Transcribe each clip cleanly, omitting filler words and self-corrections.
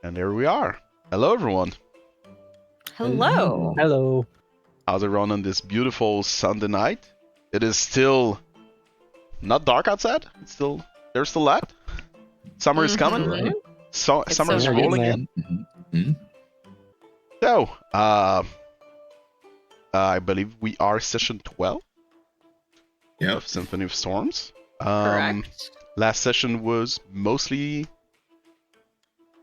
And there we are. Hello, everyone. Hello. Hello. How's everyone on this beautiful Sunday night? It is still not dark outside. There's still light. Summer is coming. Mhm. Summer is so rolling nice. in. So, I believe we are session 12 of Symphony of Storms. Correct. Last session was mostly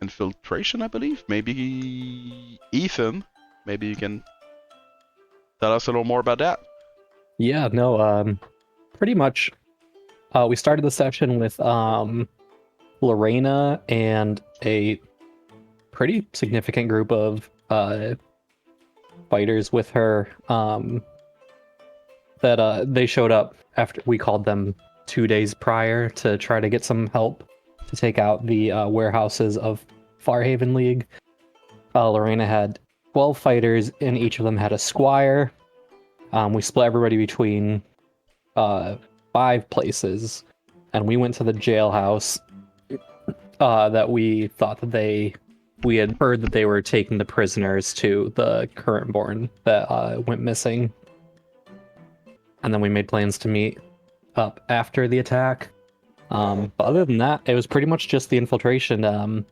infiltration, I believe. Maybe Ethan, maybe you can tell us a little more about that. Yeah, no, pretty much. We started the session with Lorina and a pretty significant group of fighters with her. That they showed up after we called them 2 days prior to try to get some help to take out the warehouses of Farhaven League. Lorina had 12 fighters, and each of them had a squire. We split everybody between 5 places, and we went to the jailhouse that we thought that we had heard that they were taking the prisoners to the current born that went missing. And then we made plans to meet up after the attack. But other than that, it was pretty much just the infiltration.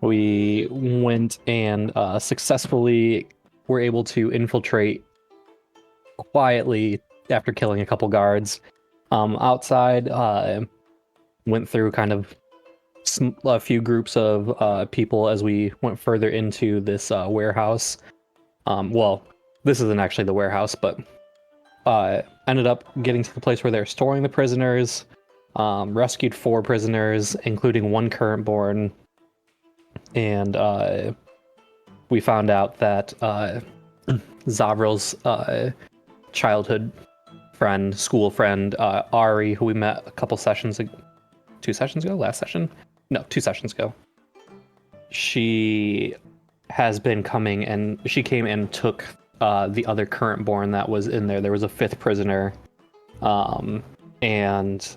We went and successfully were able to infiltrate quietly after killing a couple guards. Outside, went through kind of a few groups of people as we went further into this warehouse. Well, this isn't actually the warehouse, but ended up getting to the place where they're storing the prisoners. Rescued 4 prisoners, including 1 current born, and we found out that Zovril's childhood friend, school friend, Ari, who we met a couple sessions ago, 2 sessions ago, last session? No, 2 sessions ago. She has been coming, and she came and took the other current born that was in there. There was a 5th prisoner, and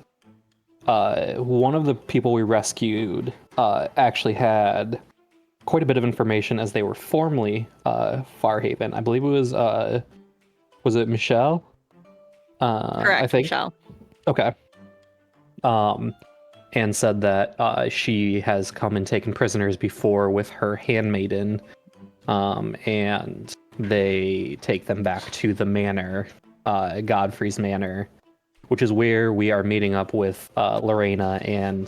one of the people we rescued actually had quite a bit of information, as they were formerly Farhaven. I believe it was it Michelle? Correct, I think. Michelle. Okay. And said that she has come and taken prisoners before with her handmaiden, and they take them back to the manor, Godfrey's manor, which is where we are meeting up with Lorina and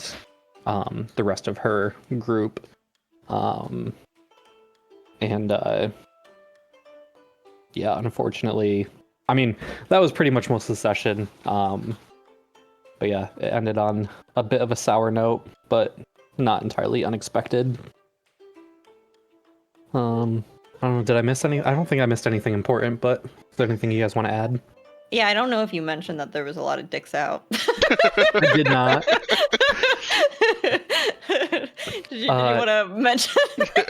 the rest of her group. Yeah, unfortunately, I mean, that was pretty much most of the session. But yeah, it ended on a bit of a sour note, but not entirely unexpected. I don't know, did I miss any? I don't think I missed anything important, but is there anything you guys want to add? Yeah, I don't know if you mentioned that there was a lot of dicks out. I did not. Did you want to mention?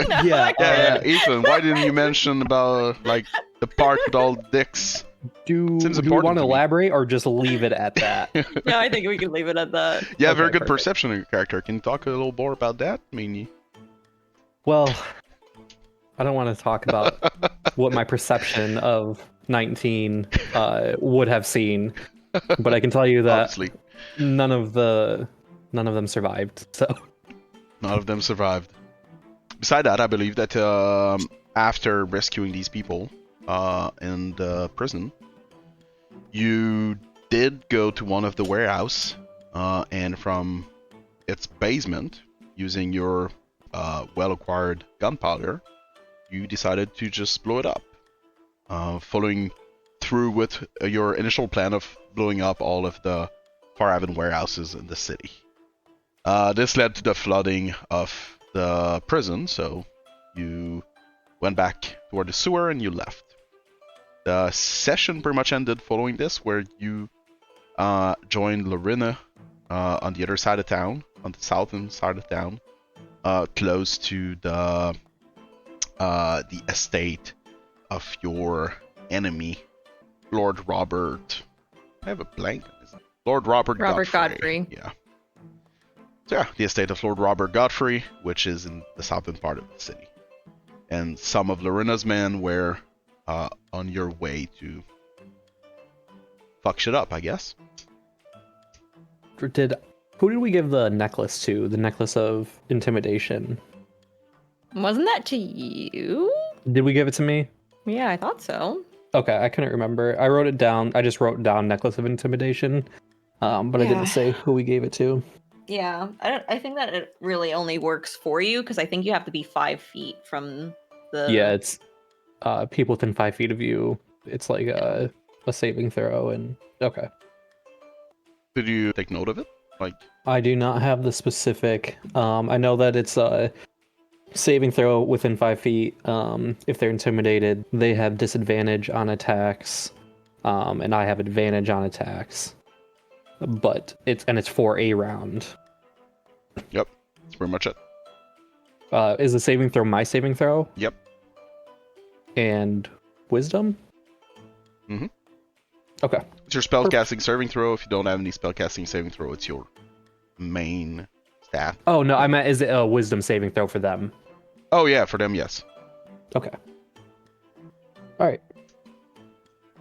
No, Yeah, Ethan, why didn't you mention about like the part with all dicks? Do Seems we important want to to me. elaborate or just leave it at that? No, I think we can leave it at that. Yeah, Okay, very good perfect. perception of your character. Can you talk a little more about that? I mean, Well, I don't want to talk about what my perception of 19 would have seen, but I can tell you that obviously, none of them survived. So none of them survived. Beside that, I believe that after rescuing these people in the prison, you did go to one of the warehouse, and from its basement, using your well-acquired gunpowder, you decided to just blow it up, following through with your initial plan of blowing up all of the Farhaven warehouses in the city. This led to the flooding of the prison, so you went back toward the sewer and you left. The session pretty much ended following this, where you joined Lorina on the other side of town, on the southern side of town, close to the estate of your enemy, Lord Robert. I have a blank. Lord Robert Robert Godfrey. Godfrey. Yeah. So yeah, the estate of Lord Robert Godfrey, which is in the southern part of the city. And some of Lorina's men were on your way to fuck shit up, I guess. Who did we give the necklace to? The necklace of intimidation. Wasn't that to you? Did we give it to me? Yeah, I thought so. Okay, I couldn't remember. I wrote it down. I just wrote down necklace of intimidation, but I didn't say who we gave it to. Yeah, I think that it really only works for you because I think you have to be 5 feet from the. Yeah, it's people within 5 feet of you. It's like a saving throw, and okay. Did you take note of it? Like, I do not have the specific. I know that it's a saving throw within 5 feet. If they're intimidated, they have disadvantage on attacks, and I have advantage on attacks. But it's for a round. yep, that's pretty much it. Is the saving throw my saving throw? Yep. And wisdom? Mhm. Okay. It's your spellcasting saving throw. If you don't have any spellcasting saving throw, it's your main stat. Oh no, I meant is it a wisdom saving throw for them? Oh yeah, for them, yes. Okay. All right.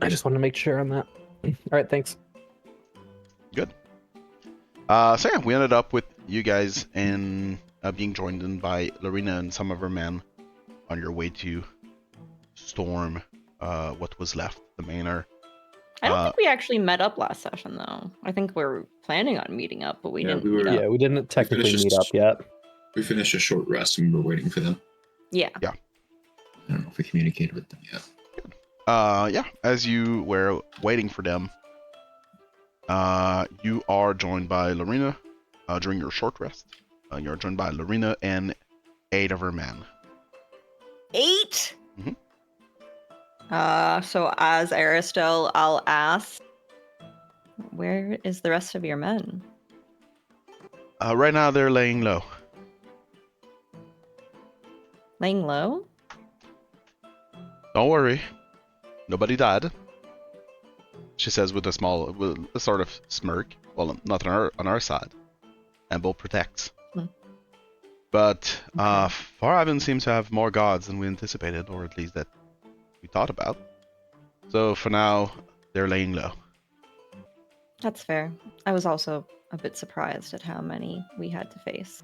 I just wanted to make sure on that. All right, thanks. Good. So yeah, we ended up with you guys in being joined in by Lorina and some of her men on your way to storm what was left, the manor. I don't think we actually met up last session, though. I think we're planning on meeting up, but we didn't meet up. Yeah, we didn't technically meet up yet. We finished a short rest and we were waiting for them. Yeah. Yeah. I don't know if we communicated with them yet. Yeah, as you were waiting for them, you are joined by Lorina during your short rest. You're joined by Lorina and 8 of her men. 8? Mhm. So as Arastelle, I'll ask, where is the rest of your men? Right now, they're laying low. Laying low? Don't worry, nobody died. She says with a sort of smirk. Well, not on our side. Amble protects. But Farhaven seems to have more gods than we anticipated, or at least that we thought about. So for now, they're laying low. That's fair. I was also a bit surprised at how many we had to face.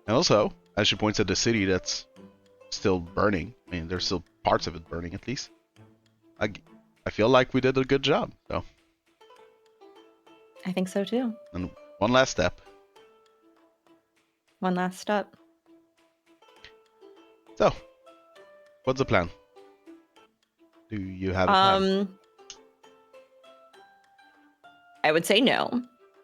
And also, as she points at the city that's still burning, I mean, there's still parts of it burning at least. I feel like we did a good job. So. I think so too. And one last step. One last step. So, what's the plan? Do you have a plan? I would say no,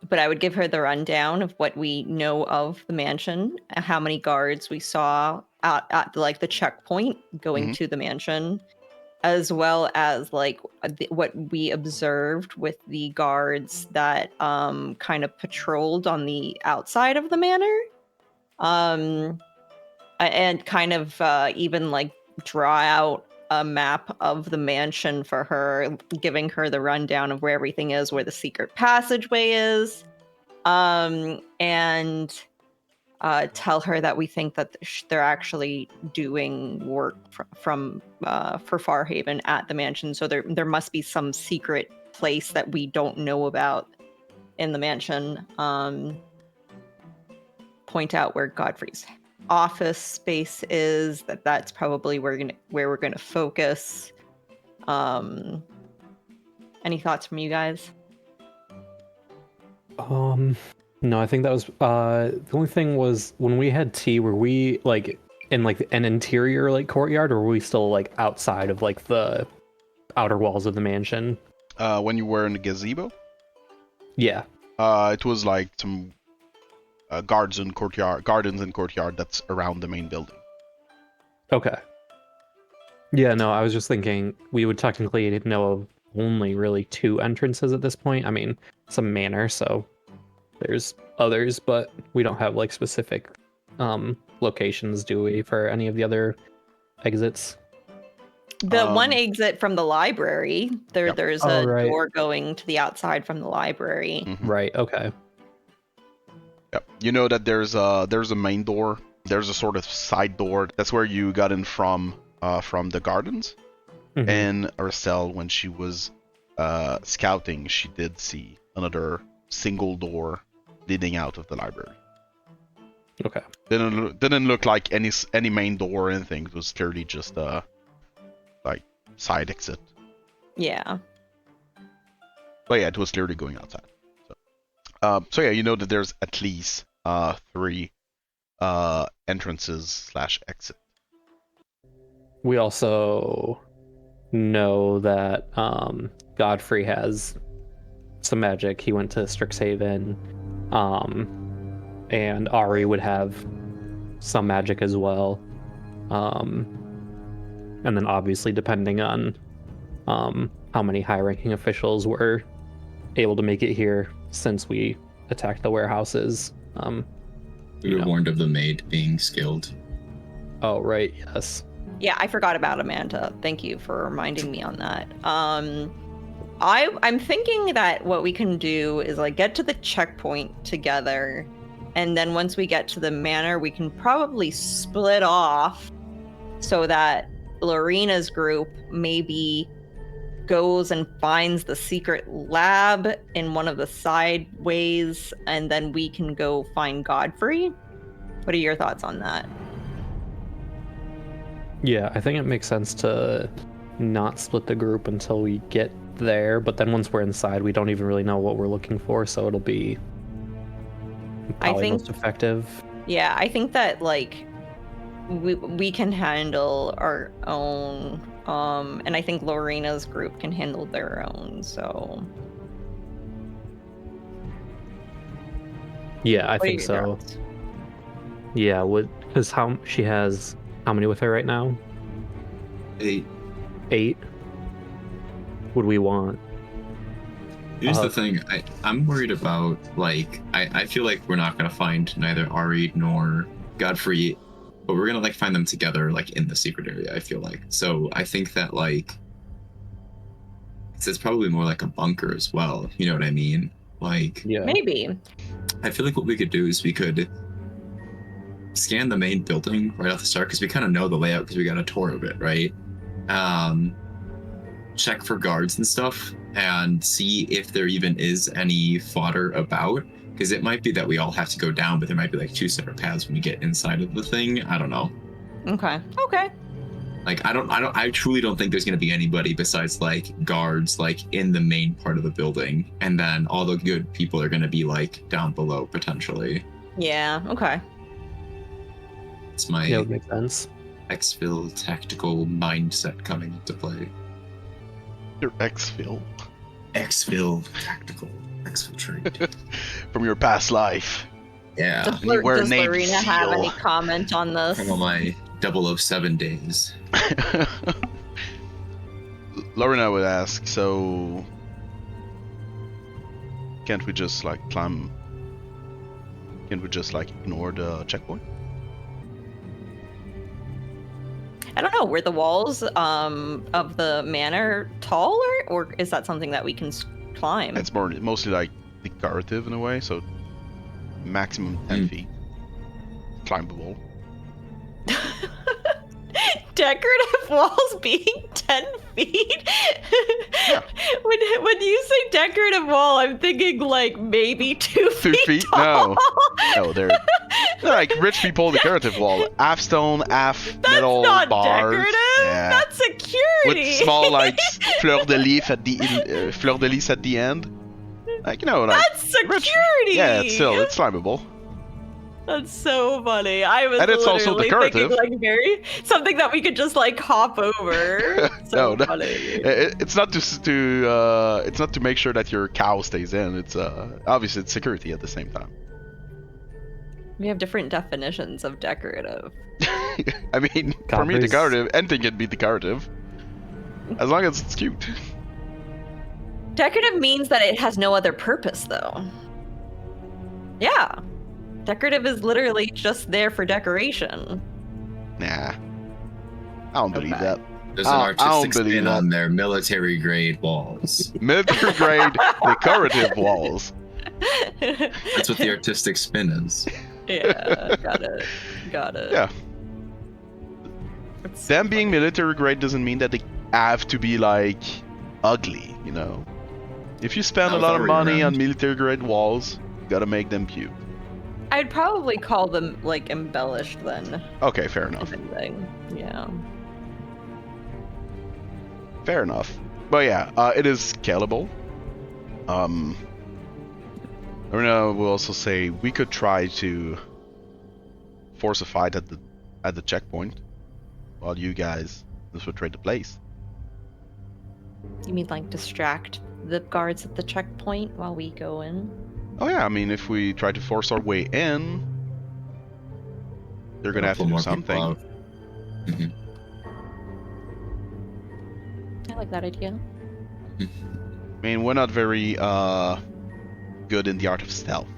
but I would give her the rundown of what we know of the mansion, how many guards we saw at like the checkpoint going to the mansion, as well as like what we observed with the guards that kind of patrolled on the outside of the manor, and kind of even like draw out a map of the mansion for her, giving her the rundown of where everything is, where the secret passageway is, and tell her that we think that they're actually doing work for Farhaven at the mansion. So there must be some secret place that we don't know about in the mansion. Point out where Godfrey's office space is. That's probably where we're gonna focus. Any thoughts from you guys? No, I think that was the only thing was when we had tea, were we like in like an interior like courtyard, or were we still like outside of like the outer walls of the mansion? When you were in the gazebo? Yeah. It was like some gardens and courtyard that's around the main building. Okay. Yeah, no, I was just thinking we would technically know of only really 2 entrances at this point. I mean, it's a manor, so there's others, but we don't have like specific locations, do we, for any of the other exits? The one exit from the library, there's a right. door going to the outside from the library. Right, okay. Yep. You know that there's a main door. There's a sort of side door. That's where you got in from the gardens. Mhm. And Arastelle, when she was scouting, she did see another single door leading out of the library. Okay. Didn't look like any main door or anything. It was clearly just a side exit. Yeah. But yeah, it was clearly going outside. So yeah, you know that there's at least 3 entrances / exit. We also know that Godfrey has some magic. He went to Strixhaven, and Ari would have some magic as well. And then obviously depending on how many high-ranking officials were able to make it here since we attacked the warehouses. We were warned of the maid being skilled. Oh, right, yes. Yeah, I forgot about Amanda. Thank you for reminding me on that. I'm thinking that what we can do is like get to the checkpoint together, and then once we get to the manor, we can probably split off so that Lorina's group maybe goes and finds the secret lab in one of the side ways, and then we can go find Godfrey. What are your thoughts on that? Yeah, I think it makes sense to not split the group until we get there, but then once we're inside, we don't even really know what we're looking for, so it'll be probably most effective. Yeah, I think that like we can handle our own, and I think Lorina's group can handle their own, so Yeah, I what are think your so. thoughts? Yeah, because she has how many with her right now? 8. 8. Would we want? Here's the thing, I'm worried about, like, I feel like we're not going to find neither Ari nor Godfrey, but we're going to, like, find them together, like, in the secret area, I feel like. So I think that, like, it's probably more like a bunker as well, you know what I mean? Like, Yeah. Maybe. I feel like what we could do is we could scan the main building right off the start, because we kind of know the layout because we got a tour of it, right? Check for guards and stuff and see if there even is any fodder about, because it might be that we all have to go down, but there might be like 2 separate paths when we get inside of the thing. I don't know. Okay. Like, I truly don't think there's going to be anybody besides like guards like in the main part of the building, and then all the good people are going to be like down below potentially. Yeah, okay. It's my Yeah, it would make sense. exfil tactical mindset coming into play. Your exfil Exfil tactical exfiltrate. from your past life. Yeah. Does Anywhere named Lorina have Seal. any comment on this? From all my 007 days. Lorina would ask, so can't we just like climb? Can't we just like ignore the checkpoint? I don't know. Were the walls of the manor taller, or is that something that we can climb? It's mostly like decorative in a way, so maximum 10 feet. Climbable. Decorative walls being 10 feet? Yeah. When you say decorative wall, I'm thinking like maybe 2 feet. 2 feet? Tall. No, they're like rich people decorative wall. Half stone, half That's metal not bars. decorative. Yeah. That's security. With small like fleur de lis at the end. Like, you know, like That's security. yeah, it's climbable. That's so funny. I was And it's also literally thinking decorative. like something that we could just like hop over. So No, funny. It's not it's not to make sure that your cow stays in. It's obviously it's security at the same time. We have different definitions of decorative. I mean, for me, Copies. decorative, anything can be decorative, as long as it's cute. Decorative means that it has no other purpose, though. Yeah. Decorative is literally just there for decoration. Nah, I don't believe Okay. that. There's I an don't artistic believe spin that. on their military grade walls. Military grade decorative walls. That's what the artistic spin is. Yeah, got it. Yeah. It's Them being military grade doesn't mean that they have to be like ugly, you know. If you spend a Not lot of with our money around. on military grade walls, you gotta make them cute. I'd probably call them like embellished then. Okay, fair enough. If anything. Yeah. Fair enough. But yeah, it is scalable. Lorina will also say we could try to force a fight at the checkpoint while you guys infiltrate the place. You mean like distract the guards at the checkpoint while we go in? Oh yeah, I mean if we try to force our way in, they're gonna have to Pull do more people something. out. Mhm. I like that idea. I mean we're not very good in the art of stealth.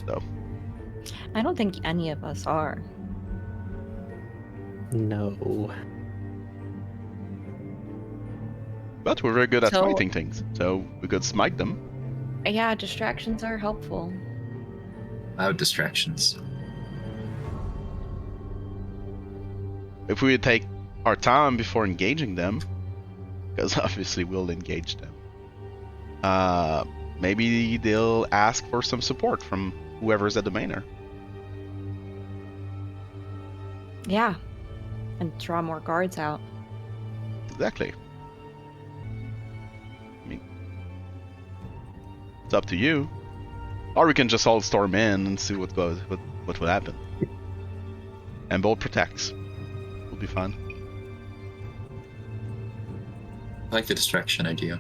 So I don't think any of us are. No. but we're very good at So- fighting things. So we could smite them. Yeah, distractions are helpful. Loud distractions. If we would take our time before engaging them, because obviously we'll engage them, maybe they'll ask for some support from whoever's at the manor. Yeah. And draw more guards out. Exactly. I mean, it's up to you. Or we can just all storm in and see what will happen. And bolt protects. Will be fun. I like the distraction idea.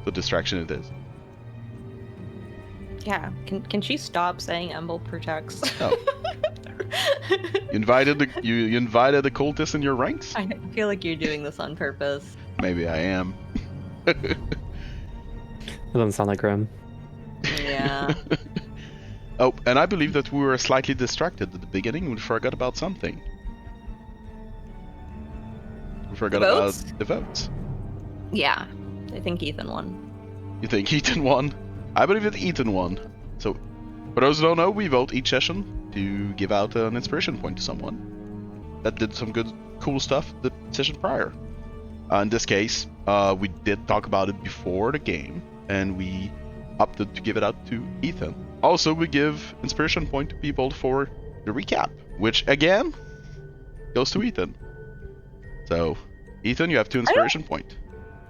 The distraction it is. Yeah. Can she stop saying Emble protects? Oh. You invited the cultists in your ranks? I feel like you're doing this on purpose. Maybe I am. It doesn't sound like Grim. Yeah. Oh, and I believe that we were slightly distracted at the beginning. We forgot about something. We forgot about Votes? the votes. Yeah. I think Ethan won. You think Ethan won? I believe that Ethan won. So, for those who don't know, we vote each session to give out an inspiration point to someone that did some good, cool stuff the session prior. In this case, we did talk about it before the game, and we opted to give it out to Ethan. Also, we give inspiration point to people for the recap, which again goes to Ethan. So, Ethan, you have 2 inspiration point.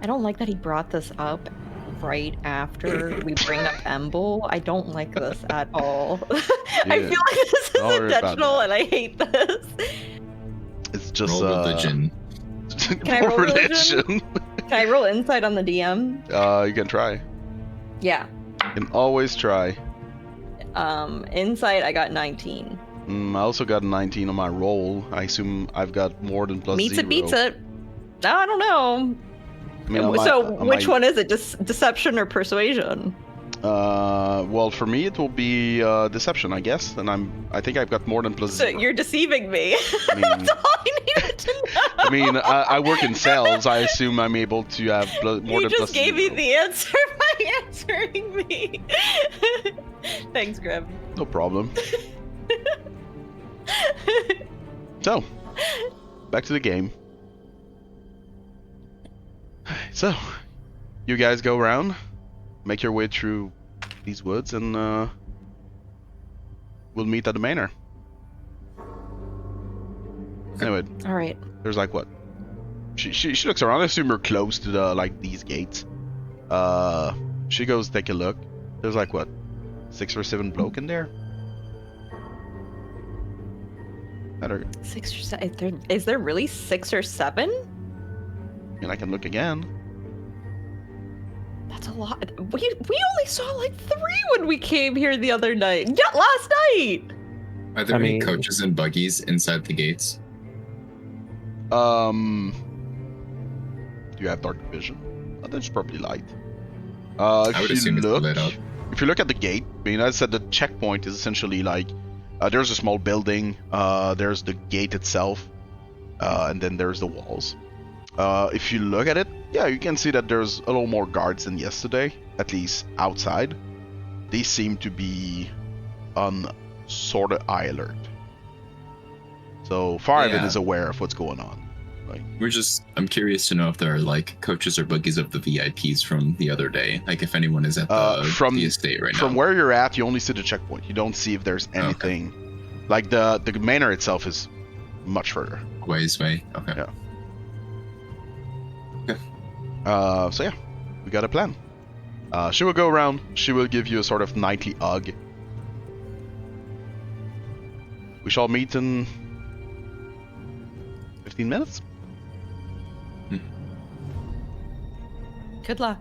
I don't like that he brought this up right after we bring up Emble. I don't like this at all. I Yeah. feel like this is Don't worry about intentional and I hate this. It's just Roll religion. Can I roll religion? Can I roll insight on the DM? You can try. Yeah. You can always try. Insight I got 19. I also got a 19 on my roll. I assume I've got more than plus Meets 0. it, beats it. No, I don't know. I mean, Which one is it? Deception or persuasion? Well, for me it will be deception, I guess, and I think I've got more than plus So 0. you're deceiving me. I mean, That's all I needed to know. I mean, I work in sales. I assume I'm able to have more You than plus just gave 0. me the answer by answering me. Thanks, Grim. No problem. So, back to the game. So, you guys go around, make your way through these woods, and we'll meet at the manor. Anyway, All right. there's like what? She looks around. I assume we're close to the these gates. She goes take a look. There's like what, 6 or 7 bloke in there. That are, 6 or 7. Is there really 6 or 7? I mean, I can look again. That's a lot. We only saw like 3 when we came here the other night. Yeah, last night. Are there I any mean- coaches and buggies inside the gates? Do you have dark vision? Oh, that's probably light. I would assume it's lit up. If you look at the gate, I mean, I said the checkpoint is essentially like there's a small building, there's the gate itself, and then there's the walls. If you look at it, Yeah, you can see that there's a little more guards than yesterday, at least outside. They seem to be on sort of high alert. So Farhaven is aware of what's going on. Like, I'm curious to know if there are like coaches or buggies of the VIPs from the other day. Like if anyone is at the estate right now. From where you're at, you only see the checkpoint. You don't see if there's anything. Okay. Like the manor itself is much further. Ways away. Okay. Yeah. Okay. So yeah, we got a plan. She will go around. She will give you a sort of nightly hug. We shall meet in 15 minutes. Good luck.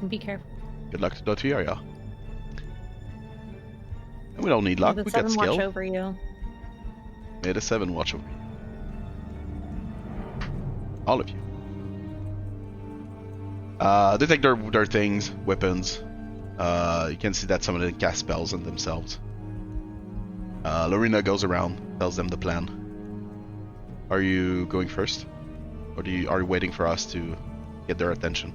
And be careful. Good luck to Dottiria. And we don't need luck, May the we got seven skill. watch over you. May the 7 watch over you. All of you. They take their things, weapons. You can see that some of them cast spells on themselves. Lorina goes around, tells them the plan. Are you going first? Or are you waiting for us to get their attention?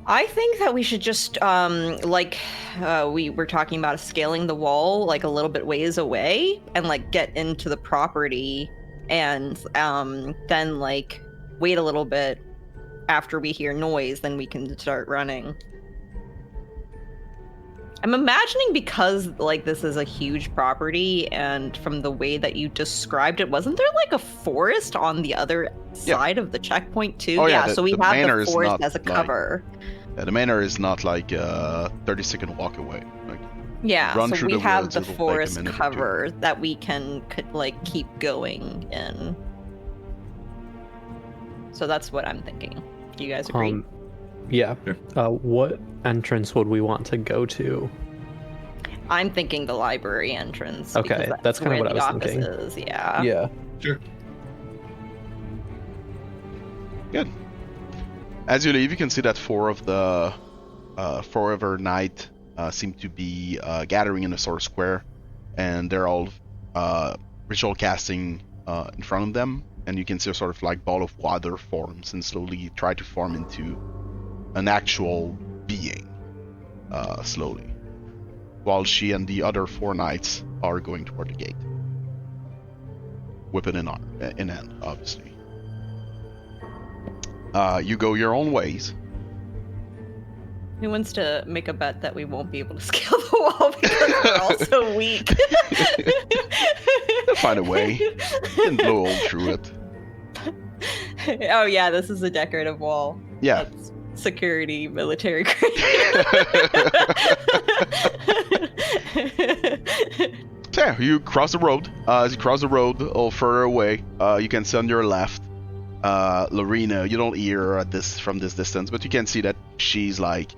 I think that we should just, we were talking about scaling the wall, like, a little bit ways away, and, like, get into the property, and, then, like, wait a little bit after we hear noise, then we can start running. I'm imagining because, like, this is a huge property, and from the way that you described it, wasn't there, like, a forest on the other side of the checkpoint, too? Oh, yeah, so we have the forest as a cover. Yeah, the manor is not, like, a 30-second walk away. Like, yeah, run so through we the have woods, the it'll take a forest minute or two. cover that we can, like, keep going in. So that's what I'm thinking. Do you guys agree? Yeah. What entrance would we want to go to? I'm thinking the library entrance. Okay, that's kind of what I was thinking. Is. Yeah. Yeah. Sure. Good. As you leave, you can see that 4 of the Forever Knight seem to be gathering in a sort of square, and they're all ritual casting in front of them, and you can see a sort of like ball of water forms and slowly try to form into an actual being, slowly, while she and the other 4 knights are going toward the gate, weapon in hand, obviously. You go your own ways. Who wants to make a bet that we won't be able to scale the wall because we're all so weak? They'll find a way. You can blow all through it. Oh yeah, this is a decorative wall. Yeah. That's security, military grade. So yeah, you cross the road. As you cross the road a little further away, you can see on your left Lorina. You don't hear her from this distance, but you can see that she's like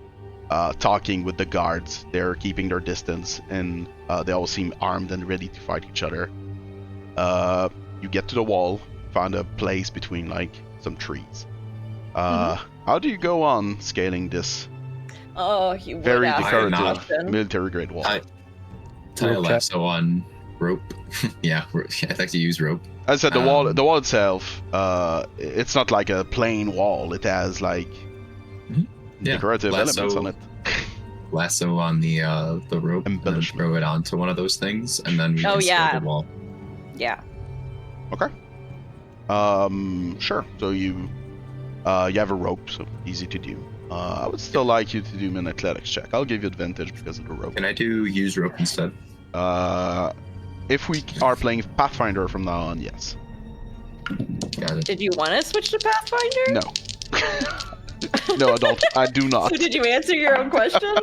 talking with the guards. They're keeping their distance, and they all seem armed and ready to fight each other. You get to the wall, find a place between like some trees. How do you go on scaling this You very would ask decorative that. military grade wall? Tie a lasso on rope. Yeah, I'd like to use rope. As I said, the wall itself, it's not like a plain wall. It has like decorative elements on it. Lasso on the rope, and then throw it onto one of those things, and then we can scale the wall. Yeah. Okay. Sure. So you have a rope, so easy to do. I would still like you to do an athletics check. I'll give you advantage because of the rope. Can I use rope instead? If we are playing Pathfinder from now on, yes. Got it. Did you want to switch to Pathfinder? No. No, I do not. So did you answer your own question?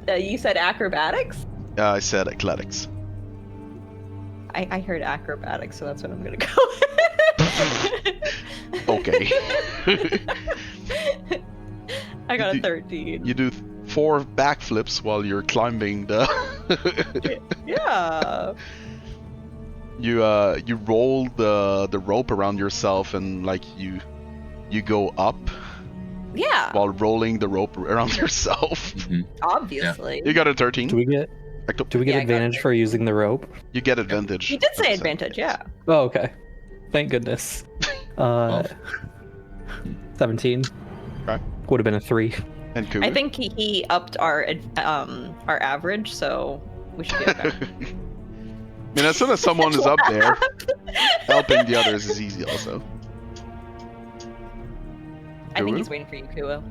You said acrobatics? I said athletics. I heard acrobatics, so that's what I'm gonna go with. Okay. I got a 13. You do 4 backflips while you're climbing the... Yeah. You roll the rope around yourself, and like you go up. Yeah. While rolling the rope around yourself. Obviously. You got a 13. Do we get advantage for using the rope? You get advantage. You did say advantage, yeah. Oh, okay. Thank goodness. Well. 17. Okay. Would have been a 3. And Cougar? I think he upped our average, so we should be okay. I mean, as soon as someone is up there, helping the others is easy also. I think he's waiting for you, Kuo.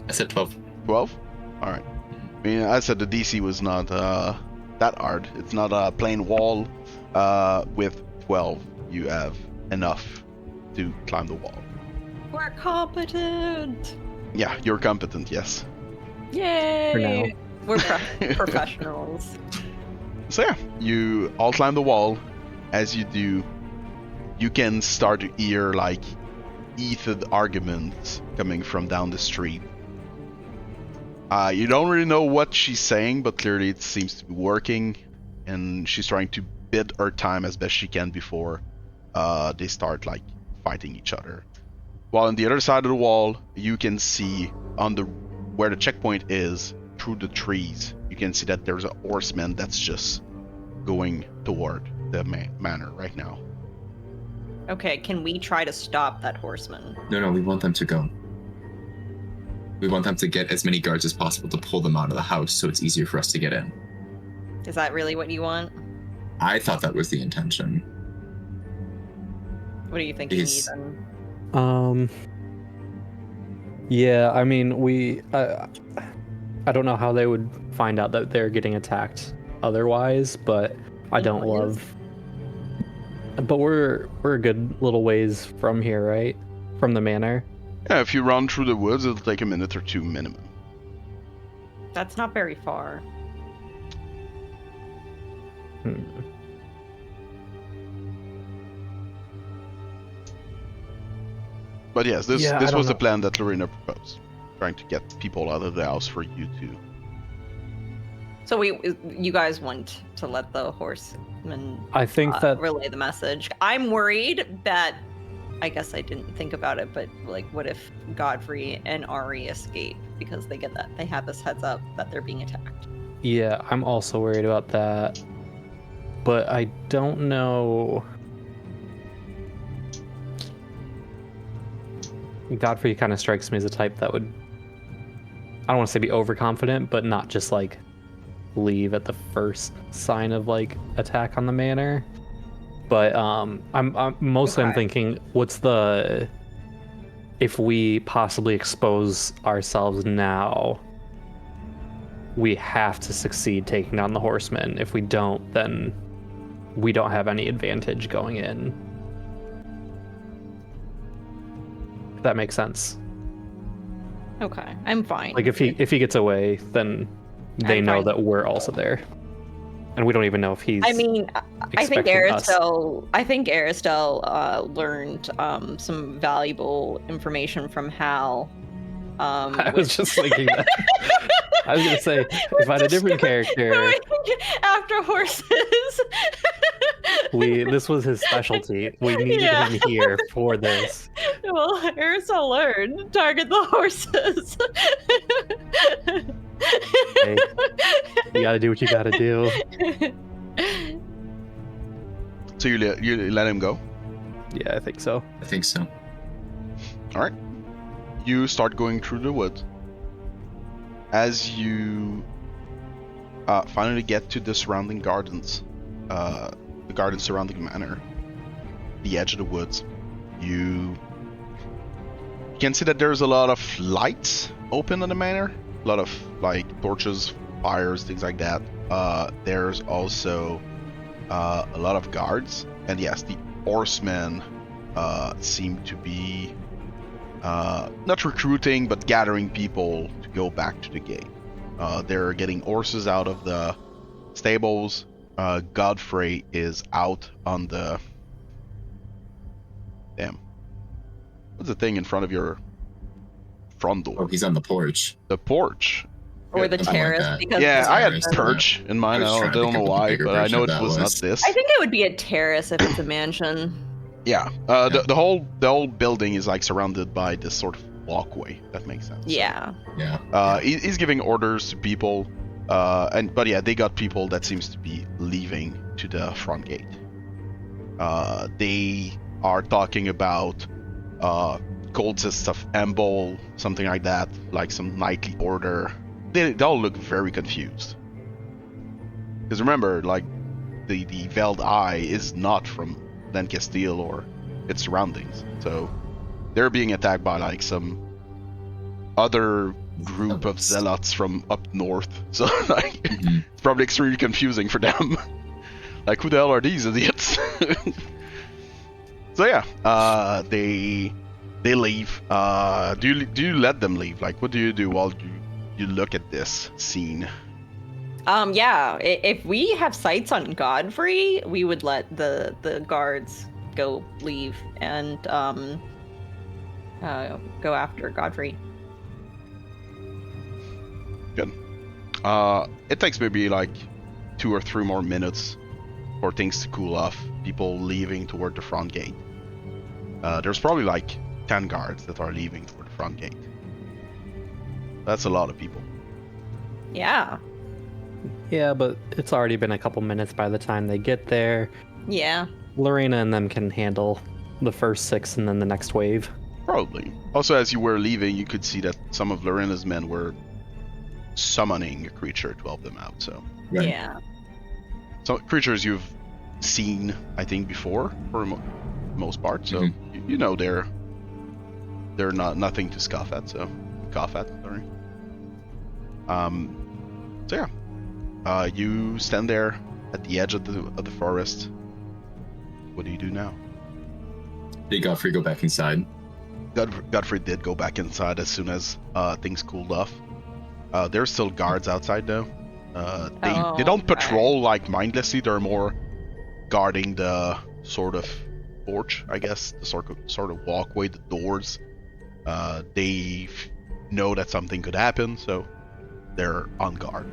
I said 12. 12? Alright. I mean, I said the DC was not that hard. It's not a plain wall. With 12, you have enough to climb the wall. We're competent! Yeah, you're competent, yes. Yay! For now. We're professionals. So yeah, you all climb the wall. As you do, you can start to hear like heated arguments coming from down the street. You don't really know what she's saying, but clearly it seems to be working, and she's trying to bid her time as best she can before they start like fighting each other. While on the other side of the wall, you can see where the checkpoint is, through the trees, you can see that there's a horseman that's just going toward the manor right now. Okay, can we try to stop that horseman? No, we want them to go. We want them to get as many guards as possible to pull them out of the house so it's easier for us to get in. Is that really what you want? I thought that was the intention. What do you think Yes. you need then? Yeah, I mean, I don't know how they would find out that they're getting attacked otherwise, but I don't love. But we're a good little ways from here, right? From the manor. Yeah, if you run through the woods, it'll take a minute or two minimum. That's not very far. But yes, this Yeah, I was don't the know. plan that Lorina proposed, trying to get people out of the house for you to. So you guys want to let the horseman I think that relay the message. I'm worried that, I guess I didn't think about it, but like, what if Godfrey and Ari escape because they have this heads up that they're being attacked? yeah, I'm also worried about that. But I don't know. Godfrey kind of strikes me as a type that would, I don't want to say be overconfident, but not just like leave at the first sign of like attack on the manor. But I'm mostly I'm thinking, if we possibly expose ourselves now, we have to succeed taking down the horsemen. If we don't, then we don't have any advantage going in. If that makes sense. Okay, I'm fine. Like if he gets away, then they I'm know fine. that we're also there, and we don't even know if he's. I mean, I think expecting us. Arastelle learned some valuable information from Hal. I was just thinking that. I was gonna say, if I had a different character, after horses. this was his specialty. We needed him here for this. Well, Arastelle learned target the horses. Hey, you gotta do what you gotta do. So you let him go. Yeah, I think so. I think so. All right. You start going through the woods. As you finally get to the surrounding gardens, the gardens surrounding the manor, the edge of the woods, you can see that there's a lot of lights open in the manor. A lot of like torches, fires, things like that. There's also a lot of guards, and yes, the horsemen seem to be not recruiting, but gathering people to go back to the gate. They're getting horses out of the stables. Godfrey is out on the... Damn. What's the thing in front of your front door? Oh, he's on the porch. The porch. Or the something like terrace. that. Because Yeah, it's I had a- perch in mine. I was I trying to don't know think of what the why, bigger but I version know of it that was not was. this. I think it would be a terrace if it's a mansion. Yeah. The whole building is like surrounded by this sort of walkway. That makes sense. Yeah. Yeah. He's giving orders to people, but yeah, they got people that seems to be leaving to the front gate. They are talking about cultists of Embol, something like that, like some knightly order. They all look very confused. Because remember, like, the Veiled Eye is not from Len Castile or its surroundings. So they're being attacked by, like, some other group of zealots from up north. So, like, it's probably extremely confusing for them. Like, who the hell are these idiots? So yeah, they leave. Do you let them leave? Like, what do you do while you look at this scene? Yeah. If we have sights on Godfrey, we would let the guards go leave and go after Godfrey. Good. It takes maybe like 2 or 3 more minutes for things to cool off. People leaving toward the front gate. There's probably like 10 guards that are leaving toward the front gate. That's a lot of people. Yeah. Yeah, but it's already been a couple minutes by the time they get there. Yeah. Lorina and them can handle the first 6 and then the next wave. Probably. Also, as you were leaving, you could see that some of Lorina's men were summoning a creature to help them out. So Right. Yeah. some creatures you've seen, I think, before for most part. So you know they're not nothing to scoff at. So sorry. So yeah, you stand there at the edge of the forest. What do you do now? Did Godfrey go back inside? Godfrey did go back inside as soon as things cooled off. There's still guards outside though. They don't patrol like mindlessly. They're more guarding the sort of porch, I guess, the sort of walkway, the doors. They know that something could happen, so they're on guard.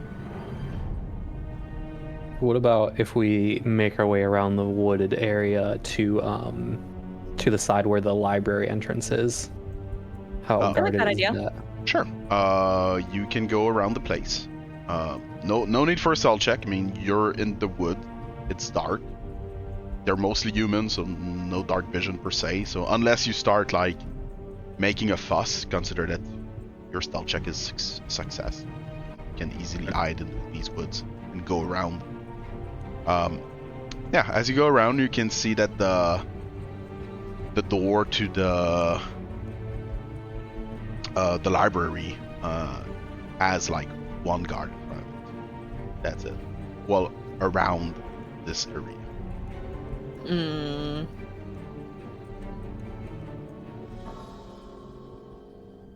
What about if we make our way around the wooded area to the side where the library entrance is? How I like guarded that is idea. that? Sure. You can go around the place. No need for a stealth check. I mean, you're in the wood. It's dark. They're mostly humans, so no dark vision per se. So unless you start like making a fuss, consider that your stealth check is success. You can easily hide in these woods and go around. Yeah, as you go around, you can see that the door to the library has like one guard in front of it. That's it. Well, around this area.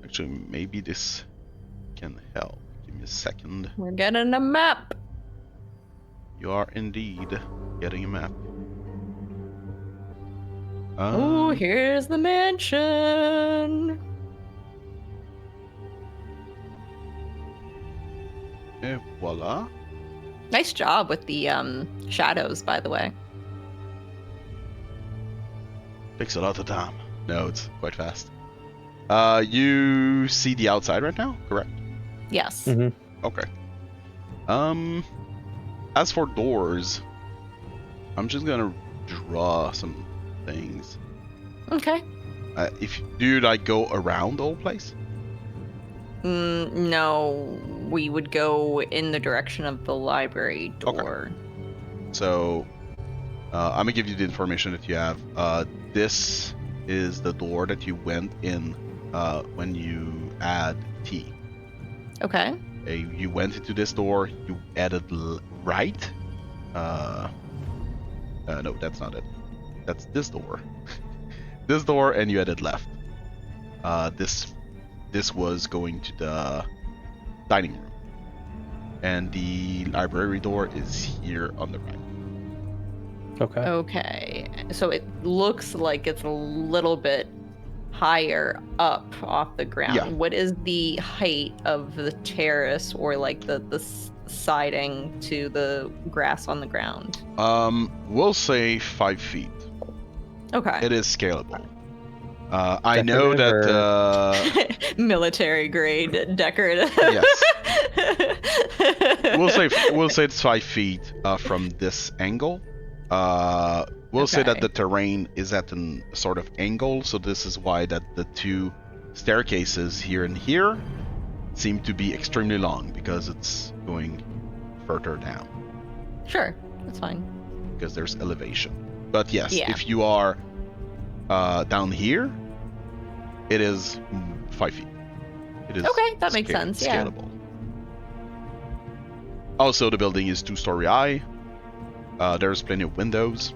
Actually, maybe this can help. Give me a second. We're getting a map. You are indeed getting a map. Oh, here's the mansion. Et voila. Nice job with the shadows, by the way. Takes a lot of time. No, it's quite fast. You see the outside right now, correct? Yes. Mm-hmm. Okay. As for doors, I'm just gonna draw some things. Okay. Do you like go around the whole place? No, we would go in the direction of the library door. Okay. So, I'm gonna give you the information that you have. This is the door that you went in when you add T. Okay. You went into this door. You added right. No, that's not it. That's this door. This door, and you added left. This was going to the dining room, and the library door is here on the right. Okay. Okay. So it looks like it's a little bit higher up off the ground. Yeah. What is the height of the terrace or like the siding to the grass on the ground? We'll say 5 feet. Okay. It is scalable. I know that. Military grade decorative. Yes. We'll say it's 5 feet from this angle. We'll say that Okay. the terrain is at a sort of angle, so this is why that the two staircases here and here seem to be extremely long, because it's going further down, Sure, that's fine. because there's elevation. But yes, Yeah. if you are down here, it is 5 feet. It is Okay, that makes sense, yeah. scalable. Also, the building is 2-story high. There's plenty of windows.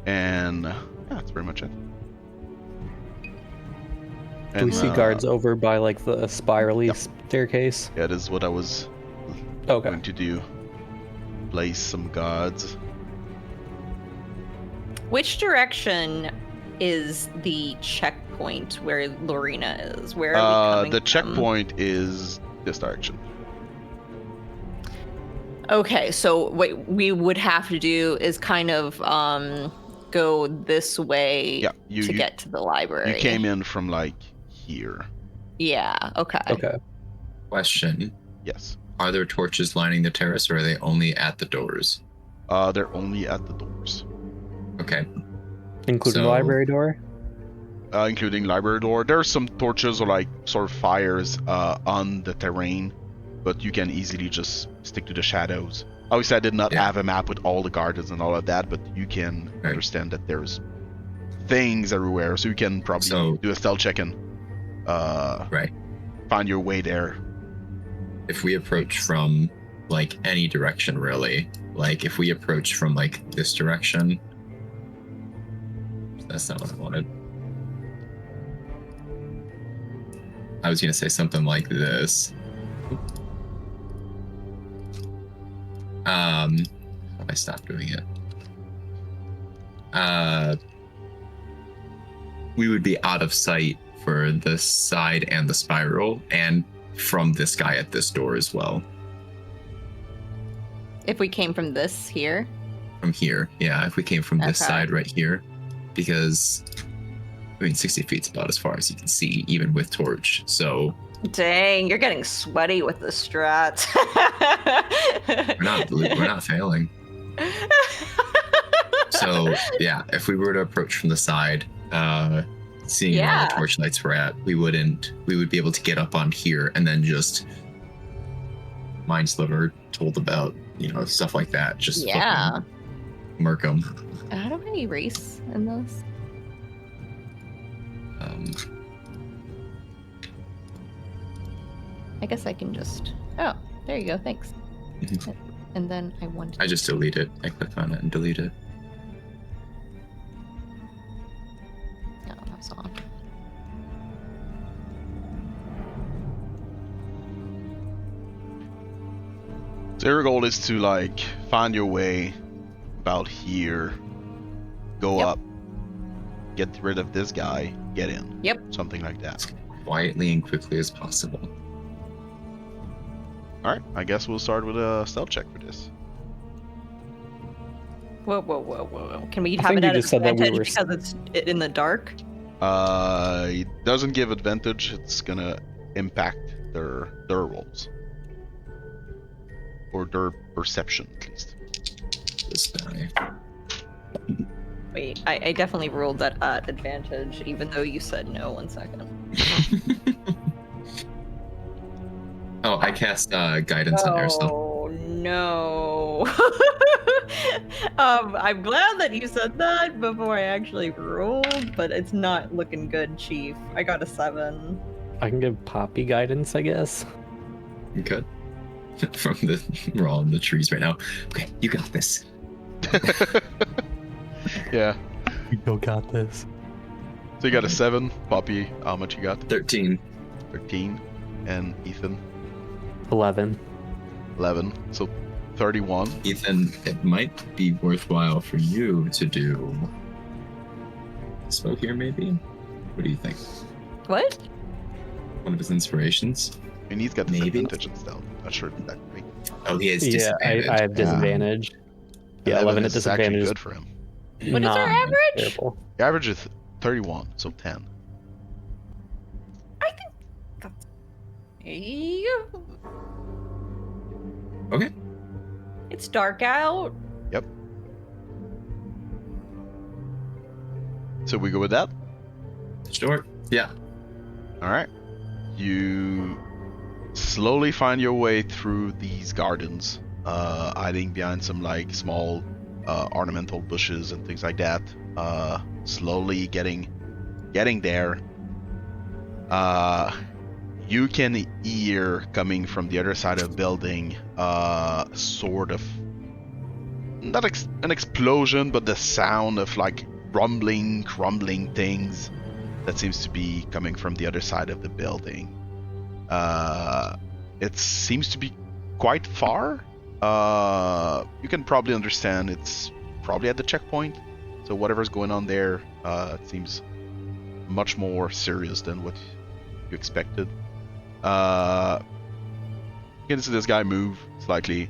And yeah, that's pretty much it. Do we see guards over by like the spirally staircase? Yeah, this is what I was Okay. going to do. Place some guards. Which direction is the checkpoint where Lorina is? Where are we coming The from? checkpoint is this direction. Okay, so what we would have to do is kind of go this way Yeah, to get to the library. You came in from like here. Yeah, okay. Okay. Question: Yes. Are there torches lining the terrace, or are they only at the doors? They're only at the doors. Okay. Including the So- library door? Including library door. There's some torches or like sort of fires on the terrain, but you can easily just stick to the shadows. Obviously, I did not Yeah. have a map with all the gardens and all of that, but you can Right. understand that there's things everywhere, so you can probably So- do a stealth check and Right. find your way there. If we approach from like any direction, really, like if we approach from like this direction, that's not what I wanted. I was gonna say something like this. I stopped doing it. We would be out of sight for the side and the spiral, and from this guy at this door as well. If we came from this here. From here, yeah, if we came from this Okay. side right here, because I mean 60 feet's about as far as you can see, even with torch. So Dang, you're getting sweaty with the strats. we're not failing. So yeah, if we were to approach from the side, seeing where Yeah. the torch lights were at, we would be able to get up on here and then just mind sliver, told about, stuff like that. Just Yeah. fucking murk 'em. How do I erase in this? I guess I can just. Oh, there you go. Thanks. Mhm. And then I want. I just delete it. I click on it and delete it. No, that's on. So your goal is to like find your way about here, go Yep. up, get rid of this guy, get in. Yep. Something like that. As quietly and quickly as possible. All right, I guess we'll start with a stealth check for this. Whoa. Can we I have think it you at just said that we advantage were- because it's in the dark? It doesn't give advantage. It's gonna impact their rolls or their perception at least. This guy. Wait, I definitely ruled that at advantage, even though you said no. 1 second. Oh, I cast guidance on Arastelle. Oh no. I'm glad that you said that before I actually rolled, but it's not looking good, Chief. I got a 7. I can give Poppy guidance, I guess. Okay. We're all in the trees right now. Okay, you got this. Yeah. You still got this. So you got a 7. Poppy, how much you got? 13. 13. And Ethan, 11. 11. So 31. Ethan, it might be worthwhile for you to do spell here, maybe? What do you think? What? One of his inspirations? And he's got Maybe. disadvantage and stealth. Not sure if that great. Oh, he has Yeah, disadvantage. I have disadvantage. Yeah, 11 at is actually disadvantage. good for him. What is our Nah, average? terrible. The average is 31, so 10. I think that's. Yeah. Okay. It's dark out. Yep. So we go with that? Sure. Yeah. Alright. You slowly find your way through these gardens, hiding behind some like small ornamental bushes and things like that. Slowly getting there. You can hear coming from the other side of the building, sort of not an explosion, but the sound of like rumbling, crumbling things that seems to be coming from the other side of the building. It seems to be quite far. You can probably understand it's probably at the checkpoint. So whatever's going on there, it seems much more serious than what you expected. You can see this guy move slightly.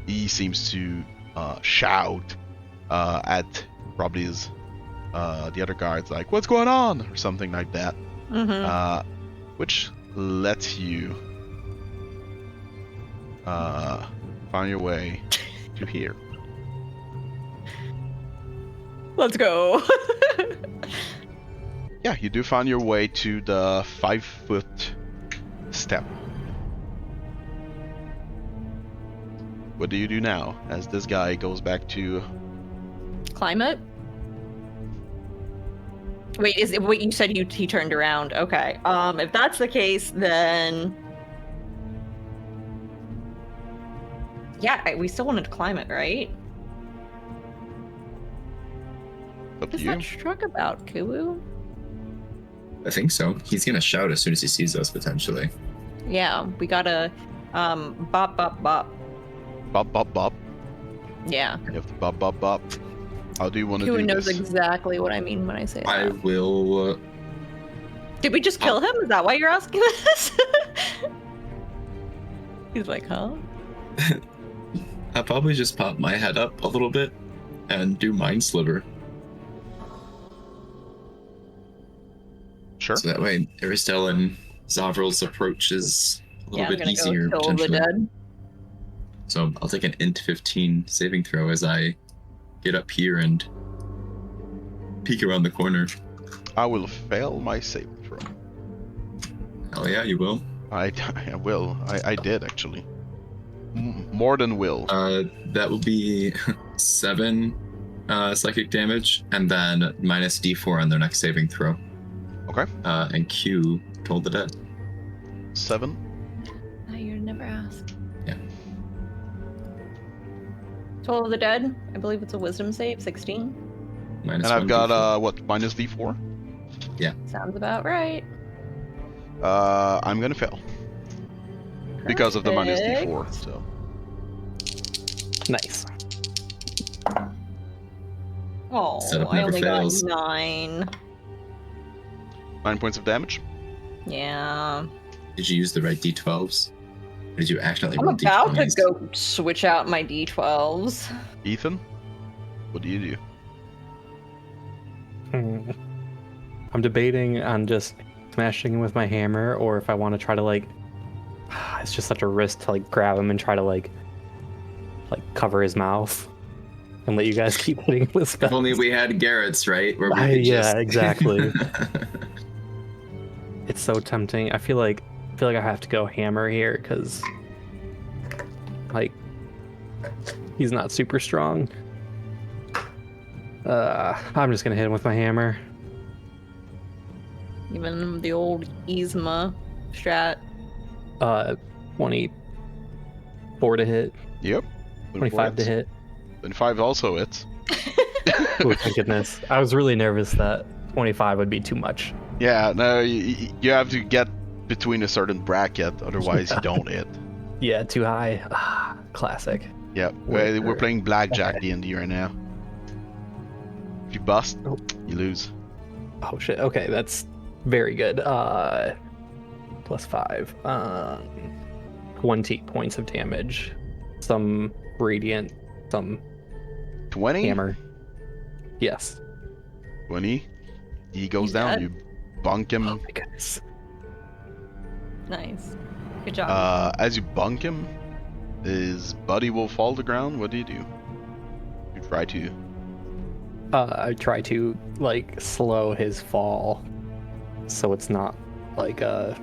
He seems to shout at probably his the other guards, like, "What's going on?" or something like that. Which lets you find your way to here. Let's go. Yeah, you do find your way to the 5-foot step. What do you do now as this guy goes back to... Climb it? Wait, is it what you said? He turned around. Okay. If that's the case, then yeah, we still wanted to climb it, right? Up to What's you. that shrug about, Kuwu? I think so. He's gonna shout as soon as he sees us, potentially. Yeah, we gotta bop bop bop. Bop, bop, bop. Yeah. You have to bop, bop, bop. How do you want to Kuwu do knows this? exactly what I mean when I say I that. will. Did we just kill him? Is that why you're asking this? He's like, huh? I'll probably just pop my head up a little bit and do Mind Sliver. Sure. So that way, Arastelle and Zovril's approach is a little Yeah, I'm bit gonna easier, go kill the potentially. dead. So I'll take an int 15 saving throw as I get up here and peek around the corner. I will fail my saving throw. Hell yeah, you will. I will. I did, actually. More than will. That will be 7 psychic damage, and then minus d4 on their next saving throw. Okay. And Q told the dead. 7. No, you never asked. Yeah. Toll of the Dead, I believe it's a wisdom save, 16. Minus And I've 1 got, D4. what, minus d4? Sounds about right. I'm gonna fail. Because of the minus Perfect. d4, so. Nice. Oh, Setup I never only fails. got 9. 9 points of damage. Yeah. Did you use the right d12s? Or did you accidentally I'm roll about to d20s? go switch out my d12s. Ethan, what do you do? I'm debating on just smashing him with my hammer, or if I want to try to like, it's just such a risk to like grab him and try to like cover his mouth and let you guys keep hitting him with spells. If only we had Garrett's, right? Where we I- could yeah, just... exactly. It's so tempting. I feel like I have to go hammer here because like he's not super strong. I'm just gonna hit him with my hammer. Even the old Yzma strat. 24 to hit, Yep. 25 to hit. 25 also hits. Oh, thank goodness. I was really nervous that 25 would be too much. Yeah, no, you have to get between a certain bracket, otherwise you don't hit. Yeah, too high. Ah, classic. Yeah, Wait, we're playing blackjack D&D right now. If you bust, Oh. you lose. Oh shit. Okay, that's very good. Plus 5. 20 points of damage. Some radiant, some 20? hammer. Yes. 20. He goes He's down, dead. you bunk Oh him. my goodness. Nice. Good job. As you bunk him, his body will fall to the ground. What do? You try to I try to like slow his fall, so it's not like I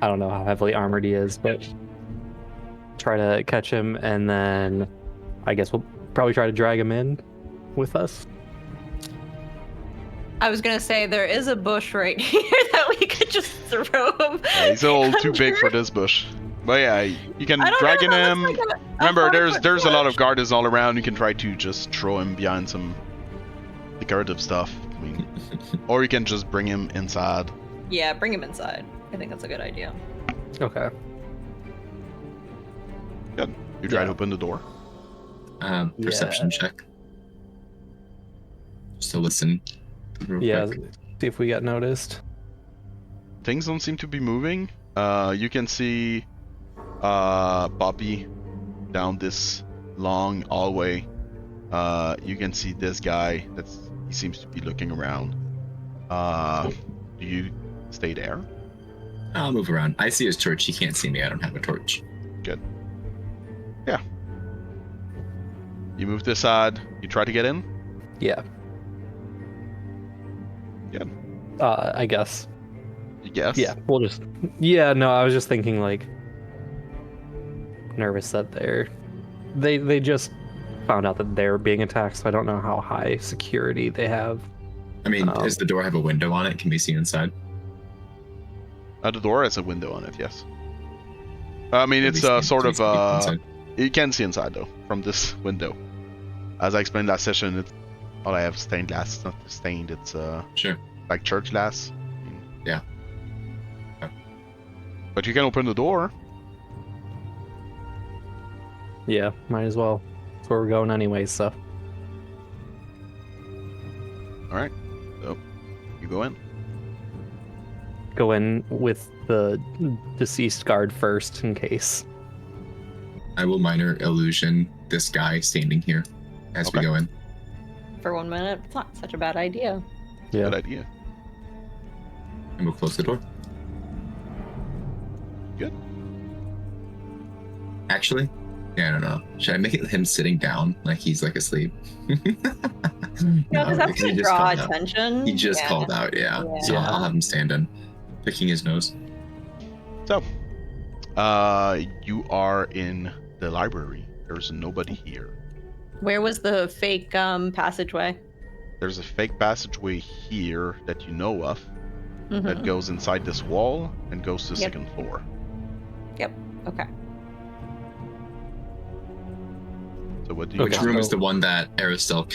don't know how heavily armored he is, but try to catch him, and then I guess we'll probably try to drag him in with us. I was gonna say there is a bush right here that we could just throw him. Yeah, he's a little too big for this bush. But yeah, you can drag him. Remember, there's a lot of gardens all around. You can try to just throw him behind some decorative stuff. I mean, or you can just bring him inside. Yeah, bring him inside. I think that's a good idea. Okay. Good. You try to open the door. Perception check. Just to listen. Real quick. See if we got noticed. Things don't seem to be moving. You can see Poppy down this long hallway. You can see this guy. He seems to be looking around. Do you stay there? I'll move around. I see his torch. He can't see me. I don't have a torch. Good. Yeah. You move this side. You try to get in. Yeah. Good. I guess. You guess? Yeah, we'll just. Yeah, no, I was just thinking like. Nervous that they just found out that they're being attacked, so I don't know how high security they have. I mean, does the door have a window on it? Can we see inside? The door has a window on it. Yes. I mean, it's Inside? You can see inside though from this window. As I explained last session, I have stained glass. It's not stained. It's Sure. like church glass. Yeah. But you can open the door. Yeah, might as well. That's where we're going anyway, so. All right. So you go in. Go in with the deceased guard first, in case. I will minor illusion this guy standing here as we Okay. go in. For 1 minute, it's not such a bad idea. Yeah. Good idea. And we'll close the door. Good. Actually, yeah, I don't know. Should I make it him sitting down like he's like asleep? No, because that's because gonna he just draw called out. attention. He just Yeah. called out, yeah. So Yeah. I'll have him standing, picking his nose. So, you are in the library. There's nobody here. Where was the fake passageway? There's a fake passageway here that you know of that Mhm. goes inside this wall and goes to the Yep. second floor. Okay. So what do you Okay. Which want? room is the one that Arastelle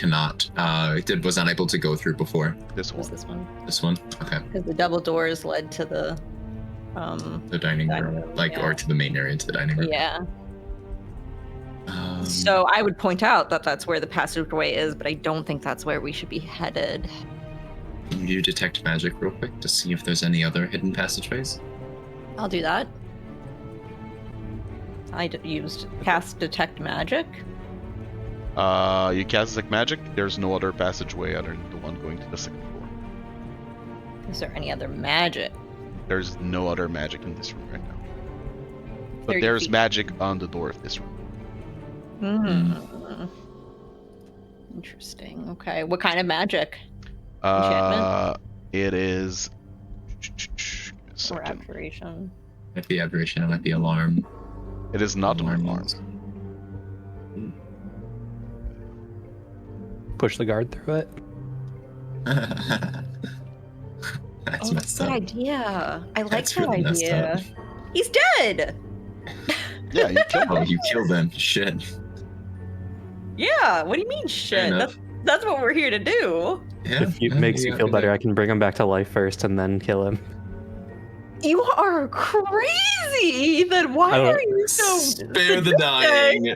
was not able to go through before? This What was one. this one? This one? Okay. Because the double doors led to the The dining Dining room. room, Like, yeah. or to the main area, to the dining room. yeah. Um, So I would point out that that's where the passageway is, but I don't think that's where we should be headed. Can you detect magic real quick to see if there's any other hidden passageways? I'll do that. I used cast detect magic. You cast like magic. There's no other passageway other than the one going to the second floor. Is there any other magic? There's no other magic in this room right now. But 30 there's feet. magic on the door of this room. Hmm. Interesting. Okay. What kind of magic? Enchantment? It is. Give me a Or second. abjuration? Might be aberration, it might be alarm. It is not an alarm. Push the guard through it. That's Oh, that's messed a up. good idea. I like That's that really messed idea. up. He's dead. Yeah, you killed Oh, him. you killed them. Shit. Yeah. What do you mean, shit? enough. That's what we're here to do. Yeah. If it makes you feel better, I can bring him back to life first and then kill him. You are crazy. Then why I don't- are you so? Spare the dying.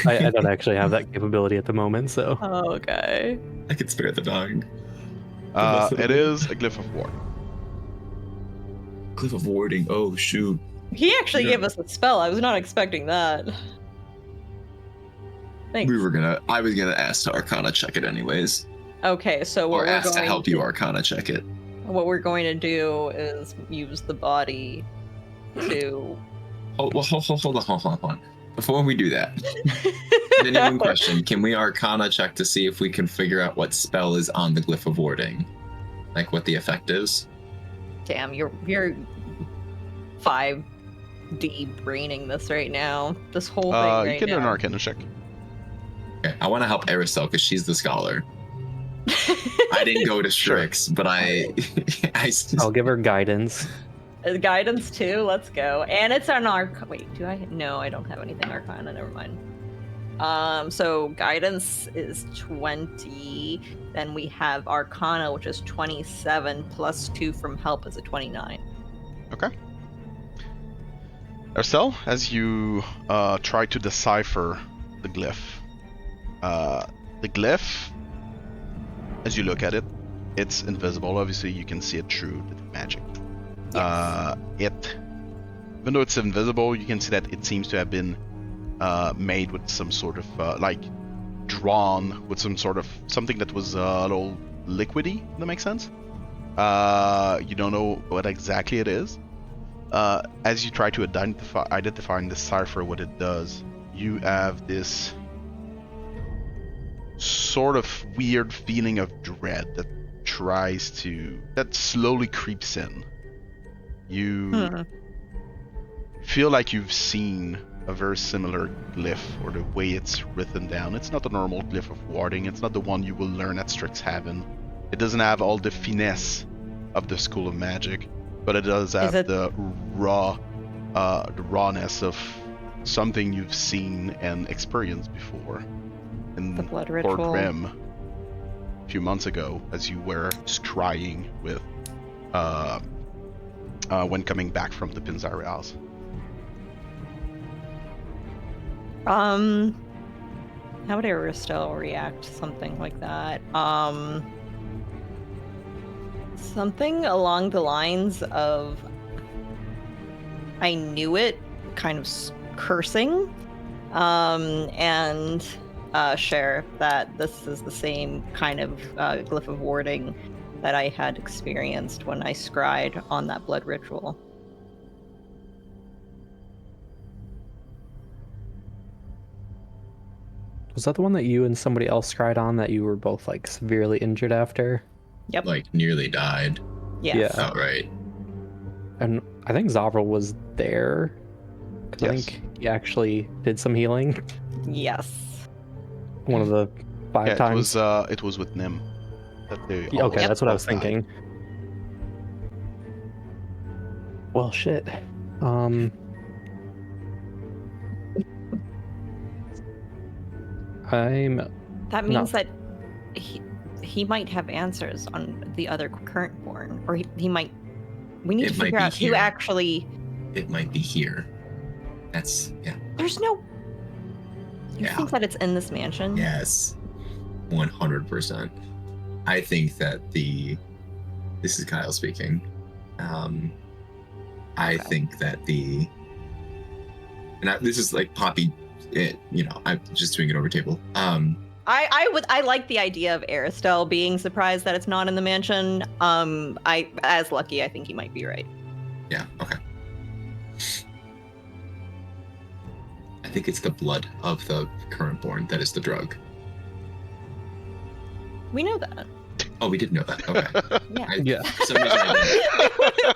I don't actually have that capability at the moment, so. Oh, okay. I can spare the dying. It is a glyph of war. Cliff of warding. Oh shoot. He actually Yeah. gave us a spell. I was not expecting that. Thanks. I was gonna ask to Arcana check it anyways. Okay, so what Or we're ask to going help you Arcana check it. What we're going to do is use the body to. Hold on. Before we do that, Genuine question. Can we Arcana check to see if we can figure out what spell is on the Glyph of Warding? Like what the effect is? Damn, you're 5D braining this right now. This whole thing right now. You can do an Arcana check. Okay, I want to help Arastelle because she's the scholar. I didn't go to Strix, but I'll give her guidance. Guidance too. Let's go. And it's an Wait, do I? No, I don't have anything Arcana. Never mind. So guidance is 20. Then we have Arcana, which is 27 plus 2 from help is a 29. Okay. Arastelle, as you try to decipher the glyph, as you look at it, it's invisible. Obviously, you can see it through the magic. Yes. Even though it's invisible, you can see that it seems to have been made with some sort of drawn with some sort of something that was a little liquidy. That makes sense. You don't know what exactly it is. As you try to identify and decipher what it does, you have this sort of weird feeling of dread that slowly creeps in. You feel like you've seen a very similar glyph, or the way it's written down. It's not a normal glyph of warding. It's not the one you will learn at Strixhaven. It doesn't have all the finesse of the School of Magic, but it does have the rawness of something you've seen and experienced before in The blood Fort ritual. Rim a few months ago, as you were scrying with when coming back from the Pinzarials. How would Arastelle react to something like that? Something along the lines of, I knew it, kind of cursing, and share that this is the same kind of glyph of warding that I had experienced when I scryed on that blood ritual. Was that the one that you and somebody else scryed on that you were both like severely injured after? Yep. Like nearly died. Yes. Yeah. Outright. And I think Zovril was there. 'Cause I Yes. think he actually did some healing Yes. one of the 5 times. It was with Nim. That they Yeah, okay, all that's what I was died. thinking. Well, shit. That means that he might have answers on the other current born, or he might. We need It to might figure be out who here. actually. It might be here. That's There's no. You Yeah. think that it's in this mansion? Yes. 100%. I think that this is Kyle speaking. I think that this is like Poppy, I'm just doing it over table. I like the idea of Arastelle being surprised that it's not in the mansion. As Lucky, I think he might be right. Yeah, okay. I think it's the blood of the current born that is the drug. We know that. Oh, we did know that. Okay. Yeah. For some reason I didn't.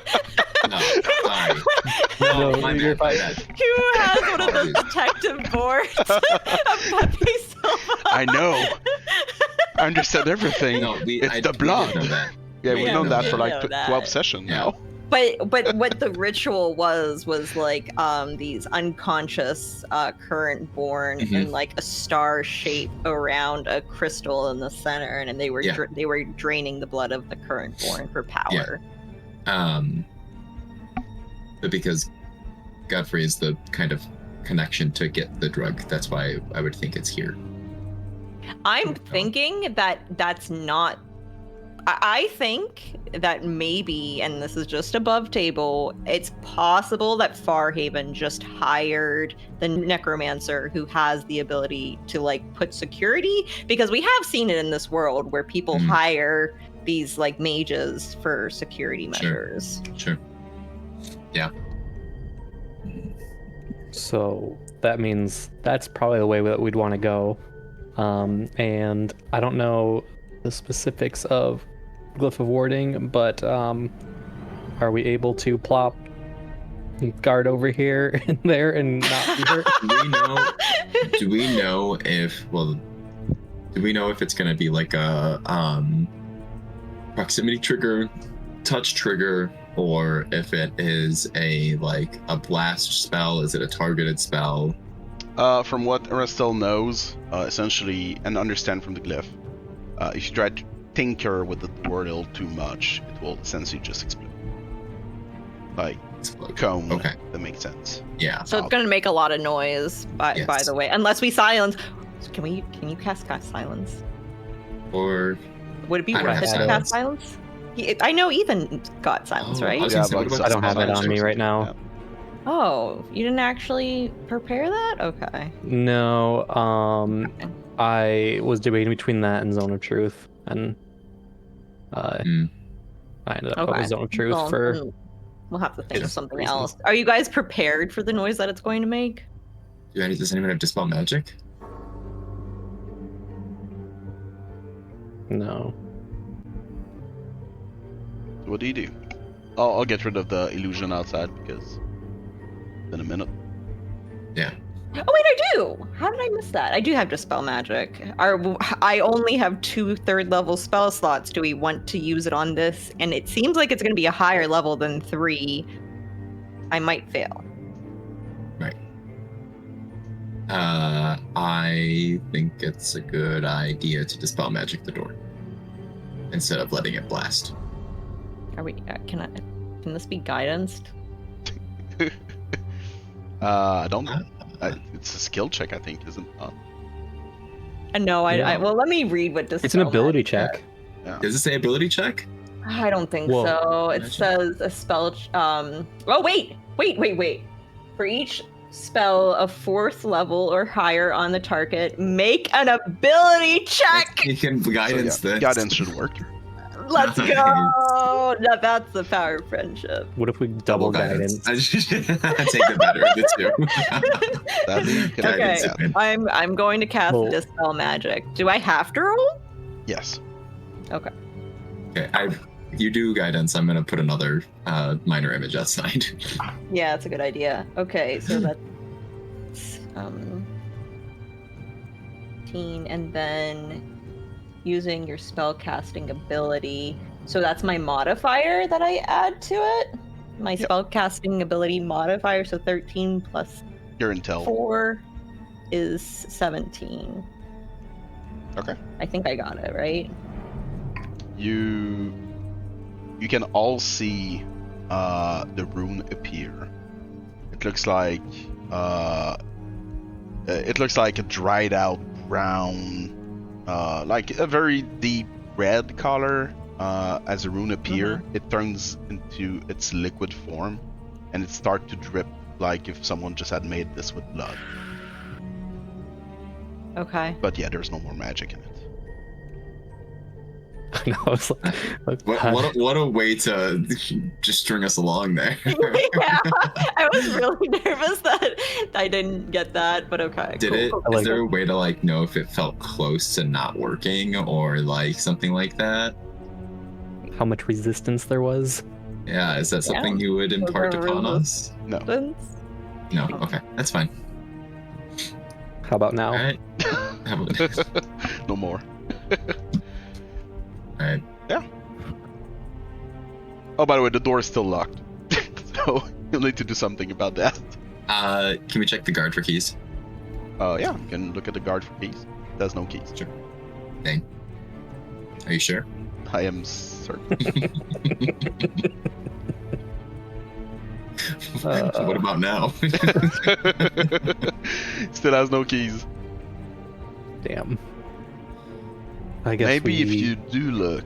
No, sorry. No, my you're bad. Who has one of those detective boards of Pepe Silva? I know. I understand everything. No, It's the blood. We did know that. Yeah, we've Yeah, known we that did for like know that. 12 sessions Yeah. now. But what the ritual was like these unconscious current born in like a star shape around a crystal in the center, and they were they were draining the blood of the current born for power. But because Godfrey is the kind of connection to get the drug, that's why I would think it's here. I'm thinking that that's not. I think that maybe, and this is just above table, it's possible that Farhaven just hired the necromancer who has the ability to like put security, because we have seen it in this world where people hire these like mages for security measures. Sure. Yeah. So that means that's probably the way that we'd want to go. And I don't know the specifics of Glyph of Warding, but are we able to plop guard over here and there and not be hurt? Do we know if it's gonna be like a proximity trigger, touch trigger, or if it is a blast spell? Is it a targeted spell? From what Arastelle knows, essentially, and understand from the glyph, if you try to tinker with the wordle too much, it will essentially just explode. Like cone. Okay. That makes sense. Yeah. So it's gonna make a lot of noise. By the way, unless we silence. So can you cast silence? Or would it be worth it to cast silence? I know Ethan got silence, right? I don't have it on me right now. Yeah. Oh, you didn't actually prepare that? Okay. No, I was debating between that and Zone of Truth, and I ended up going with Zone of Truth for... We'll have to think of something else. Are you guys prepared for the noise that it's going to make? Does anyone have Dispel Magic? No. What do? I'll get rid of the illusion outside because in a minute. Yeah. Oh wait, I do! How did I miss that? I do have Dispel Magic. I only have 2 3rd-level spell slots. Do we want to use it on this? And it seems like it's going to be a higher level than 3. I might fail. Right. I think it's a good idea to Dispel Magic the door instead of letting it blast. Are we? Can this be guidanced? I don't know. It's a skill check, I think, isn't it? No, well, let me read what this. It's an ability check. Yeah. Does it say ability check? I don't think so. It says a spell. Oh wait. For each spell of 4th level or higher on the target, make an ability check. You can guidance this. Guidance should work. Let's go. Now that's the power of friendship. What if we double guidance? I take the better of the two. Okay, I'm going to cast Dispel Magic. Do I have to roll? Yes. Okay. Okay, you do guidance. I'm gonna put another minor image outside. Yeah, that's a good idea. Okay, so that's 15, and then using your spell casting ability. So that's my modifier that I add to it. My spell casting ability modifier. So 13 plus your intel 4 is 17. Okay. I think I got it right. You can all see the rune appear. It looks like a dried out brown, like a very deep red color. As a rune appear, it turns into its liquid form, and it starts to drip like if someone just had made this with blood. Okay. But yeah, there's no more magic in it. I know. It's like, what a way to just string us along there. Yeah, I was really nervous that I didn't get that, but okay. Is there a way to know if it felt close to not working or something like that? How much resistance there was? Yeah, is that something you would impart upon us? No. No. Okay, that's fine. How about now? All right. No more. Alright. Yeah. Oh, by the way, the door is still locked. So you'll need to do something about that. Can we check the guard for keys? Yeah, you can look at the guard for keys. There's no keys. Sure. Dang. Are you sure? I am certain. What about now? Still has no keys. Damn. I guess maybe if you do look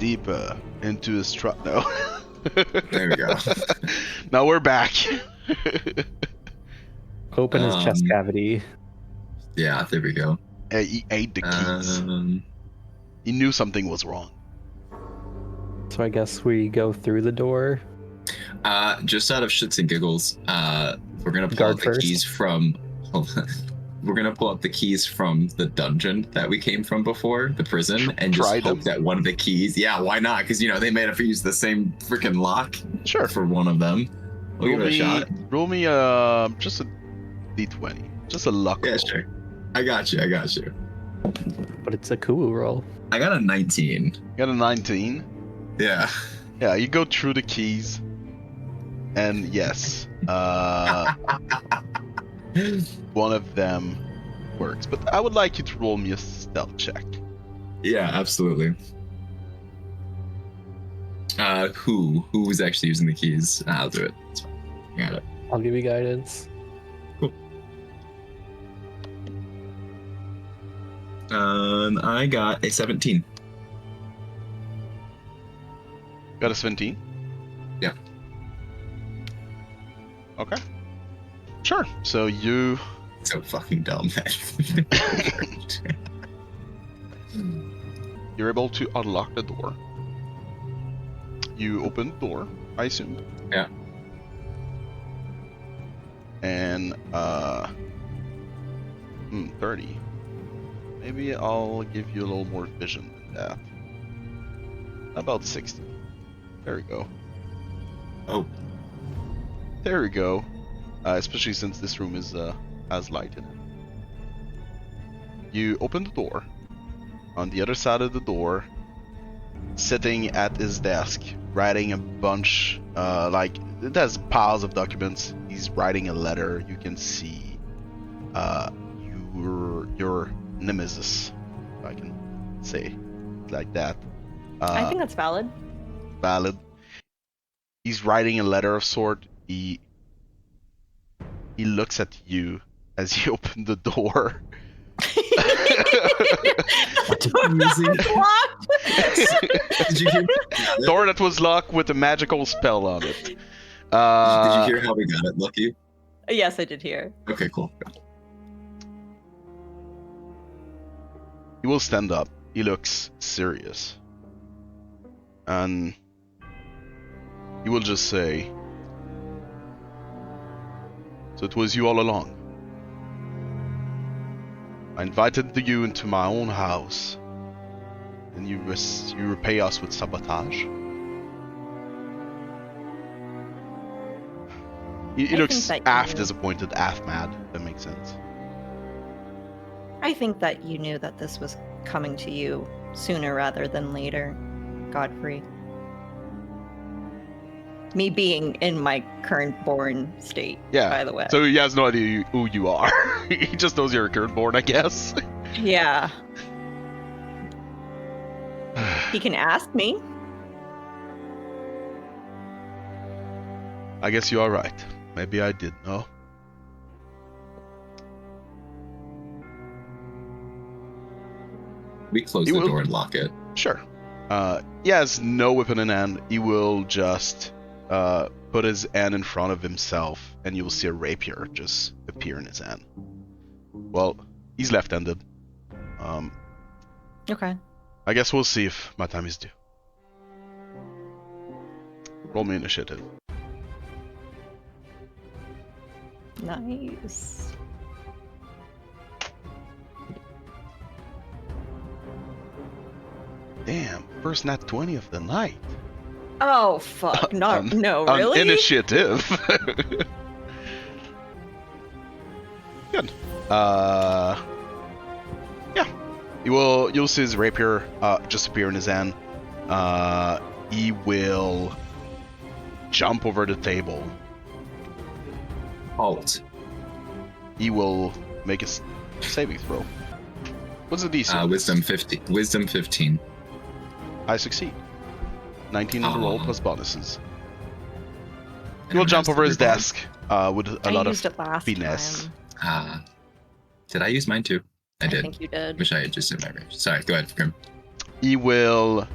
deeper into his trap. No. There we go. Now we're back. Open his chest cavity. Yeah, there we go. He ate the keys. He knew something was wrong. So I guess we go through the door. Just out of shits and giggles, we're gonna pull Guard out the first. keys from. We're gonna pull out the keys from the dungeon that we came from before, the prison, and just Try hope them? that one of the keys. Yeah, why not? Because they made us use the same freaking lock Sure. for one of them. We'll give it a shot. Roll me just a d20, just a luck Yeah, roll. sure. I got you. But it's a Kuu roll. I got a 19. You got a 19. Yeah. Yeah, you go through the keys, and yes, one of them works. But I would like you to roll me a stealth check. Yeah, absolutely. Who's actually using the keys? I'll do it. It's fine. I got it. I'll give you guidance. I got a 17. Got a 17? Yeah. Okay. Sure. So you So fucking dumb, man. you're able to unlock the door. You open the door, I assume. Yeah. And 30. Maybe I'll give you a little more vision than that. About 60. There we go. Oh. There we go. Especially since this room is has light in it. You open the door. On the other side of the door, sitting at his desk, writing a bunch, it has piles of documents. He's writing a letter. You can see your nemesis, if I can say it like that. I think that's valid. Valid. He's writing a letter of sort. He looks at you as you open the door. The door was locked. Did you hear? Door that was locked with a magical spell on it. Did you hear how we got it, Lucky? Yes, I did hear. Okay, cool. He will stand up. He looks serious. And he will just say, "So it was you all along. I invited you into my own house, and you repay us with sabotage." He looks think that half you- disappointed, half mad. That makes sense. I think that you knew that this was coming to you sooner rather than later, Godfrey. Me being in my current born state, Yeah. by the way. So he has no idea who you are. He just knows you're a current born, I guess. Yeah. He can ask me. I guess you are right. Maybe I did know. We close He the will- door and lock it. Sure. He has no weapon in hand. He will just put his hand in front of himself, and you will see a rapier just appear in his hand. Well, he's left-handed. Okay. I guess we'll see if my time is due. Roll me initiative. Nice. Damn, first nat 20 of the night. Oh fuck! No, On really? initiative. Good. Yeah. You'll see his rapier just appear in his hand. He will jump over the table. Halt. He will make a saving throw. What's the DC? Wisdom 50. Wisdom 15. I succeed. 19 on the roll Oh. plus bonuses. He will jump over his desk with a I lot used of it last finesse. time. Did I use mine too? I I did. think you did. Wish I had just in my range. Sorry, go ahead, Grim. He will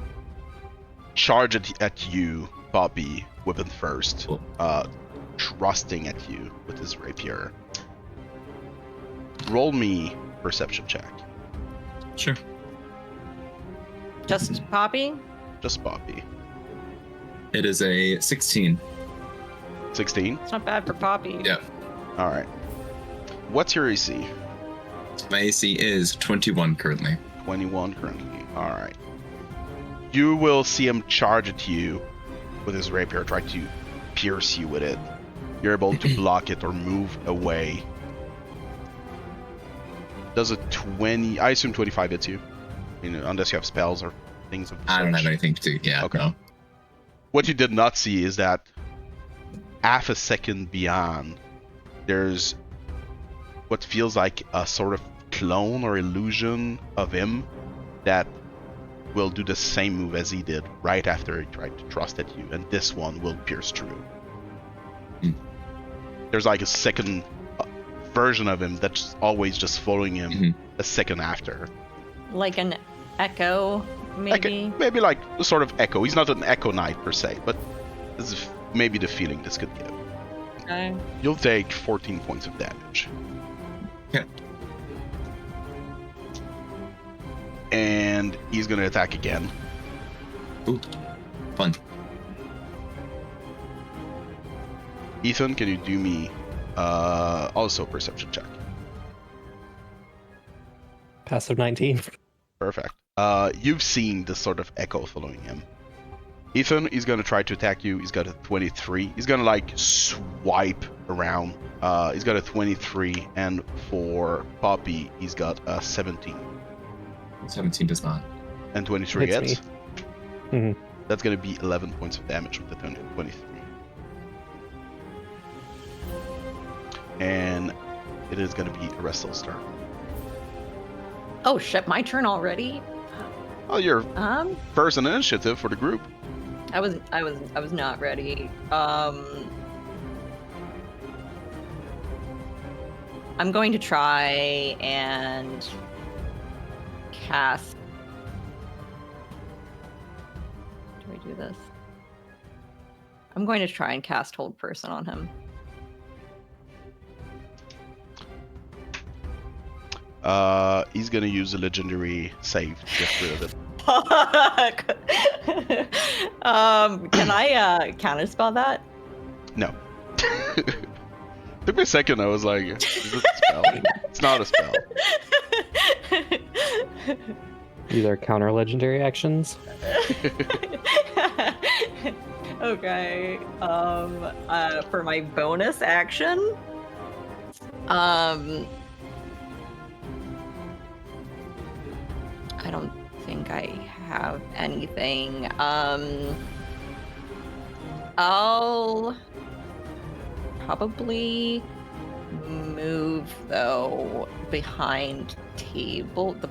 charge at you, Poppy, weapon first, Cool. thrusting at you with his rapier. Roll me perception check. Sure. Just Poppy? Just Poppy. It is a 16. 16. It's not bad for Poppy. Yeah. All right. What's your AC? My AC is 21 currently. 21 currently. All right. You will see him charge at you with his rapier, try to pierce you with it. You're able to block it or move away. Does a 20? I assume 25 hits you, unless you have spells or things of the I don't such. have anything to. Yeah. Okay. No. What you did not see is that half a second beyond, there's what feels like a sort of clone or illusion of him that will do the same move as he did right after he tried to thrust at you, and this one will pierce through. There's like a second version of him that's always just following him a second after. Like an echo, maybe? Maybe like a sort of echo. He's not an echo knight per se, but this is maybe the feeling this could give. Okay. You'll take 14 points of damage. Yeah. And he's gonna attack again. Ooh, fun. Ethan, can you do me also perception check? Passive 19. Perfect. You've seen this sort of echo following him. Ethan, he's gonna try to attack you. He's got a 23. He's gonna like swipe around. He's got a 23, and for Poppy, he's got a 17. 17 does not. And 23 Hits hits. me. That's gonna be 11 points of damage with the 23. And it is gonna be Arestelle's turn. Oh shit, my turn already? Oh, you're Um, first in initiative for the group. I was not ready. I'm going to try and cast. Do I do this? I'm going to try and cast Hold Person on him. He's gonna use a legendary save to get rid of it. Can I counterspell that? No. Took me a second. I was like, is it a spell? It's not a spell. These are counter legendary actions. Okay. For my bonus action, I don't think I have anything. I'll probably move though behind the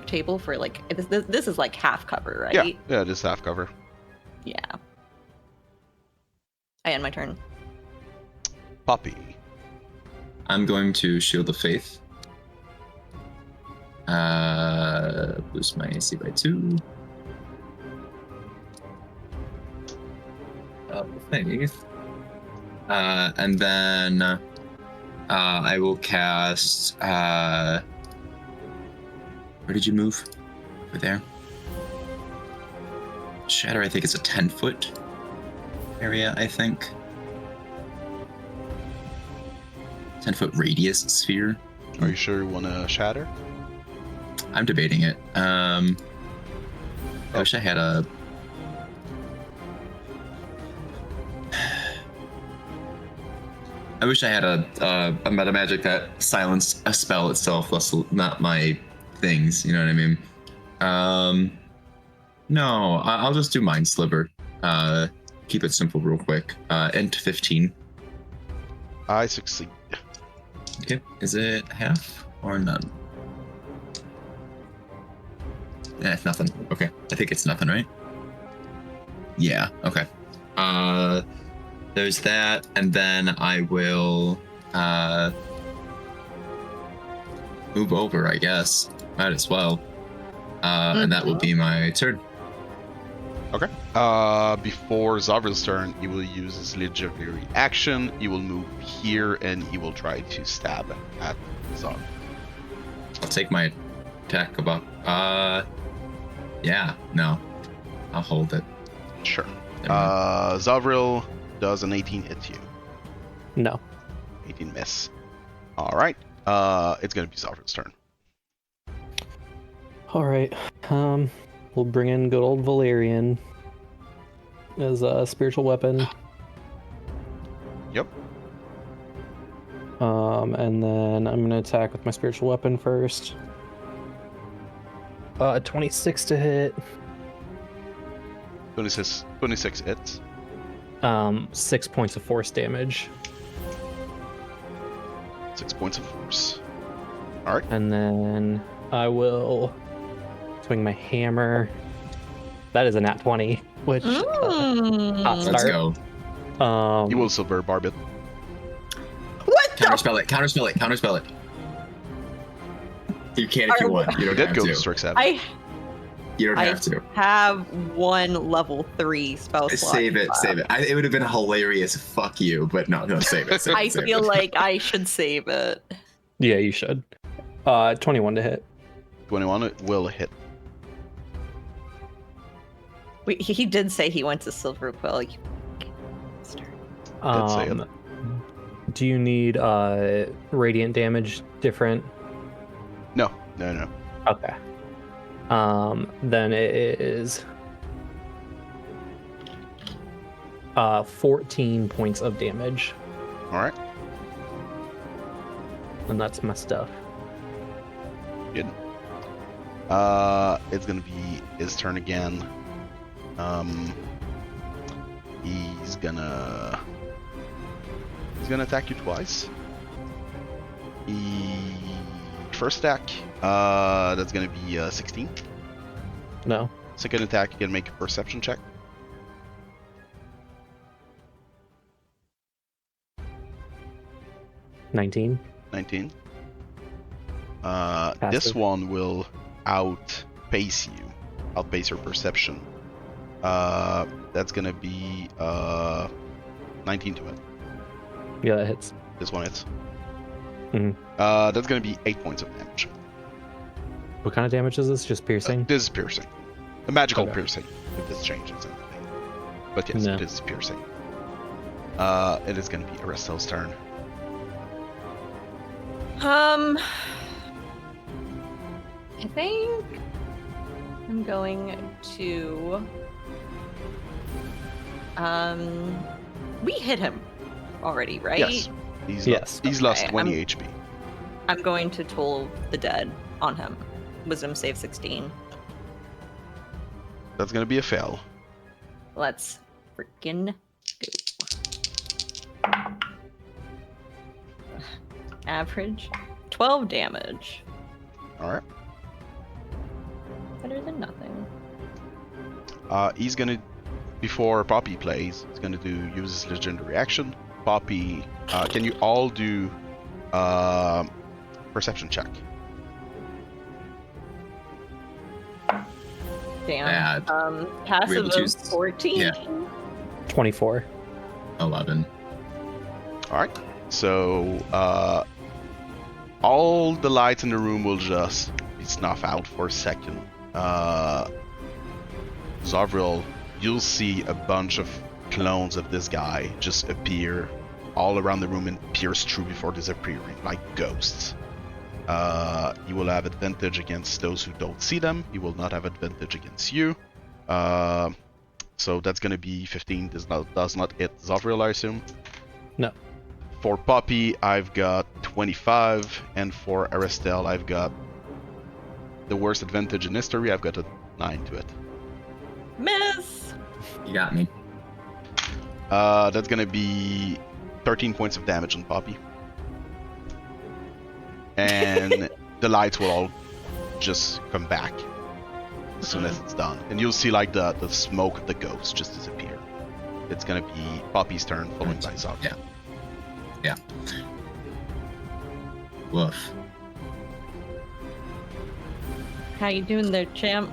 table for like this is like half cover, right? Yeah, just half cover. Yeah. I end my turn. Poppy. I'm going to Shield of Faith. Boost my AC by 2. Faith. And then I will cast. Where did you move? Over there. Shatter, I think, is a 10-foot area, I think. 10-foot radius sphere. Are you sure you want to shatter? I'm debating it. I wish I had a. I wish I had a meta magic that silenced a spell itself, less not my things. You know what I mean? No, I'll just do Mind Sliver. Keep it simple, real quick. Int 15. I succeed. Okay, is it half or none? It's nothing. Okay, I think it's nothing, right? Yeah. Okay. There's that, and then I will move over, I guess. Might as well. And that will be my turn. Okay. Before Zovril's turn, he will use his legendary action. He will move here, and he will try to stab at Zov. I'll take my attack above. Yeah, no. I'll hold it. Sure. Never mind. Zovril does an 18 hit you. No. 18 miss. All right. It's gonna be Zovril's turn. All right. We'll bring in good old Valerian as a spiritual weapon. Yep. And then I'm gonna attack with my spiritual weapon first. 26 to hit. 26 hits. 6 points of force damage. 6 points of force. All right. And then I will swing my hammer. That is a nat 20, which hot Let's start. go. You will silver barb it. What the? Counterspell it. You can if you want. You You don't did have go to. to Strixhaven. You don't have to. Have one level 3 spell slot. Save it. It would have been hilarious. Fuck you, but no, save it. I feel like I should save it. Yeah, you should. 21 to hit. 21 will hit. He did say he went to Silver Quill. You bastard. Say it. Do you need radiant damage different? No. Okay. Then it is 14 points of damage, All right. and that's my stuff. Good. It's gonna be his turn again. He's gonna attack you twice. First attack, that's gonna be 16. No. Second attack, you can make a perception check. 19. 19. This Passive. one will outpace your perception. That's gonna be 19 to hit. Yeah, that hits. This one hits. Mhm. That's gonna be 8 points of damage. What kind of damage is this? Just piercing? This is piercing. A magical Okay. piercing, if this changes anything. But yes, No. it is piercing. It is gonna be Arastelle's turn. I think I'm going to we hit him already, right? Yes. He's lost Okay, 20 HP. I'm going to Toll the Dead on him. Wisdom save 16. That's gonna be a fail. Let's freaking go. Average 12 damage. Alright. Better than nothing. He's gonna, before Poppy plays, he's gonna use his legendary action. Poppy, can you all do perception check? Damn. Bad. Passive to- of 14. yeah. 24. 11. Alright. So, all the lights in the room will just be snuffed out for a second. Zovril, you'll see a bunch of clones of this guy just appear all around the room and pierce through before disappearing, like ghosts. You will have advantage against those who don't see them. You will not have advantage against you. So that's gonna be 15. Does not hit Zovril, I assume. No. For Poppy, I've got 25, and for Arastelle, I've got the worst advantage in history. I've got a 9 to it. Miss. You got me. That's gonna be 13 points of damage on Poppy. And the lights will all just come back as soon as it's done. And you'll see like the smoke of the ghost just disappear. It's gonna be Poppy's turn, followed by Zovril. Yeah. Yeah. Woof. How you doing there, champ?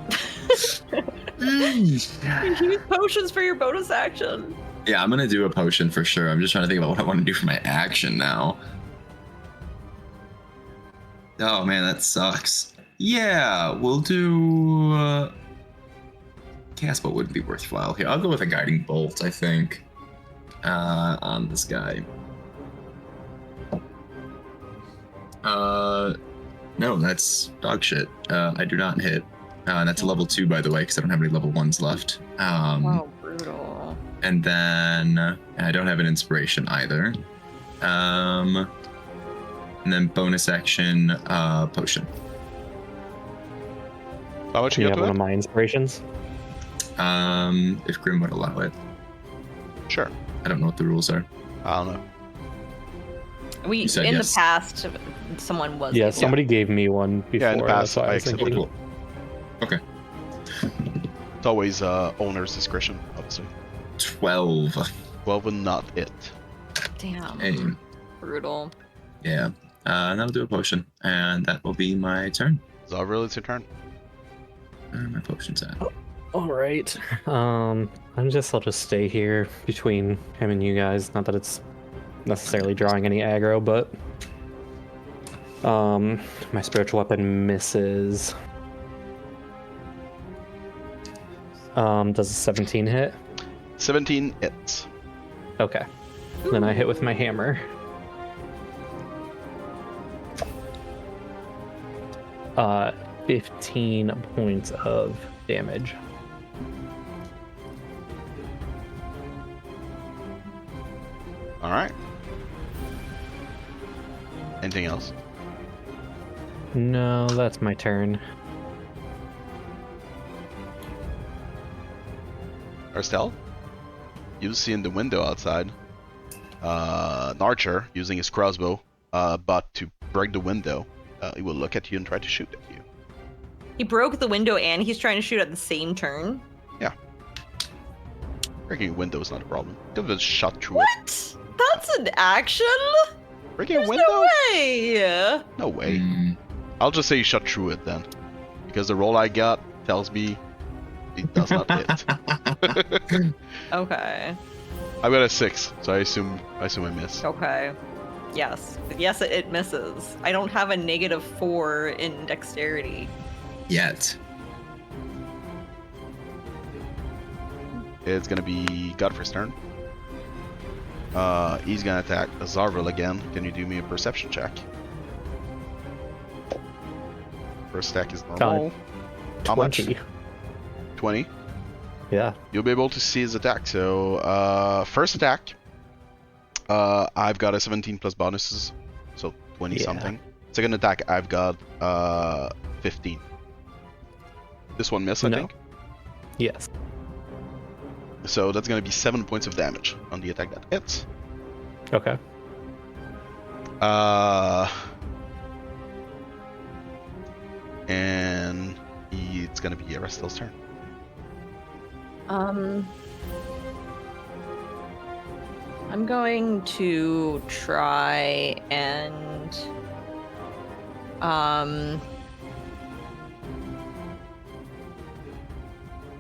Use potions for your bonus action. Yeah, I'm gonna do a potion for sure. I'm just trying to think about what I want to do for my action now. Oh man, that sucks. Yeah, we'll do. Cast what would be worthwhile here. I'll go with a guiding bolt, I think. On this guy. No, that's dog shit. I do not hit. That's a level 2, by the way, because I don't have any level 1s left. Wow, brutal. And then I don't have an inspiration either. And then bonus action, potion. How much Can you you got have to one it? of my inspirations? If Grim would allow it. Sure. I don't know what the rules are. I don't know. We You said in yes. the past, someone was. Yeah, able- somebody gave me one before. Yeah, in the past, that's why I I was accepted thinking. Cool. Okay. It's always owner's discretion, obviously. 12. 12 will not hit. Damn. Hey. Brutal. Yeah. And I'll do a potion. And that will be my turn. Zovril, it's your turn. My potion's at. All right. I'll just stay here between him and you guys. Not that it's necessarily drawing any aggro, but my spiritual weapon misses. Does a 17 hit? 17 hits. Okay. Then I hit with my hammer. Uh, 15 points of damage. All right. Anything else? No, that's my turn. Arastelle? You see in the window outside an archer using his crossbow, but to break the window, he will look at you and try to shoot at you. He broke the window and he's trying to shoot at the same turn. Breaking a window is not a problem. Could have shot through it. What? That's an action? Breaking a There's window? no way. No way. Mm, I'll just say you shot through it then, because the roll I got tells me it does not hit. Okay. I got a 6, so I assume I miss. Okay. Yes. Yes, it misses. I don't have a -4 in dexterity. yet. It's gonna be Godfrey's turn. He's gonna attack Zovril again. Can you do me a perception check? First attack is normal. How much? 20. 20. Yeah. You'll be able to see his attack. So, first attack, I've got a 17 plus bonuses, so 20 Yeah. something. Second attack, I've got 15. This one miss, I No. think. Yes. So that's gonna be 7 points of damage on the attack that hits. Okay. And it's gonna be Arastelle's turn. I'm going to try and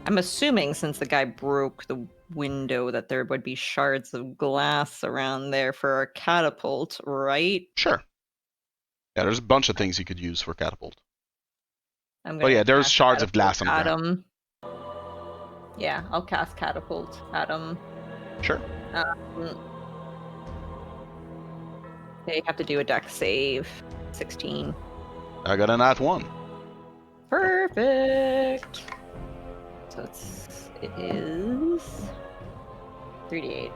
I'm assuming since the guy broke the window that there would be shards of glass around there for a catapult, right? Sure. Yeah, there's a bunch of things you could use for catapult. I'm Oh gonna yeah, there's cast shards of glass catapult on the ground. at him. Yeah, I'll cast catapult at him. Sure. They have to do a dex save. 16. I got a nat 1. Perfect. So it is 3d8.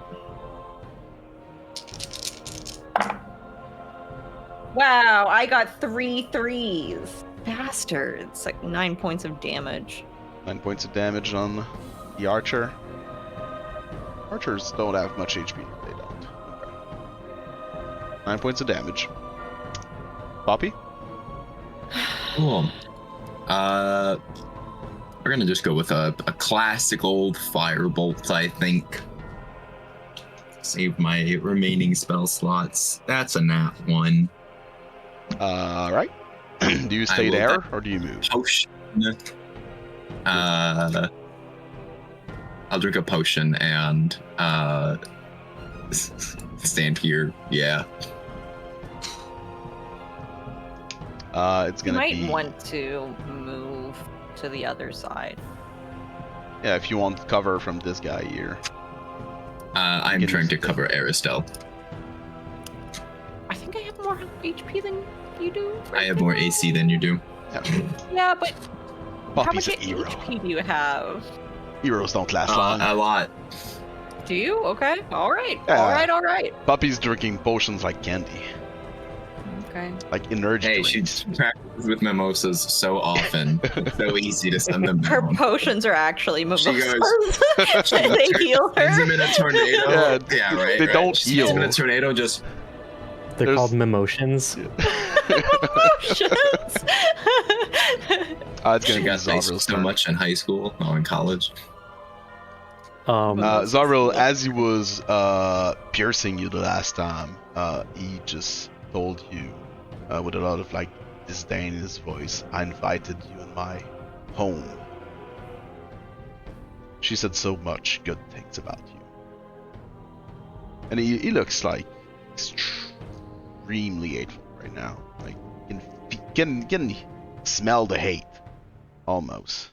Wow, I got 3 3s. Bastards. Like 9 points of damage. 9 points of damage on the archer. Archers don't have much HP. They don't. Okay. 9 points of damage. Poppy? Cool. We're gonna just go with a classic old firebolt, I think. Save my remaining spell slots. That's a nat 1. Alright. Do you stay will there or do you move? Potion. I'll drink a potion and stand here. Yeah. It's You gonna might be. want to move to the other side. Yeah, if you want cover from this guy here. I'm Get trying to used to cover Arastelle. I think I have more HP than you do. I have more AC than you do. Yeah, but how Poppy's much a hero. HP do you have? Heroes don't last long. A lot. Do you? Okay. All right. Yeah. All right. Puppy's drinking potions like candy, Okay. like energy Hey, drinks. she practices with mimosas so often. It's so easy to send them Her down. potions are actually mimosas. She goes- They heal Sends him her. in a tornado. Yeah, Yeah, right. they right. don't She sends him in a heal. tornado. Just They're There's- called mimotions. Potions. It's she gonna be got Zovril's so turn. much in high school or in college. Zovril, as he was piercing you the last time, he just told you with a lot of like disdain in his voice, I invited you in my home. She said so much good things about you. And he looks like extremely hateful right now. Like, you can smell the hate, almost.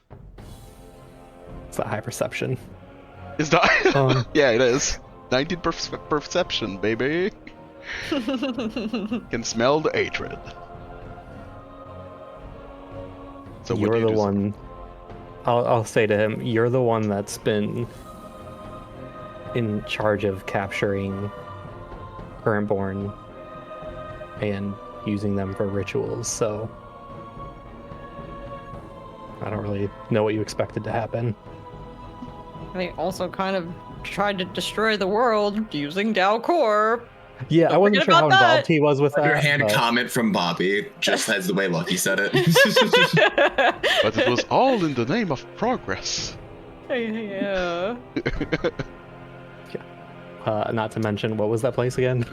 It's a high perception. Is that? Um, Yeah, it is. 19 perception, baby. Can smell the hatred. So what you're do you the do? one. I'll say to him, you're the one that's been in charge of capturing Currentborn and using them for rituals, so I don't really know what you expected to happen. They also kind of tried to destroy the world using Dalcor. Yeah, Don't I wasn't forget sure how about that. involved he was with that. Underhand but- comment from Bobby, just as the way Lucky said it. But it was all in the name of progress. Yeah. Not to mention, what was that place again?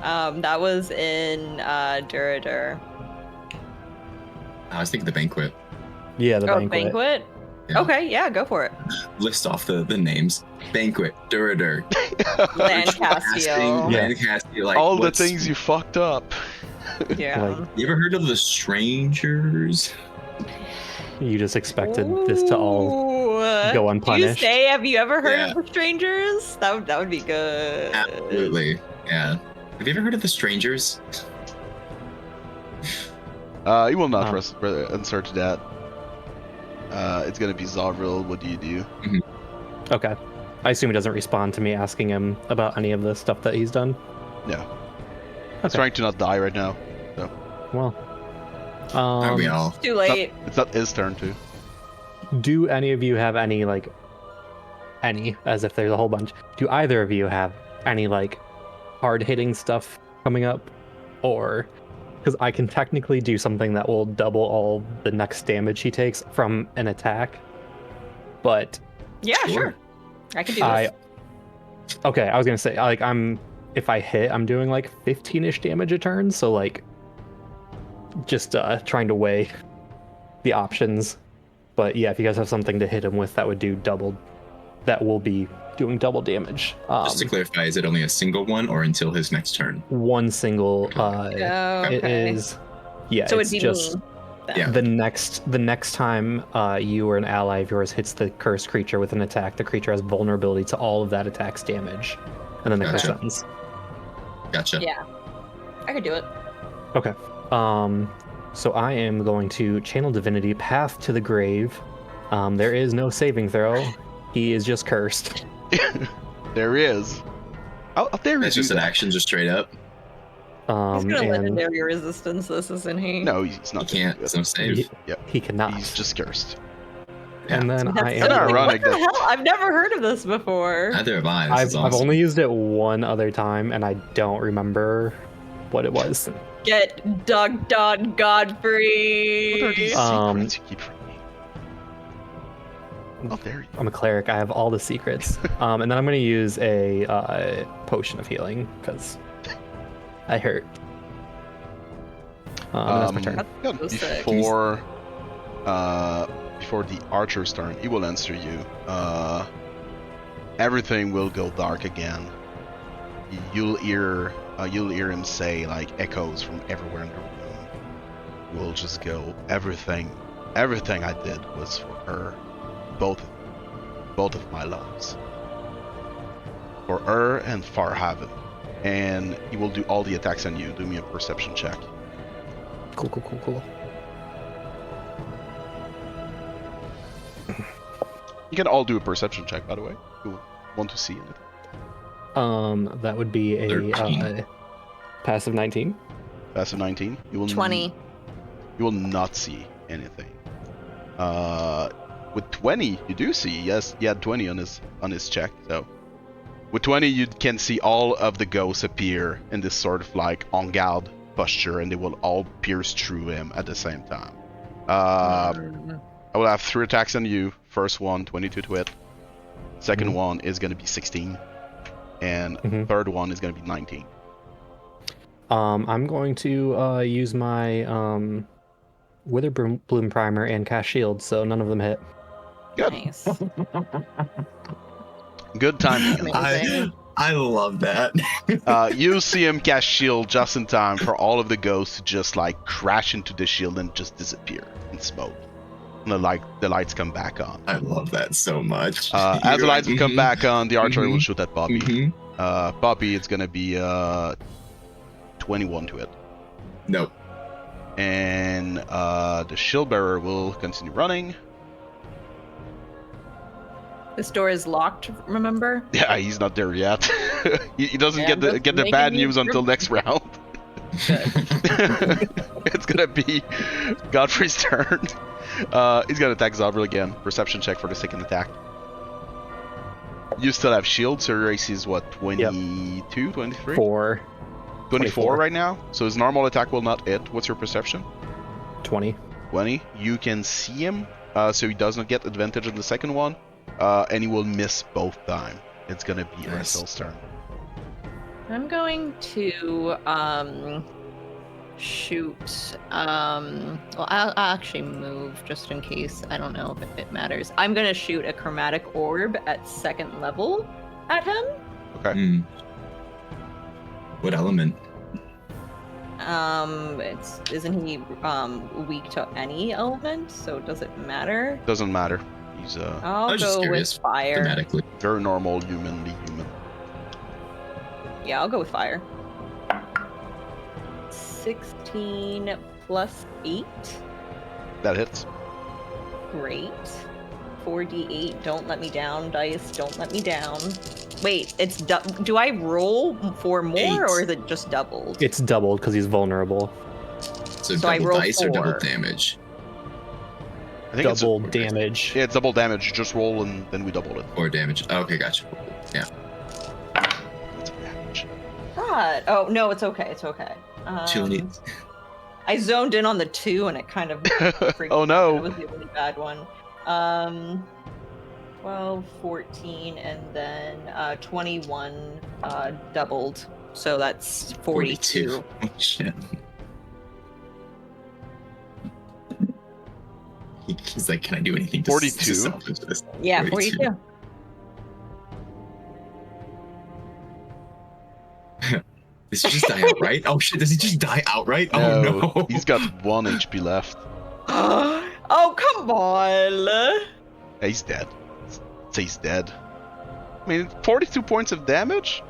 That was in Duradur. I was thinking the banquet. Yeah, the Oh, banquet. Yeah. Okay, yeah, go for it. List off the names. Banquet, Duradur, Lancastio. Yeah. Lancastio, like All the what's- things you fucked up. Yeah. Like, You ever heard of the Strangers? you just expected this to all Ooh. go Do you unpunished. say, have you ever heard Yeah. of the Strangers? That would be good. Absolutely. Yeah. Have you ever heard of the Strangers? He will not Oh. answer to that. It's gonna be Zovril. What do you do? Okay. I assume he doesn't respond to me asking him about any of the stuff that he's done. No. He's Okay. trying to not die right now. Well, Are we all? Too late. It's not his turn to. do any of you have any, like, as if there's a whole bunch, do either of you have any, like, hard-hitting stuff coming up? Or, because I can technically do something that will double all the next damage he takes from an attack, but Yeah, sure. I can do this. Okay, I was gonna say, like, if I hit, I'm doing like 15-ish damage a turn, so like just trying to weigh the options. But yeah, if you guys have something to hit him with that would do double, that will be doing double damage. Just to clarify, is it only a single one or until his next turn? One single Okay. it is, yeah, So it's it'd be just me. then. Yeah. the next time you or an ally of yours hits the cursed creature with an attack, the creature has vulnerability to all of that attack's damage, and then the curse Gotcha. ends. Gotcha. Yeah. I could do it. Okay. So I am going to channel divinity, path to the grave. There is no saving throw. He is just cursed. There is. How dare you That's do just an that? action, just straight up. He's gonna And legendary resistance this, isn't he? No, he's You not. can't. It's no save. he cannot. He's just cursed. And then That's I so am. ironic What the that- hell? I've never heard of this before. Neither have I. This I've is awesome. only used it one other time, and I don't remember what it was. Get Doug Godfrey. What are these Um, secrets you keep from me? How dare you? I'm a cleric. I have all the secrets. And then I'm going to use a potion of healing because I hurt. That's my turn. yeah, so sick. before the archer's turn, he will answer you. Everything will go dark again. You'll hear him say like echoes from everywhere in the room. We'll just go. Everything I did was for her. Both of my loves. For her and Farhaven. And he will do all the attacks on you. Do me a perception check. Cool. You can all do a perception check, by the way. You want to see it. That would be a 13. passive 19. Passive 19. You will 20. You will not see anything. With 20, you do see. Yes, he had 20 on his check. So with 20, you can see all of the ghosts appear in this sort of like en garde posture, and they will all pierce through him at the same time. I will have 3 attacks on you. First one, 22 to hit. Second one is going to be 16. And third one is going to be 19. I'm going to use my Wither Bloom Primer and cast Shield, so none of them hit. Good. Nice. Good timing. Amazing. I love that. You see him cast shield just in time for all of the ghosts to just like crash into the shield and just disappear in smoke. And the lights come back on. I love that so much. As the lights come back on, the archer will shoot at Poppy. Mhm. Poppy, it's gonna be 21 to hit. Nope. And the shield bearer will continue running. This door is locked, remember? Yeah, he's not there yet. he doesn't Yeah, get the making bad me news until next round. It's gonna be Godfrey's turn. He's gonna attack Zovril again. Perception check for the second attack. You still have shield, so your AC is what, 22, 23? 4. 24 right now. So his normal attack will not hit. What's your perception? 20. 20. You can see him, so he does not get advantage on the second one, and he will miss both time. It's gonna be Arastelle's turn. I'm going to shoot. Well, I'll actually move just in case. I don't know if it matters. I'm gonna shoot a chromatic orb at 2nd level at him. Okay. What element? Isn't he weak to any element? So does it matter? Doesn't matter. He's I I'll was just go curious, with fire. thematically. very normal, human. Yeah, I'll go with fire. 16 plus 8. That hits. Great. 4d8. Don't let me down, dice. Don't let me down. Wait, it's do I roll for more 8. or is it just doubled? It's doubled because he's vulnerable. So So I double roll dice or double 4. damage? I think Double damage. it's double damage. Just roll and then we double it. Or damage. Oh, okay, gotcha. Yeah. That's damage. God. Oh, no, it's okay. It's okay. Chilling. I zoned in on the 2 and it kind of freaked Oh me no. out. It was the really bad one. 12, 14, and then 21 doubled. So that's 42. Oh, shit. He's like, can I do anything to 42? to salvage this? Yeah, 42. Does he just die outright? Oh shit, does he just die outright? Oh no. He's got 1 HP left. Oh, come on. Yeah, he's dead. Say he's dead. I mean, 42 points of damage?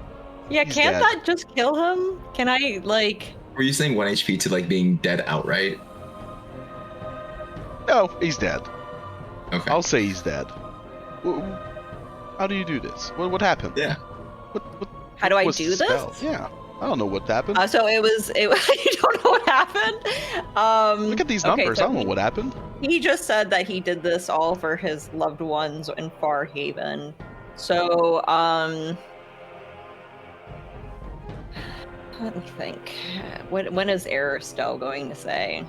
Yeah, He's can't dead. that just kill him? Can I, like... Were you saying 1 HP to like being dead outright? No, he's dead. Okay. I'll say he's dead. How do you do this? What happened? Yeah. What How do I was do the spell? this? Yeah. I don't know what happened. So it was you don't know what happened? Look at these okay, numbers. so I don't know what happened. He just said that he did this all for his loved ones in Farhaven. So, let me think. When is Arastelle going to say?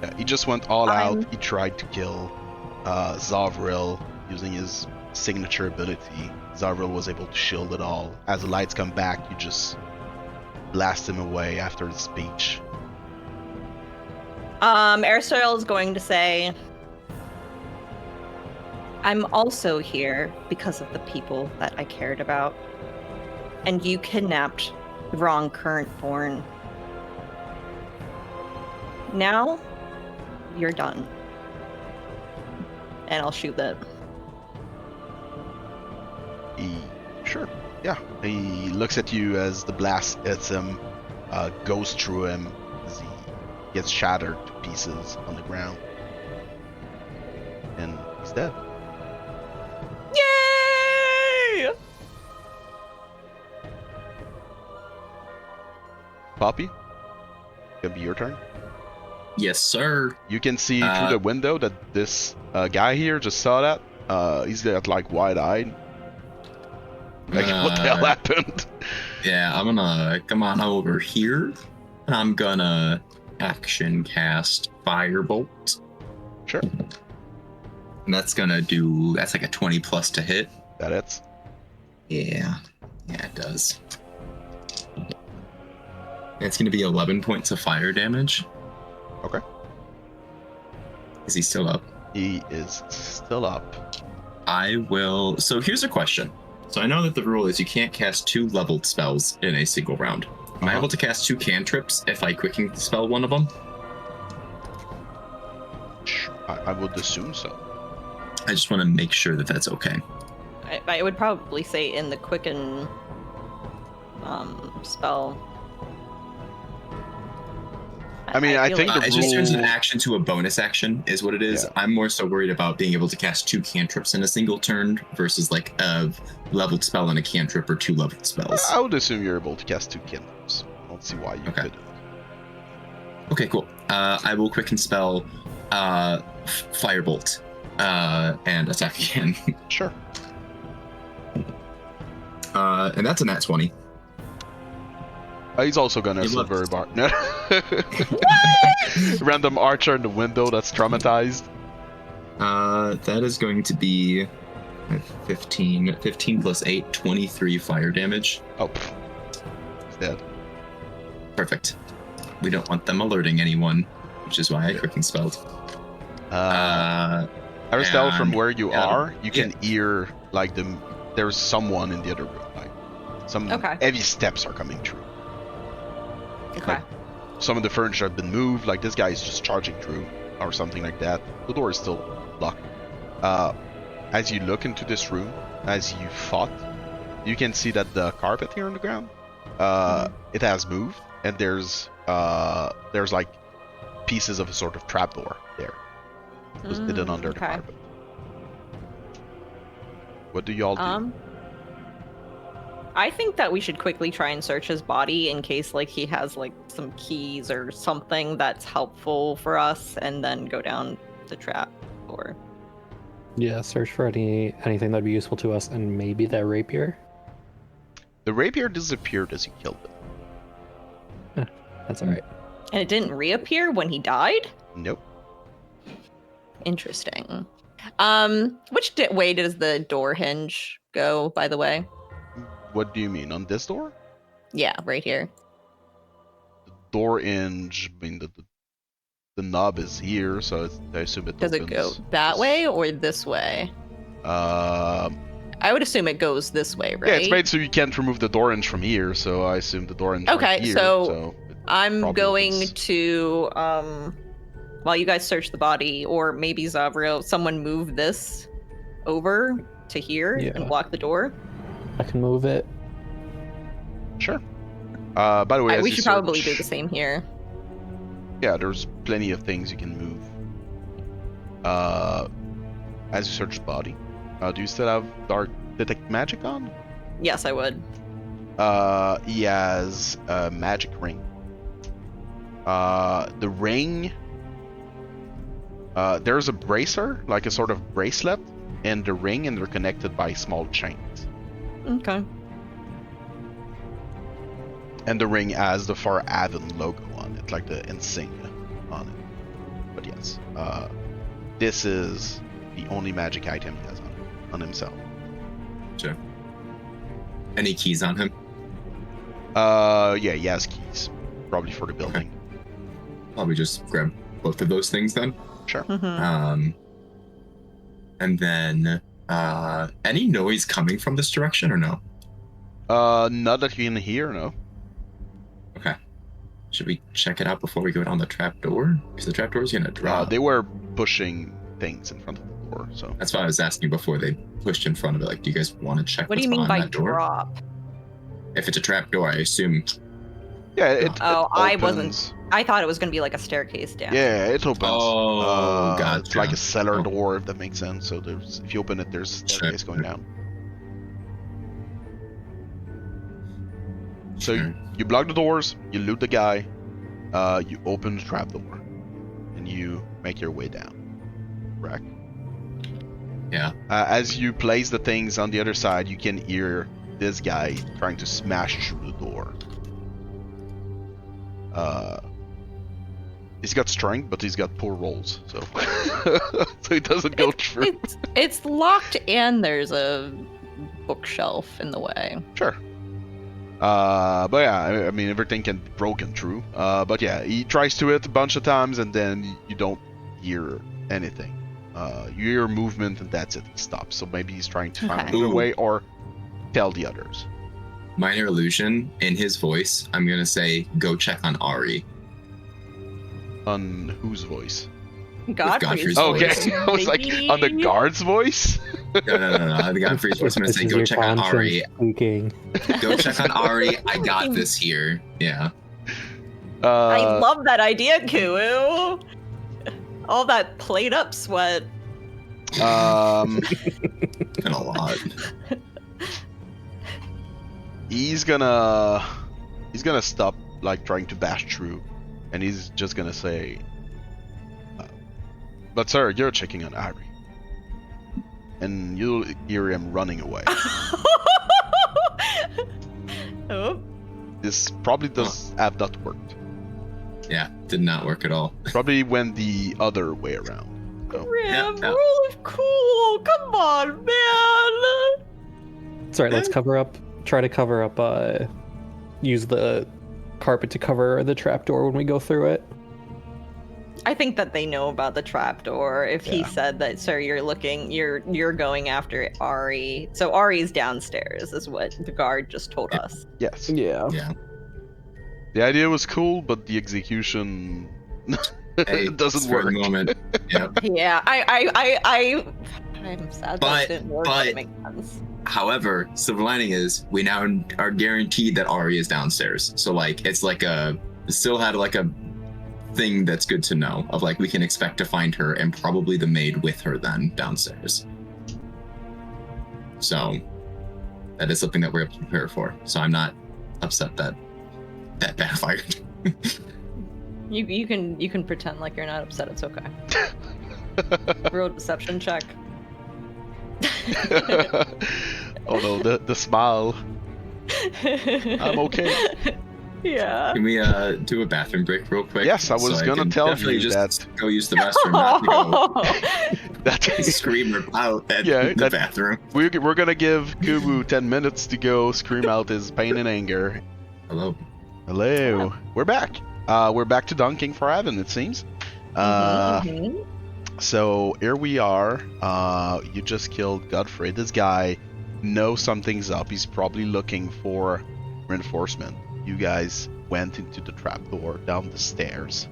Yeah, he just went all I'm- out. He tried to kill Zovril using his signature ability. Zovril was able to shield it all. As the lights come back, you just blast him away after the speech. Arastelle is going to say, I'm also here because of the people that I cared about. And you kidnapped the wrong current born. Now, you're done. And I'll shoot that. Sure. Yeah, he looks at you as the blast hits him, goes through him as he gets shattered to pieces on the ground. And he's dead. Yay! Poppy, gonna be your turn. Yes, sir. You can see through the window that this guy here just saw that. He's got like wide-eyed. Like, what the hell happened? Yeah, I'm gonna come on over here. And I'm gonna action cast Firebolt. Sure. And that's like a 20 plus to hit. That hits. Yeah, it does. And it's gonna be 11 points of fire damage. Okay. Is he still up? He is still up. So here's a question. So I know that the rule is you can't cast 2 leveled spells in a single round. Am I able to cast 2 cantrips if I quicken spell one of them? I would assume so. I just want to make sure that that's okay. I would probably say in the quicken spell. I mean, I think like the it just turns an rule- action to a bonus action, is what it is. Yeah. I'm more so worried about being able to cast 2 cantrips in a single turn versus like a leveled spell and a cantrip or 2 leveled spells. I would assume you're able to cast 2 cantrips. I don't see why you couldn't. Okay, cool. I will quicken spell Firebolt and attack again. Sure. And that's a nat 20. He's also gonna He silver left. bar. No. Random archer in the window that's traumatized. That is going to be 15 plus 8, 23 fire damage. Oh, pff. He's dead. Perfect. We don't want them alerting anyone, which is why I quicken spelled. Arastelle, from and- where you yeah, are, you can hear like there's someone in the other room. Like some Okay. heavy steps are coming through. Okay. Some of the furniture have been moved. Like this guy is just charging through, or something like that. The door is still locked. As you look into this room, as you fought, you can see that the carpet here on the ground, it has moved, and there's like pieces of a sort of trapdoor there, just hidden under the okay. carpet. What do y'all do? I think that we should quickly try and search his body in case like he has like some keys or something that's helpful for us, and then go down the trap door. Yeah, search for anything that'd be useful to us, and maybe that rapier. The rapier disappeared as you killed it. That's all right. And it didn't reappear when he died? Nope. Interesting. Which way does the door hinge go, by the way? What do you mean on this door? Yeah, right here. The door hinge. I mean the knob is here, so I assume it Does it go opens that this- way or this way? I would assume it goes this way, right? Yeah, it's made so you can't remove the door hinge from here, so I assume the door hinge Okay, right here, so it I'm probably going opens. to while you guys search the body, or maybe Zovril, someone move this over to here Yeah. and block the door. I can move it. Sure. By the way, as We you should probably search- do the same here. Yeah, there's plenty of things you can move. As you search the body, do you still have dark detect magic on? Yes, I would. He has a magic ring. The ring. There's a bracer, like a sort of bracelet, and the ring, and they're connected by small chains. Okay. And the ring has the Farhaven logo on it, like the insignia on it. But yes, this is the only magic item he has on himself. Sure. Any keys on him? Yeah, he has keys, probably for the building. Probably just grab both of those things then. Sure. Mhm. And then any noise coming from this direction or no? Not that you can hear, no. Okay. Should we check it out before we go down the trap door? Because the trap door is gonna drop. They were pushing things in front of the door, so. That's why I was asking before they pushed in front of it. Like, do you guys want to check What do what's you mean behind by that door? drop? If it's a trapdoor, I assume. Yeah, it I opens. wasn't. I thought it was gonna be like a staircase down. Yeah, it opens. Oh, gotcha. It's like a cellar Oh. door, if that makes sense. So if you open it, there's a staircase going down. So you block the doors, you loot the guy, you open the trapdoor, and you make your way down. Correct? Yeah. As you place the things on the other side, you can hear this guy trying to smash through the door. He's got strength, but he's got poor rolls, so so he doesn't go through. It's locked and there's a bookshelf in the way. Sure. But yeah, I mean everything can be broken through. But yeah, he tries to hit a bunch of times and then you don't hear anything. You hear movement and that's it. He stops. So maybe he's trying to find Okay. another way or tell the others. Minor illusion, in his voice, I'm gonna say, go check on Ari. On whose voice? Godfrey's Godfrey's Okay, voice. I was like on the guard's voice. No. The Godfrey's voice. I'm gonna This say, is go your check on conscience Ari. speaking. Go check on Ari. I got this here. Yeah. I love that idea, Kuu. All that played up sweat. Been a lot. He's gonna stop like trying to bash through, and he's just gonna say, "But sir, you're checking on Ari," and you'll hear him running away. Oh. This probably does have not worked. Yeah, did not work at all. Probably went the other way around. So, Ram, Yeah. rule of cool. Come on, man. It's alright, let's cover up. Try to cover up, use the carpet to cover the trapdoor when we go through it. I think that they know about the trapdoor. If he Yeah. said that, sir, you're going after Ari. So Ari's downstairs, is what the guard just told us. yes, Yeah. Yeah. the idea was cool, but the execution Hey, doesn't spur of work. the moment. Yep. Yeah, I'm sad that it didn't work. but- It makes sense. However, silver lining is we now are guaranteed that Ari is downstairs. So like it's like still had like a thing that's good to know of like we can expect to find her and probably the maid with her then downstairs. So that is something that we're able to prepare for. So I'm not upset that backfired. You can pretend like you're not upset. It's okay. Real deception check. Oh no, the smile. I'm okay. Yeah. Can we do a bathroom break real quick? Yes, I was gonna can tell definitely you just go use the restroom, not to That go scream or pout at Yeah, the bathroom. we're gonna give Kubu 10 minutes to go scream out his pain and anger. Hello. Hello, we're back. We're back to dunking for Farhaven, it seems. Mhm. So here we are. You just killed Godfrey. This guy knows something's up. He's probably looking for reinforcement. You guys went into the trapdoor, down the stairs.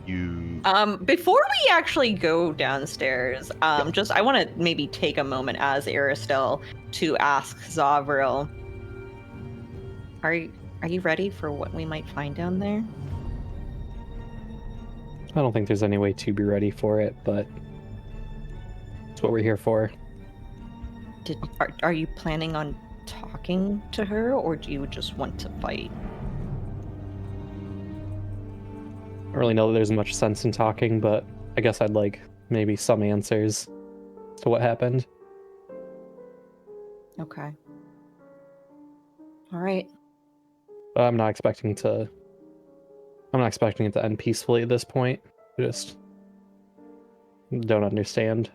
You. Before we actually go downstairs, just I want to maybe take a moment as Arastelle to ask Zovril, are you ready for what we might find down there? I don't think there's any way to be ready for it, but it's what we're here for. Are you planning on talking to her, or do you just want to fight? I don't really know that there's much sense in talking, but I guess I'd like maybe some answers to what happened. Okay. All right. But I'm not expecting it to end peacefully at this point. I just don't understand.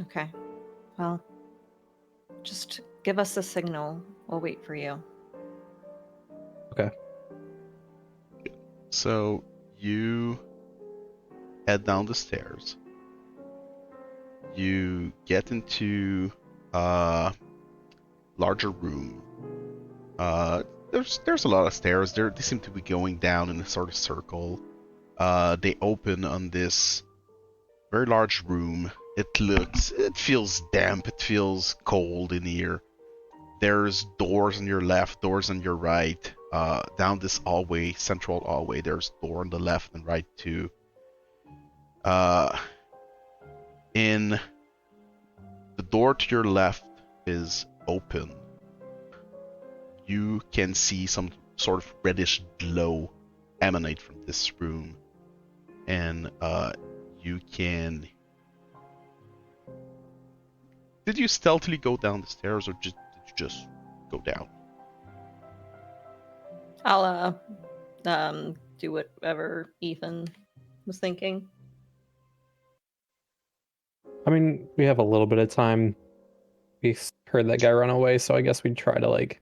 Okay. Well, just give us a signal. We'll wait for you. So you head down the stairs. You get into a larger room. There's a lot of stairs. They seem to be going down in a sort of circle. They open on this very large room. It feels damp, it feels cold in here. There's doors on your left, doors on your right. Down this hallway, central hallway, there's a door on the left and right too. In the door to your left is open. You can see some sort of reddish glow emanate from this room, and you can. Did you stealthily go down the stairs, or did you just go down? I'll do whatever Ethan was thinking. I mean, we have a little bit of time. We heard that guy run away, so I guess we'd try to like.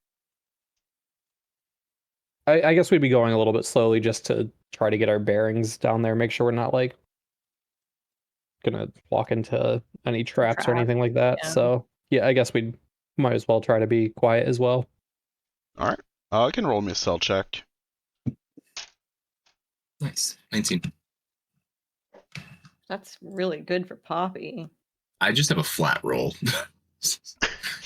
I guess we'd be going a little bit slowly just to try to get our bearings down there, make sure we're not like gonna walk into any traps or anything like that. Yeah. So yeah, I guess we might as well try to be quiet as well. All right. I can roll me a stealth check. Nice. 19. That's really good for Poppy. I just have a flat roll.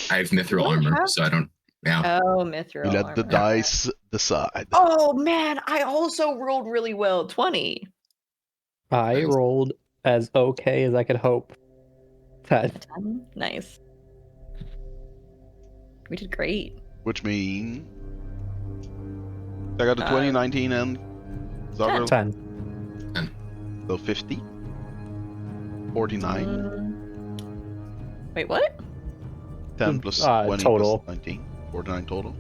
I have mithril armor, so I don't. Yeah. Oh, mithril. You let the armor. dice decide. Oh man, I also rolled really well. 20. I Nice. rolled as okay as I could hope. 10. 10? Nice. We did great. Which means I got a 20, 19, and Zovril. 10. So 50. 49. Wait, what? 10 plus 20 total. plus 19. 49 total.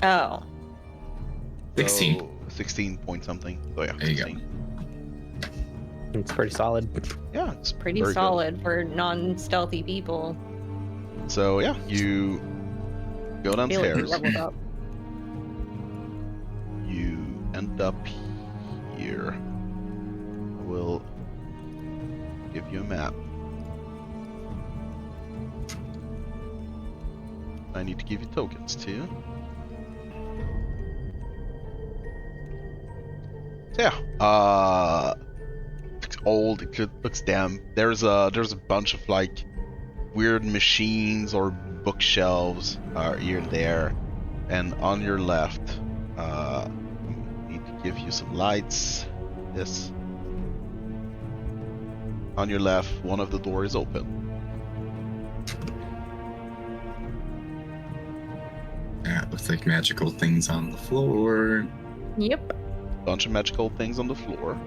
Oh. 16. So 16 point something. So yeah, There you go. 16. It's pretty solid. Yeah, it's Pretty very good. solid for non-stealthy people. So yeah, you go I feel like we downstairs. leveled up. You end up here. I will give you a map. I need to give you tokens too. So yeah, it's old. It looks damn. There's a bunch of like weird machines or bookshelves here and there, and on your left, I need to give you some lights. This. On your left, one of the doors is open. Yeah, it looks like magical things on the floor. Yep. Bunch of magical things on the floor.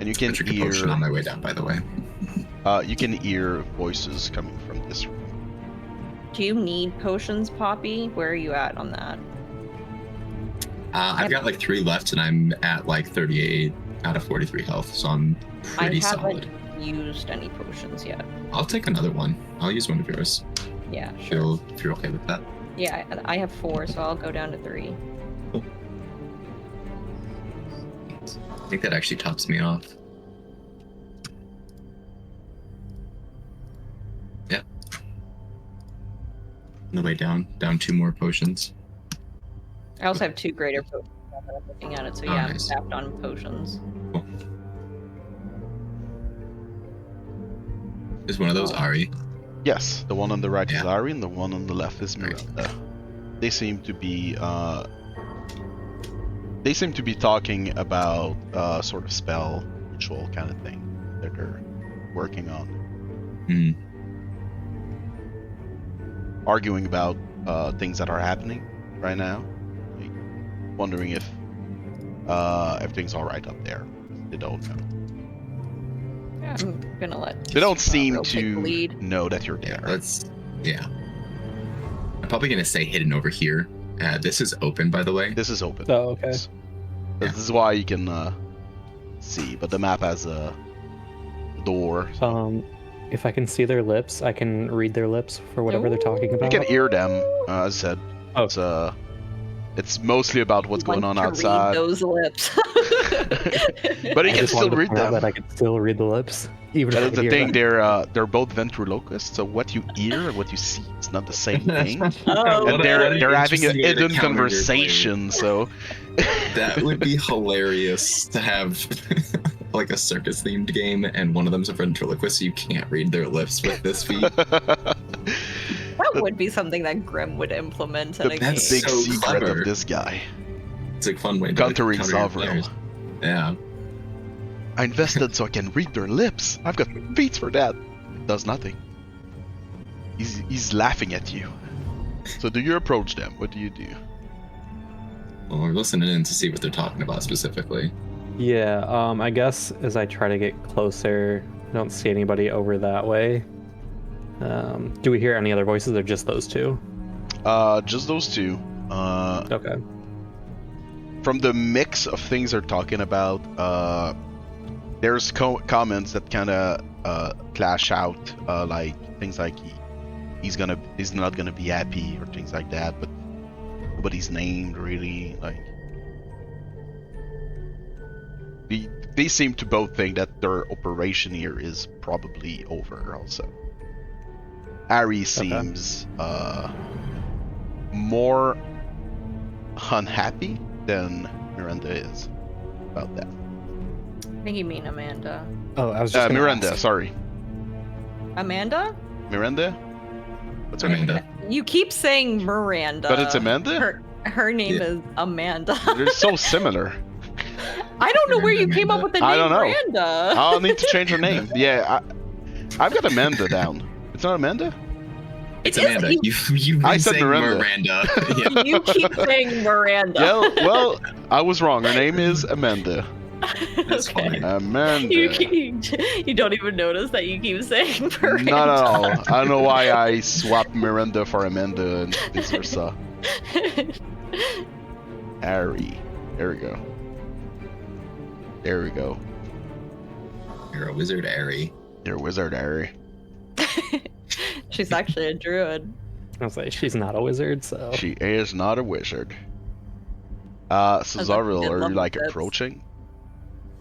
And you can I took a potion hear on my way down, by the way. you can hear voices coming from this room. Do you need potions, Poppy? Where are you at on that? I've got like 3 left, and I'm at like 38 out of 43 health, so I'm pretty I haven't solid. used any potions yet. I'll take another one. I'll use one of yours. Yeah, sure. If you're okay with that. Yeah, I have 4, so I'll go down to 3. I think that actually tops me off. Yeah. On the way down 2 more potions. I also have 2 greater potions now that I'm looking at it, so Oh, yeah, nice. I'm tapped on potions. Cool. Is one of those Ari? Yes, the one on the right is Yeah. Ari, and the one on the left is Miranda. They seem to be talking about sort of spell ritual kind of thing that they're working on. Hmm. Arguing about things that are happening right now. Like, wondering if everything's all right up there. They don't know. Yeah, I'm gonna let. They don't seem Zovril take the to lead. know that you're there. Yeah. I'm probably gonna say hidden over here. This is open, by the way. This is open. Oh, okay. This is why you can see, but the map has a door. If I can see their lips, I can read their lips for whatever they're talking You about. can hear them, as I said. Oh. It's It's mostly about what's going on Want to outside. Read those lips. But he I can just still wanted to read point out them. that I could still read the lips, even That if I is could the hear thing. them. They're both ventriloquists, so what you hear and what you see is not the same thing. Oh, And What they're an having a interesting way to hidden counter your conversation. So That would be hilarious to have like a circus themed game and one of them's a ventriloquist, so you can't read their lips with this feat. that would be something that Grim would implement in the a That's game. big so secret clever. of this guy. It's a fun way to Countering counter your Zovril. players. Yeah. I invested so I can read their lips. I've got feats for that. It does nothing. He's laughing at you. So do you approach them? What do you do? Well, we're listening in to see what they're talking about specifically. Yeah, I guess as I try to get closer, I don't see anybody over that way. Do we hear any other voices or just those two? Just those two. Okay. From the mix of things they're talking about, there's comments that kind of clash out, like things like he's not gonna be happy or things like that, but nobody's named really. Like they seem to both think that their operation here is probably over. Also, Ari seems more unhappy than Miranda is about that. I think you mean Amanda. Oh, I was just gonna Miranda, ask. sorry. Amanda? Miranda? What's her name? Amanda. You keep saying Miranda. But it's Amanda? Her name Yeah. is Amanda. They're so similar. I don't know where you came up with the name I don't know. Miranda. I'll need to change her name. Yeah, I've got Amanda down. It's not Amanda? It's It is- Amanda. You've I been said saying Miranda. Yeah. You keep saying Miranda. Yeah, well, I was wrong. Her name is Amanda. That's funny. Amanda. You don't even notice that you keep saying Miranda. Not at all. I don't know why I swapped Miranda for Amanda and vice versa. Ari. There we go. There we go. You're a wizard, Ari. You're a wizard, Ari. She's actually a druid. I was like, she's not a wizard, so. She is not a wizard. So Sounds like Zovril, you did are you love like tips. approaching?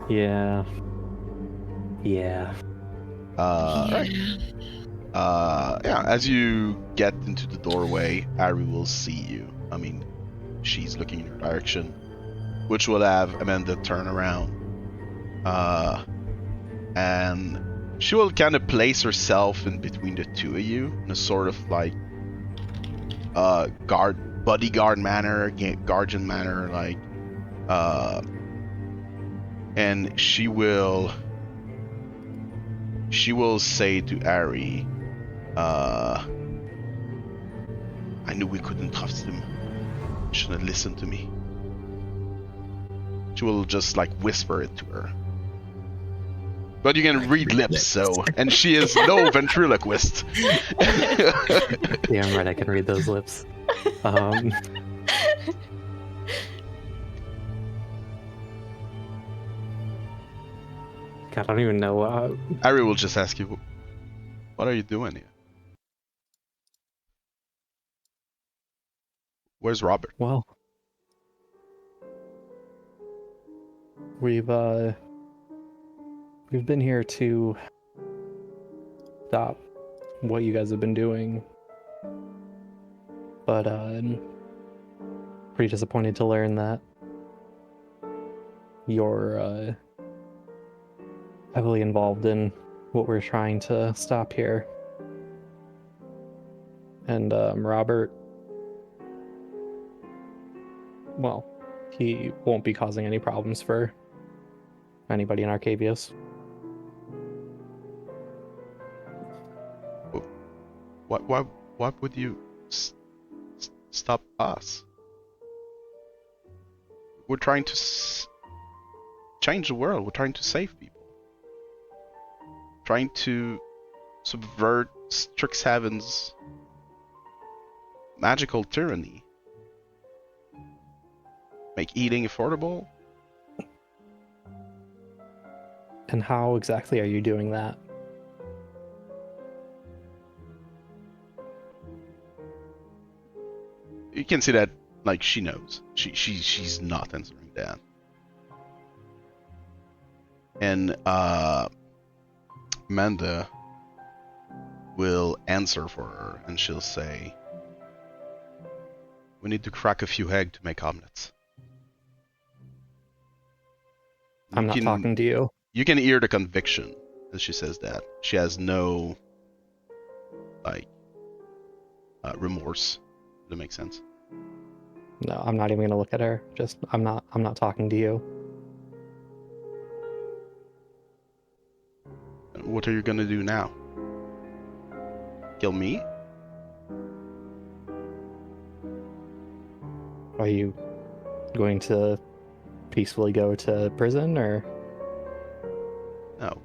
Yeah. Yeah. Right. Yeah, as you get into the doorway, Ari will see you. I mean, she's looking in your direction, which will have Amanda turn around. And she will kind of place herself in between the two of you in a sort of like bodyguard manner, guardian manner, like and she will say to Ari, I knew we couldn't trust him. You shouldn't listen to me. She will just like whisper it to her. But you can read lips, so, and she is no ventriloquist. Yeah, I'm right. I can read those lips. God, I don't even know. Ari will just ask you, what are you doing here? Where's Robert? Well, we've been here to stop what you guys have been doing, but I'm pretty disappointed to learn that you're heavily involved in what we're trying to stop here. And Robert, well, he won't be causing any problems for anybody in Arcavius. Why would you stop us? We're trying to change the world. We're trying to save people. Trying to subvert Strixhaven's magical tyranny. Make eating affordable. And how exactly are you doing that? You can see that Like, she knows. She's not answering that. And Amanda will answer for her, and she'll say, "We need to crack a few eggs to make omelets." I'm not talking to you. You can hear the conviction as she says that. She has no, like, remorse. Does that make sense? No, I'm not even gonna look at her. Just I'm not talking to you. What are you gonna do now? Kill me? Are you going to peacefully go to prison, or? No.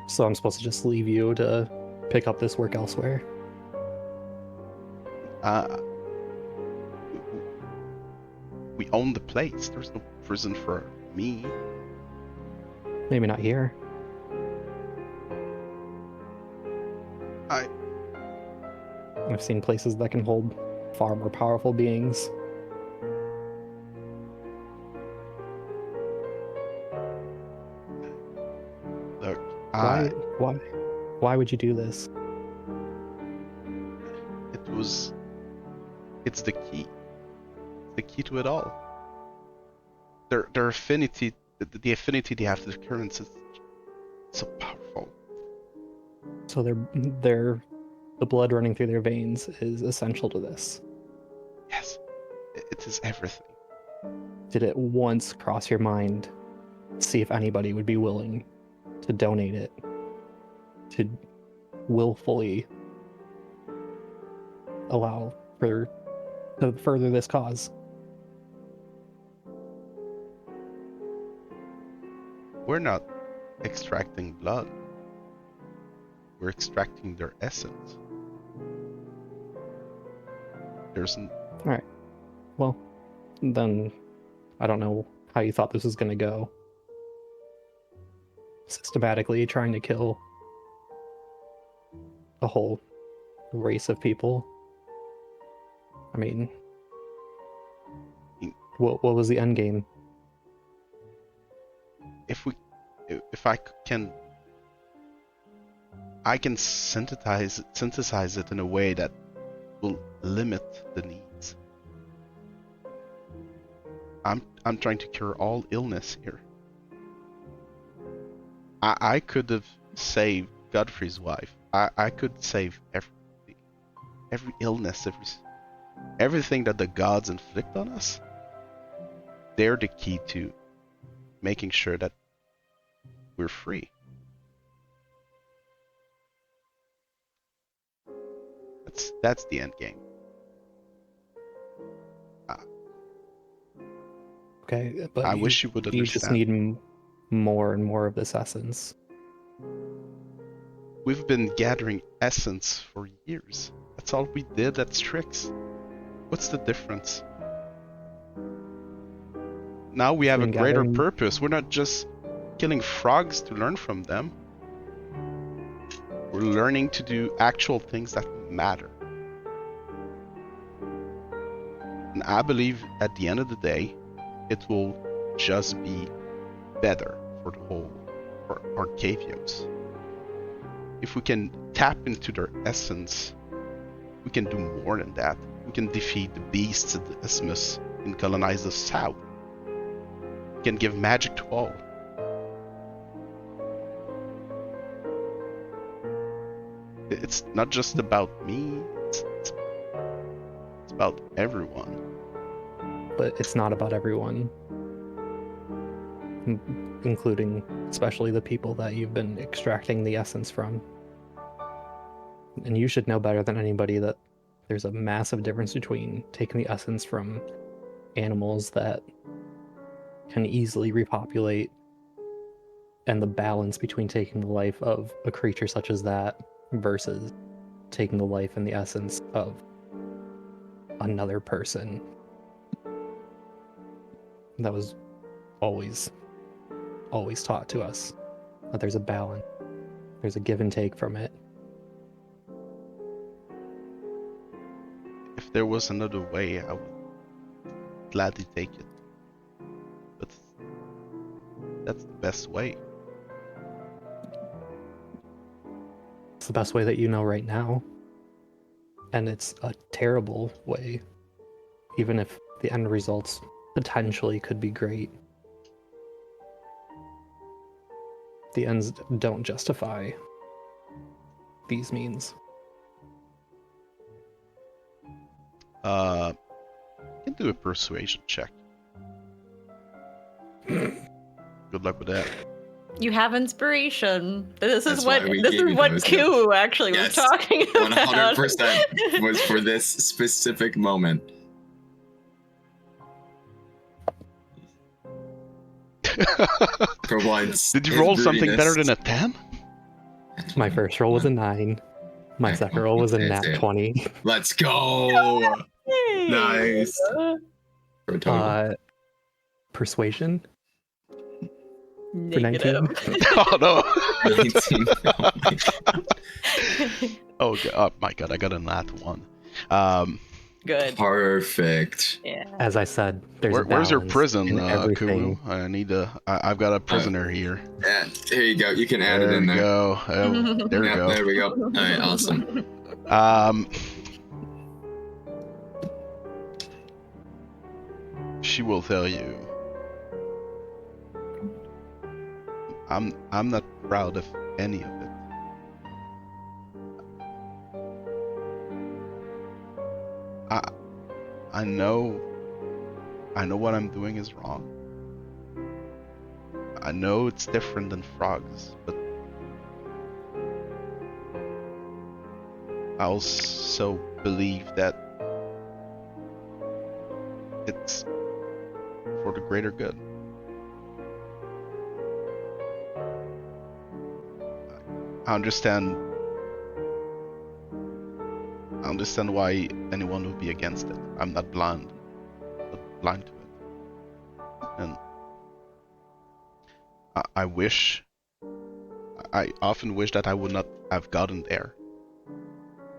So I'm supposed to just leave you to pick up this work elsewhere? We own the place. There's no prison for me. Maybe not here. I've seen places that can hold far more powerful beings. Look, Why would you do this? It's the key. The key to it all. Their affinity, the affinity they have to the currents is so powerful. So the blood running through their veins is essential to this. Yes, it is everything. Did it once cross your mind to see if anybody would be willing to donate it, to willfully allow to further this cause? We're not extracting blood. We're extracting their essence. Alright. Well, then I don't know how you thought this was going to go. Systematically trying to kill a whole race of people. I mean, what was the end game? If I can synthesize it in a way that will limit the needs. I'm trying to cure all illness here. I could have saved Godfrey's wife. I could save every illness, everything that the gods inflict on us. They're the key to making sure that we're free. That's the end game. Okay, but I wish you would understand. You just need more and more of this essence. We've been gathering essence for years. That's all we did at Strix. What's the difference? Now we have a greater purpose. We're not just killing frogs to learn from them. We're learning to do actual things that matter. And I believe at the end of the day, it will just be better for the whole, for Arcavios. If we can tap into their essence, we can do more than that. We can defeat the beasts of the Isthmus and colonize the south. We can give magic to all. It's not just about me, it's about everyone. But it's not about everyone, including especially the people that you've been extracting the essence from. And you should know better than anybody that there's a massive difference between taking the essence from animals that can easily repopulate and the balance between taking the life of a creature such as that versus taking the life and the essence of another person. That was always taught to us, that there's a balance, there's a give and take from it. there was another way, I would gladly take it. But that's the best way. It's the best way that you know right now. And it's a terrible way. Even if the end results potentially could be great. The ends don't justify these means. You can do a persuasion check. Good luck with that. You have inspiration. This That's is why what we this gave is you what those, Q actually was Yes, talking about. 100% was for this specific moment. For once. Did you his roll something broodiness- better than a 10? My first roll was a 9. My Okay, second roll was a that's nat it. 20. Let's go! Hey. Nice. For a total. Persuasion? Negative. Oh no! 19. Oh my God. Oh my god, I got a nat 1. Good. Perfect. Yeah. As I said, there's a Where's your balance prison, in everything. Kuru? I need to. I've got a prisoner here. Yeah, here you go. You can add it There in we there. go. Oh, there we Yeah, go. there we go. All right, awesome. She will tell you. I'm not proud of any of it. I know what I'm doing is wrong. I know it's different than frogs, but I also believe that it's for the greater good. I understand why anyone would be against it. I'm not blind to it. And I often wish that I would not have gotten there.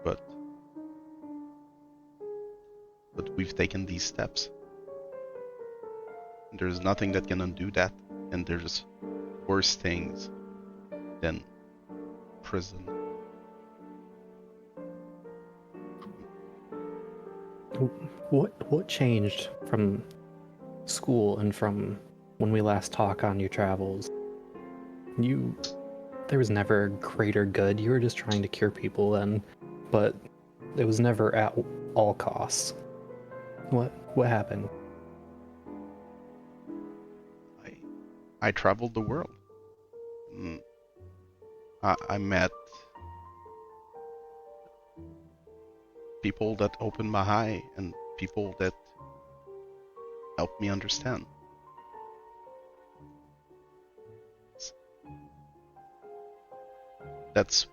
But we've taken these steps. There's nothing that can undo that, and there's worse things than prison. What changed from school and from when we last talked on your travels? There was never greater good. You were just trying to cure people then, but it was never at all costs. What happened? I traveled the world. I met people that opened my eye and people that helped me understand. That's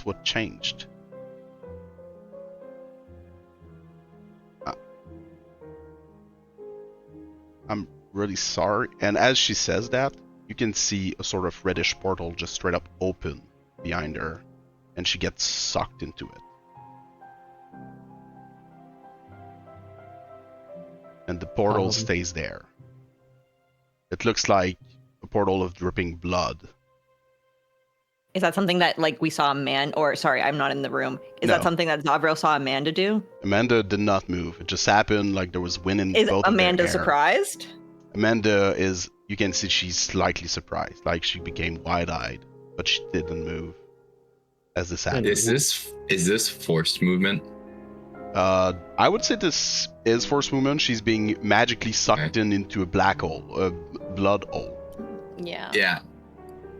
what changed. I'm really sorry. And as she says that, you can see a sort of reddish portal just straight up open behind her, and she gets sucked into it. And the portal stays there. It looks like a portal of dripping blood. Is that something that we saw I'm not in the room. Is No. that something that Zovril saw Amanda do? Amanda did not move. It just happened like there was wind in Is both of their Amanda hair. surprised? Amanda is, you can see she's slightly surprised. Like she became wide-eyed, but she didn't move as this happened. Is this forced movement? I would say this is forced movement. She's being magically sucked into a black hole, a blood hole. Yeah. Yeah.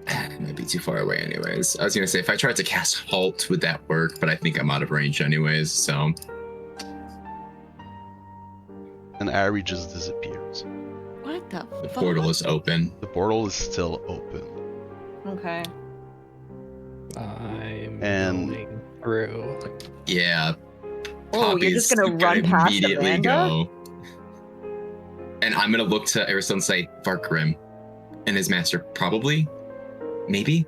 It might be too far away anyways. I was gonna say, if I tried to cast Halt, would that work? But I think I'm out of range anyways, so... And Ari just disappears. What the The fuck? portal is open. The portal is still open. Okay. I'm And- going through. Yeah. Oh, you're just gonna run past Amanda? Go. And I'm gonna look to Arastelle and say, Vargrim and his master, probably? Maybe?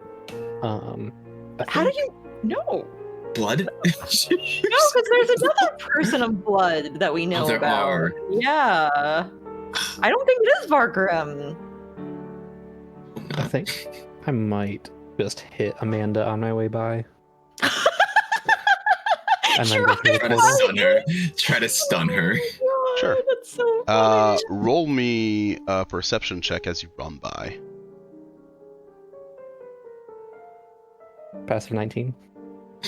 I How think did you know? Blood? No, because there's another person of blood that we know there about. are. Yeah. I don't think it is Vargrim. I think I might just hit Amanda on my way by. And then go through the Try to portal. stun her. Try to stun her. Oh my God, Sure. that's so funny. Roll me a perception check as you run by. Passive 19.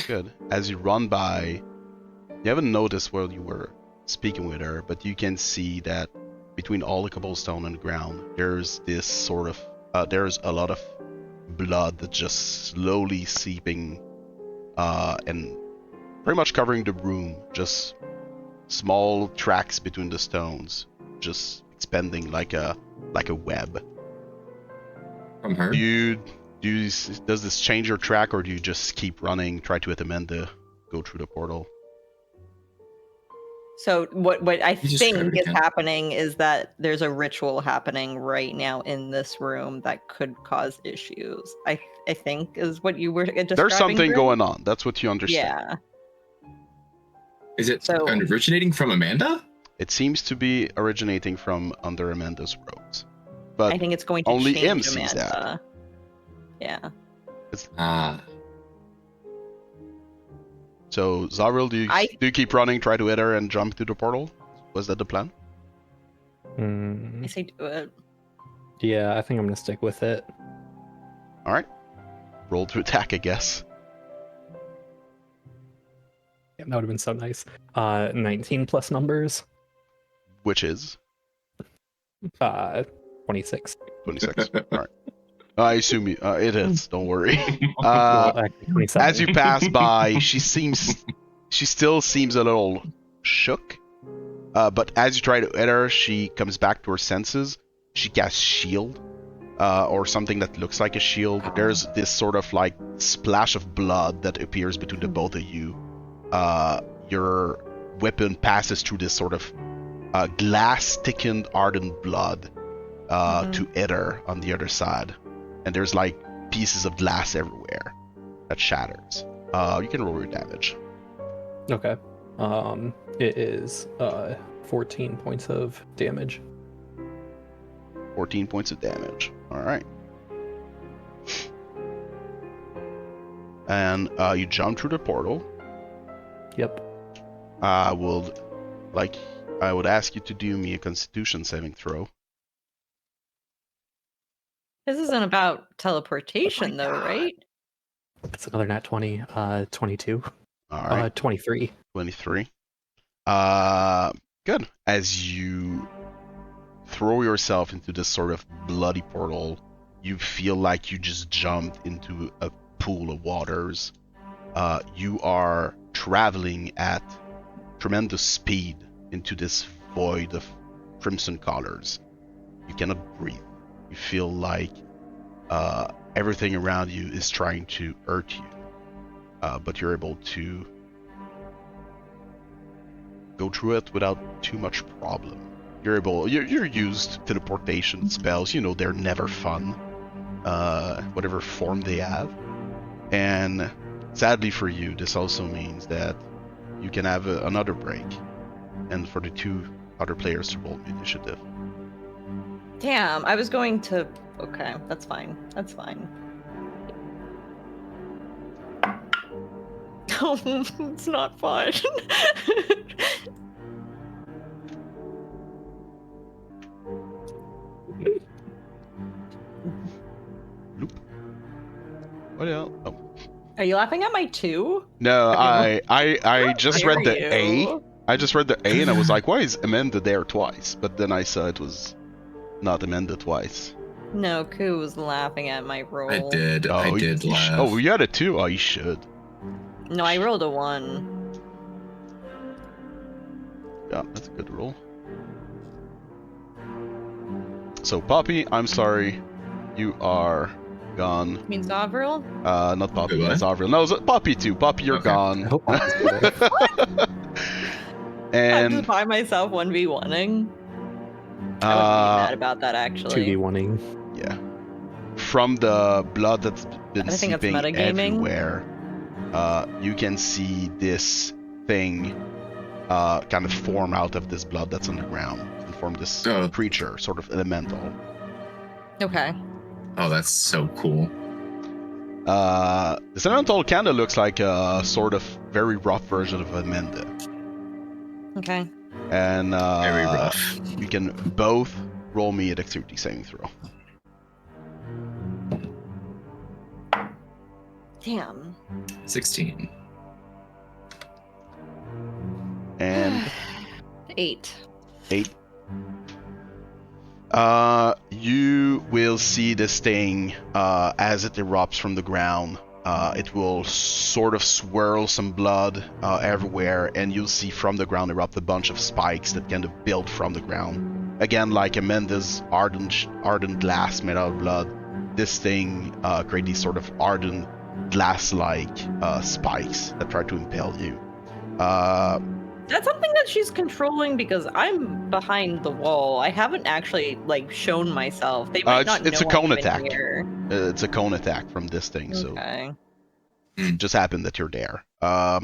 Good. As you run by, you haven't noticed while you were speaking with her, but you can see that between all the cobblestone and the ground, there's this sort of, there's a lot of blood that's just slowly seeping, and pretty much covering the room. Just small tracks between the stones, just expanding like a web. From her? Does this change your track, or do you just keep running, try to hit Amanda, go through the portal? So what I You just think grab it is again. happening is that there's a ritual happening right now in this room that could cause issues. I think is what you were describing. There's something Grim? going on. That's what you understand. Yeah. Is it So- originating from Amanda? It seems to be originating from under Amanda's robes. But I think it's going to only change M sees that. Amanda. Yeah. Ah. so Zovril, do you keep running, try to hit her and jump through the portal? Was that the plan? Mm, I say do it. yeah, I think I'm gonna stick with it. Alright. Roll to attack, I guess. Yeah, that would have been so nice. 19 plus numbers. Which is 26. 26. Alright. I assume it is, don't worry. Well, actually 27. As you pass by, she still seems a little shook. But as you try to hit her, she comes back to her senses. She casts shield, or something that looks like a shield. There's this sort of like splash of blood that appears between the both of you. Your weapon passes through this sort of glass-thickened ardent blood to hit her on the other side. And there's like pieces of glass everywhere that shatters. You can roll your damage. Okay. It is 14 points of damage. 14 points of damage. Alright. And you jump through the portal. Yep. I would ask you to do me a Constitution saving throw. This isn't about teleportation, though, right? It's another nat 20. 22. Alright. 23. 23. Good. As you throw yourself into this sort of bloody portal, you feel like you just jumped into a pool of waters. You are traveling at tremendous speed into this void of crimson colors. You cannot breathe. You feel like everything around you is trying to hurt you, but you're able to go through it without too much problem. You're used to teleportation spells. You know they're never fun, whatever form they have. And sadly for you, this also means that you can have another break, and for the two other players to roll initiative. Damn, I was going to. Okay, that's fine. That's fine. Oh, it's not fun. Loop. What else? Oh. Are you laughing at my 2? No, Okay, I just read the Dare A. you. I just read the A and I was like, why is Amanda there twice? But then I saw it was not Amanda twice. No, Koo was laughing at my roll. I did laugh. Oh, you had it too? Oh, you should. No, I rolled a 1. Yeah, that's a good roll. So, Poppy, I'm sorry. You are gone. You mean Zovril? Not Poppy, Wait, what? Zovril. No, Poppy too. Poppy, you're Okay. I gone. hope I was there. I'm And just by myself 1v1ing. I was pretty mad about that, actually. 2v1ing. yeah. From the blood that's been I think that's seeping metagaming. everywhere, you can see this thing kind of form out of this blood that's on the ground and form this creature, sort of elemental. Okay. Oh, that's so cool. This elemental kind of looks like a sort of very rough version of a Mende. Okay. And Very rough. you can both roll me a dexterity saving throw. Damn. 16. And 8. 8. You will see this thing as it erupts from the ground. It will sort of swirl some blood everywhere, and you'll see from the ground erupt a bunch of spikes that kind of build from the ground. Again, like Amanda's ardent glass made out of blood, this thing creates these sort of ardent glass-like spikes that try to impale you. That's something that she's controlling because I'm behind the wall. I haven't actually shown myself. They might not know it's a cone I'm even attack. here. It's a cone attack from this thing, so Okay. it just happened that you're there. How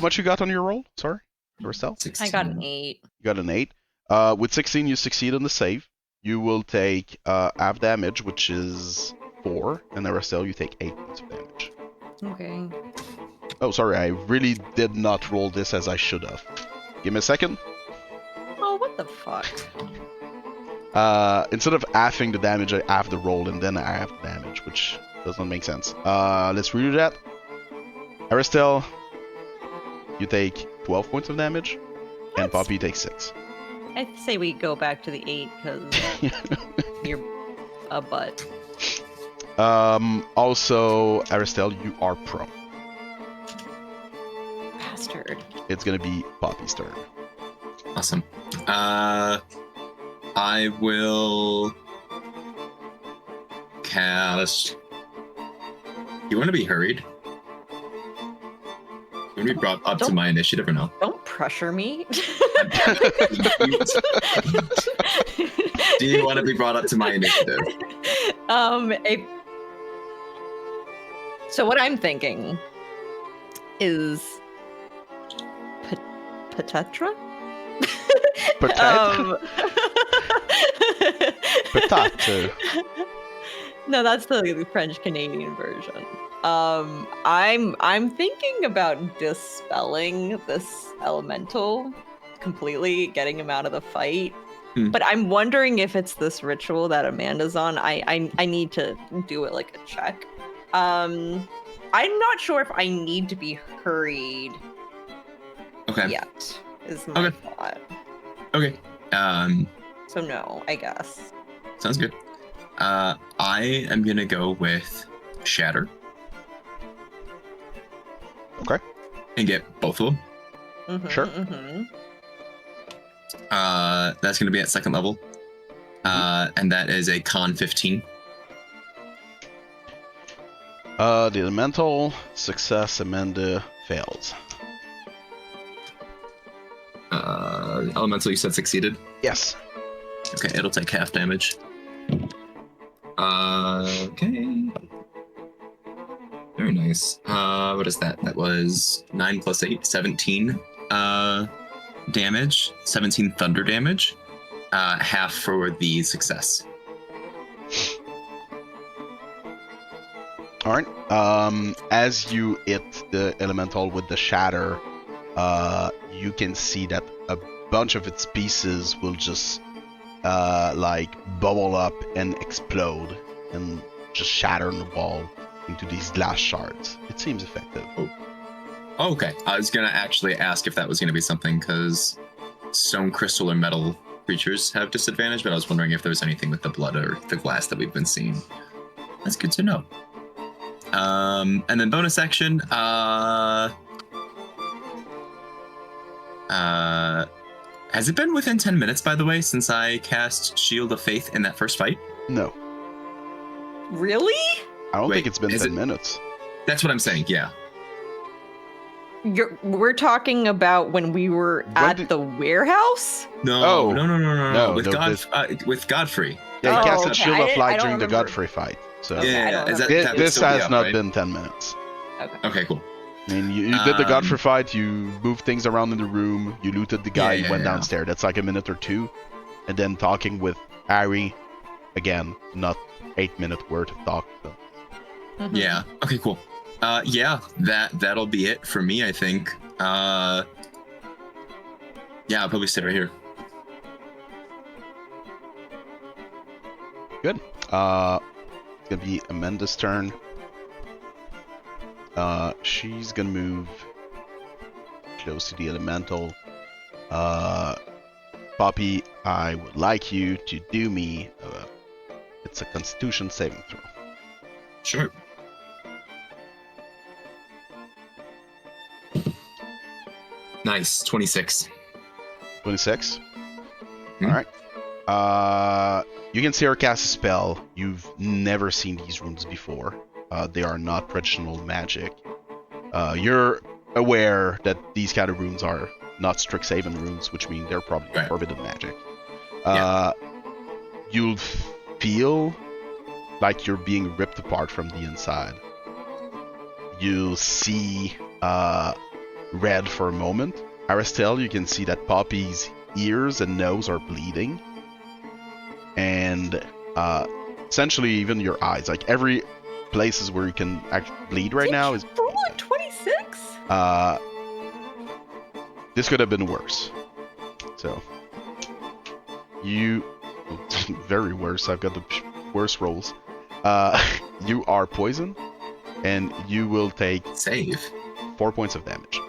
much you got on your roll? Sorry, Arastelle? 16. I got an 8. You got an 8. With 16, you succeed on the save. You will take half damage, which is 4, and Arastelle, you take 8 points of damage. Okay. Oh, sorry, I really did not roll this as I should have. Give me a second. Oh, what the fuck? Instead of halving the damage, I halve the roll and then I halve the damage, which does not make sense. Let's redo that. Arastelle, you take 12 points of damage, and Poppy takes 6. I say we go back to the 8 because you're a butt. Also, Arastelle, you are prone. Bastard. It's gonna be Poppy's turn. Awesome. I will cast. You want to be hurried? You want to be brought up to my initiative or no? Don't pressure me. Do you want to be brought up to my initiative? So what I'm thinking is Petetra? Potato? Potato. No, that's the French Canadian version. I'm thinking about dispelling this elemental completely, getting him out of the fight. But I'm wondering if it's this ritual that Amanda's on. I need to do it like a check. I'm not sure if I need to be hurried yet, is my thought. Okay. So no, I guess. Sounds good. I am gonna go with Shatter. Okay. And get both of them. Sure. That's gonna be at second level. And that is a con 15. The elemental success, Amanda fails. Elemental, you said succeeded? Yes. Okay, it'll take half damage. Okay. Very nice. What is that? That was 9 plus 8, 17 damage. 17 thunder damage. Half for the success. Alright. As you hit the elemental with the shatter, you can see that a bunch of its pieces will just bubble up and explode and just shatter on the wall into these glass shards. It seems effective. Oh, okay. I was gonna actually ask if that was gonna be something, because stone, crystal, or metal creatures have disadvantage, but I was wondering if there was anything with the blood or the glass that we've been seeing. That's good to know. And then bonus action, has it been within 10 minutes, by the way, since I cast Shield of Faith in that first fight? No. Really? I don't think it's been 10 minutes. That's what I'm saying, yeah. We're talking about when we were at the warehouse? No. With Godfrey. Godfrey. Yeah, he casted okay. Shield of Light I don't during the remember. Godfrey fight. So Okay, I don't is remember. this still be has up, not right? been 10 minutes. Okay, cool. I mean, you did the Godfrey Um, fight, you moved things around in the room, you looted the guy, Yeah, you went yeah. downstairs. That's like a minute or two. And then talking with Ari, again, not 8 minute worth of talk. So. Mhm. Yeah. Okay, cool. Yeah, that'll be it for me, I think. Yeah, I'll probably sit right here. Good. It's gonna be Amanda's turn. She's gonna move close to the elemental. Poppy, I would like you to do me. It's a Constitution saving throw. Sure. Nice. 26. 26. Hmm. All right. You can see her cast a spell. You've never seen these runes before. They are not traditional magic. You're aware that these kind of runes are not Strixhaven runes, which mean they're probably Right. forbidden magic. Yeah. You'll feel like you're being ripped apart from the inside. You'll see red for a moment. Arastelle, you can see that Poppy's ears and nose are bleeding. And essentially even your eyes, like every places where you can actually bleed right now is Roll a 26? this could have been worse. So you very worse. I've got the worst rolls. You are poisoned and you will take Save. 4 points of damage.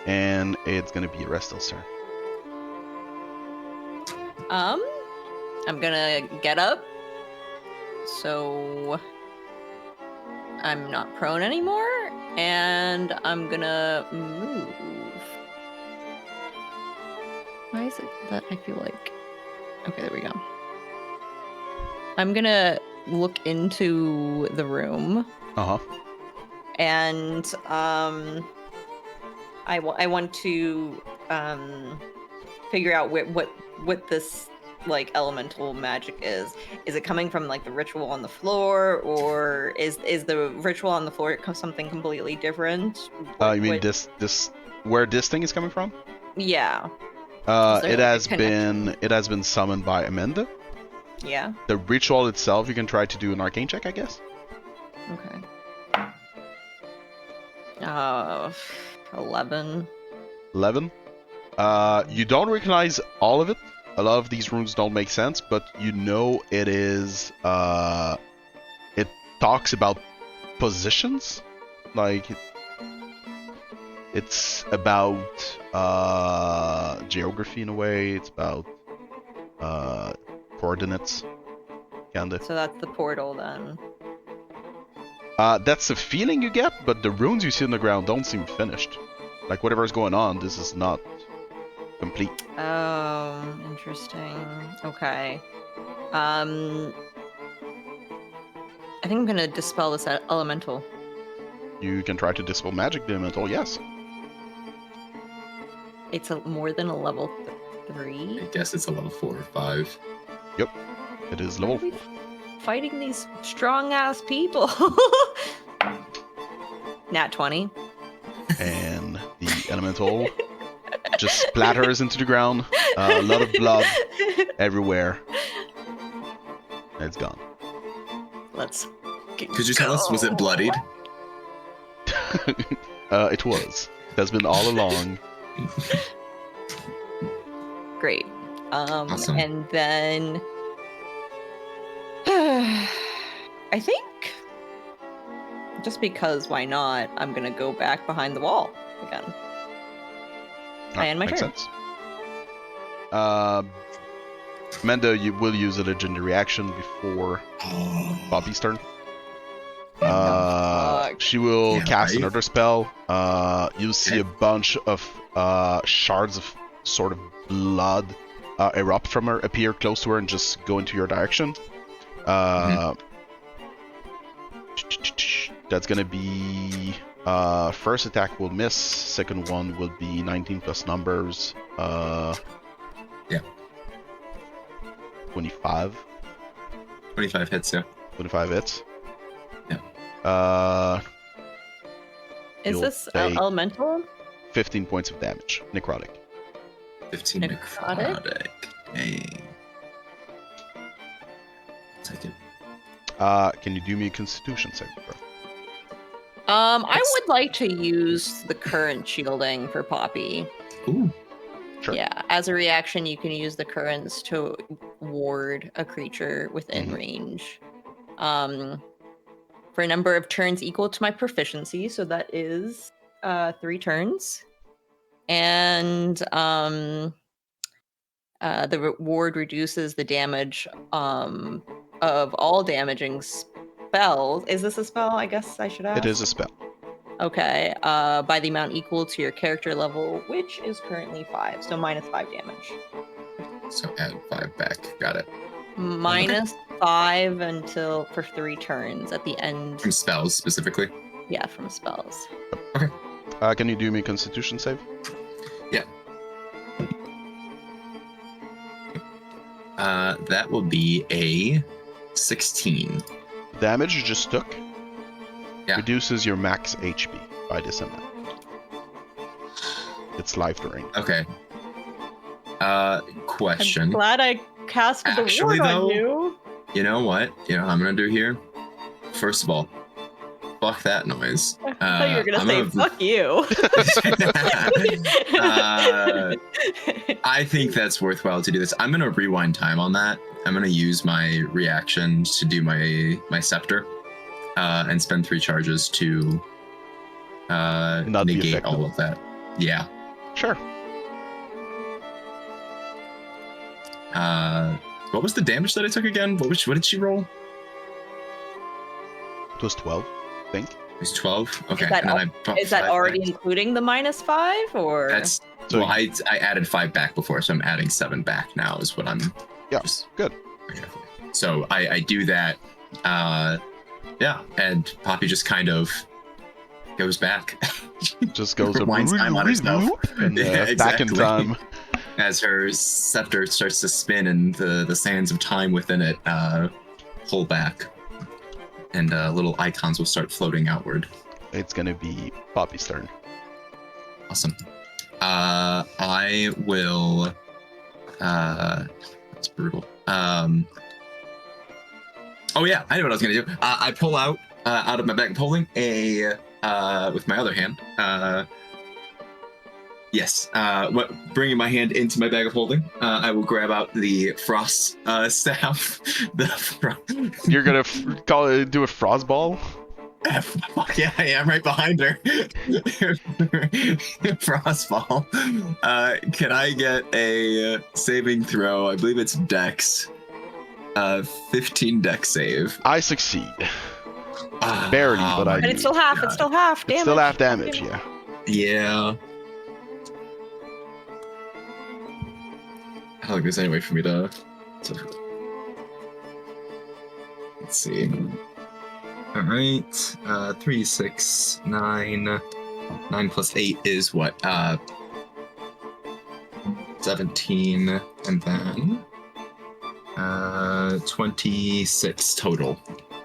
And it's gonna be Arestelle's turn. I'm gonna get up. So I'm not prone anymore. And I'm gonna move. Why is it that I feel like... Okay, there we go. I'm gonna look into the room. Uh-huh. And I want to figure out what this like elemental magic is. Is it coming from like the ritual on the floor, or is the ritual on the floor something completely different? You mean this where this thing is coming from? Yeah. It has been summoned by Amanda. Yeah. The ritual itself, you can try to do an arcane check, I guess. Okay. 11. 11. You don't recognize all of it. A lot of these runes don't make sense, but you know it is. It talks about positions, like it's about geography in a way. It's about coordinates, kinda. So that's the portal then. That's the feeling you get, but the runes you see on the ground don't seem finished. Like whatever's going on, this is not complete. Oh, interesting. Okay. I think I'm gonna dispel this elemental. You can try to dispel magic the elemental, yes. It's more than a level 3. I guess it's a level 4 or 5. Yep, it is level. We fighting these strong ass people. Nat 20. And the elemental just splatters into the ground. A lot of blood everywhere. And it's gone. Let's Could you tell us, was it bloodied? It was. It has been all along. Great. Awesome. And then I think just because why not, I'm gonna go back behind the wall again. I end my makes turn. sense. Amanda, you will use a legendary action before Bobby's turn. She will Yeah, cast right? another spell. You'll see a bunch of shards of sort of blood erupt from her, appear close to her, and just go into your direction. That's gonna be first attack will miss. Second one will be 19 plus numbers. Yeah. 25. 25 hits, yeah. 25 hits. Yeah. Is You'll this take elemental? 15 points of damage. Necrotic. 15 Necrotic? necrotic. Dang. Take it. Can you do me a Constitution save, bro? I would like to use the current shielding for Poppy. Ooh. Sure. Yeah, as a reaction, you can use the currents to ward a creature within range. For a number of turns equal to my proficiency, so that is 3 turns. And the ward reduces the damage of all damaging spells. Is this a spell? I guess I should ask. It is a spell. Okay, by the amount equal to your character level, which is currently 5, so minus 5 damage. So add 5 back. Got it. Minus 5 until for 3 turns at the end. From spells specifically. Yeah, from spells. Can you do me a Constitution save? Yeah. That will be a 16. Damage you just took Yeah. reduces your max HP by this amount. It's life drain. Okay. Question. I'm glad I casted the Actually, ward though- on you. You know what? You know what I'm gonna do here? First of all, fuck that noise. I thought you were gonna I'm say gonna- fuck you. I think that's worthwhile to do this. I'm gonna rewind time on that. I'm gonna use my reaction to do my scepter, and spend 3 charges to Not be negate effective. all of that. Yeah. Sure. What was the damage that I took again? What did she roll? It was 12, I think. It was 12. Okay. that and then I bumped Is that 5 already back. including the minus 5, or? That's So well, I added 5 back before, so I'm adding 7 back now. Is what I'm. Yeah, just- good. Okay. So I do that. Yeah, and Poppy just kind of goes back. Just goes Rewinds time on herself. and Yeah, back in exactly. time. As her scepter starts to spin and the sands of time within it pull back, and little icons will start floating outward. It's gonna be Poppy's turn. Awesome. I will. That's brutal. Oh yeah, I know what I was gonna do. I pull out of my bag of holding a with my other hand. Yes. Bringing my hand into my bag of holding, I will grab out the frost staff. You're gonna do a frost ball? Fuck yeah, I am right behind her. Frostball. Can I get a saving throw? I believe it's Dex. 15 Dex save. I succeed. Barely, but I But do. it's still half. God. It's still half damage. It's still half damage, yeah. Yeah. I don't think there's any way for me to... Let's see. Alright. 3, 6, 9. 9 plus 8 is what? 17. And then... 26 total.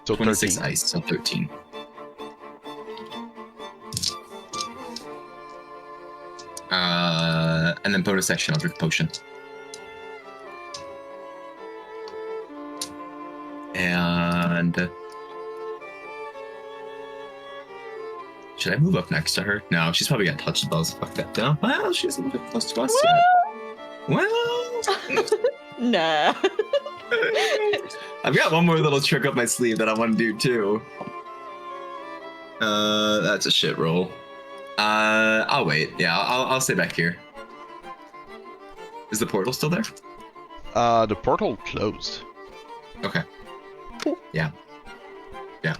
So 26 13. ice, so 13. And then bonus action, I'll drink a potion. And should I move up next to her? No, she's probably got touch spells. Fuck that. No, well, she doesn't move close to us yet. Well, Nah. I've got one more little trick up my sleeve that I want to do too. That's a shit roll. I'll wait. Yeah, I'll stay back here. Is the portal still there? The portal closed. Okay. Yeah. Yeah.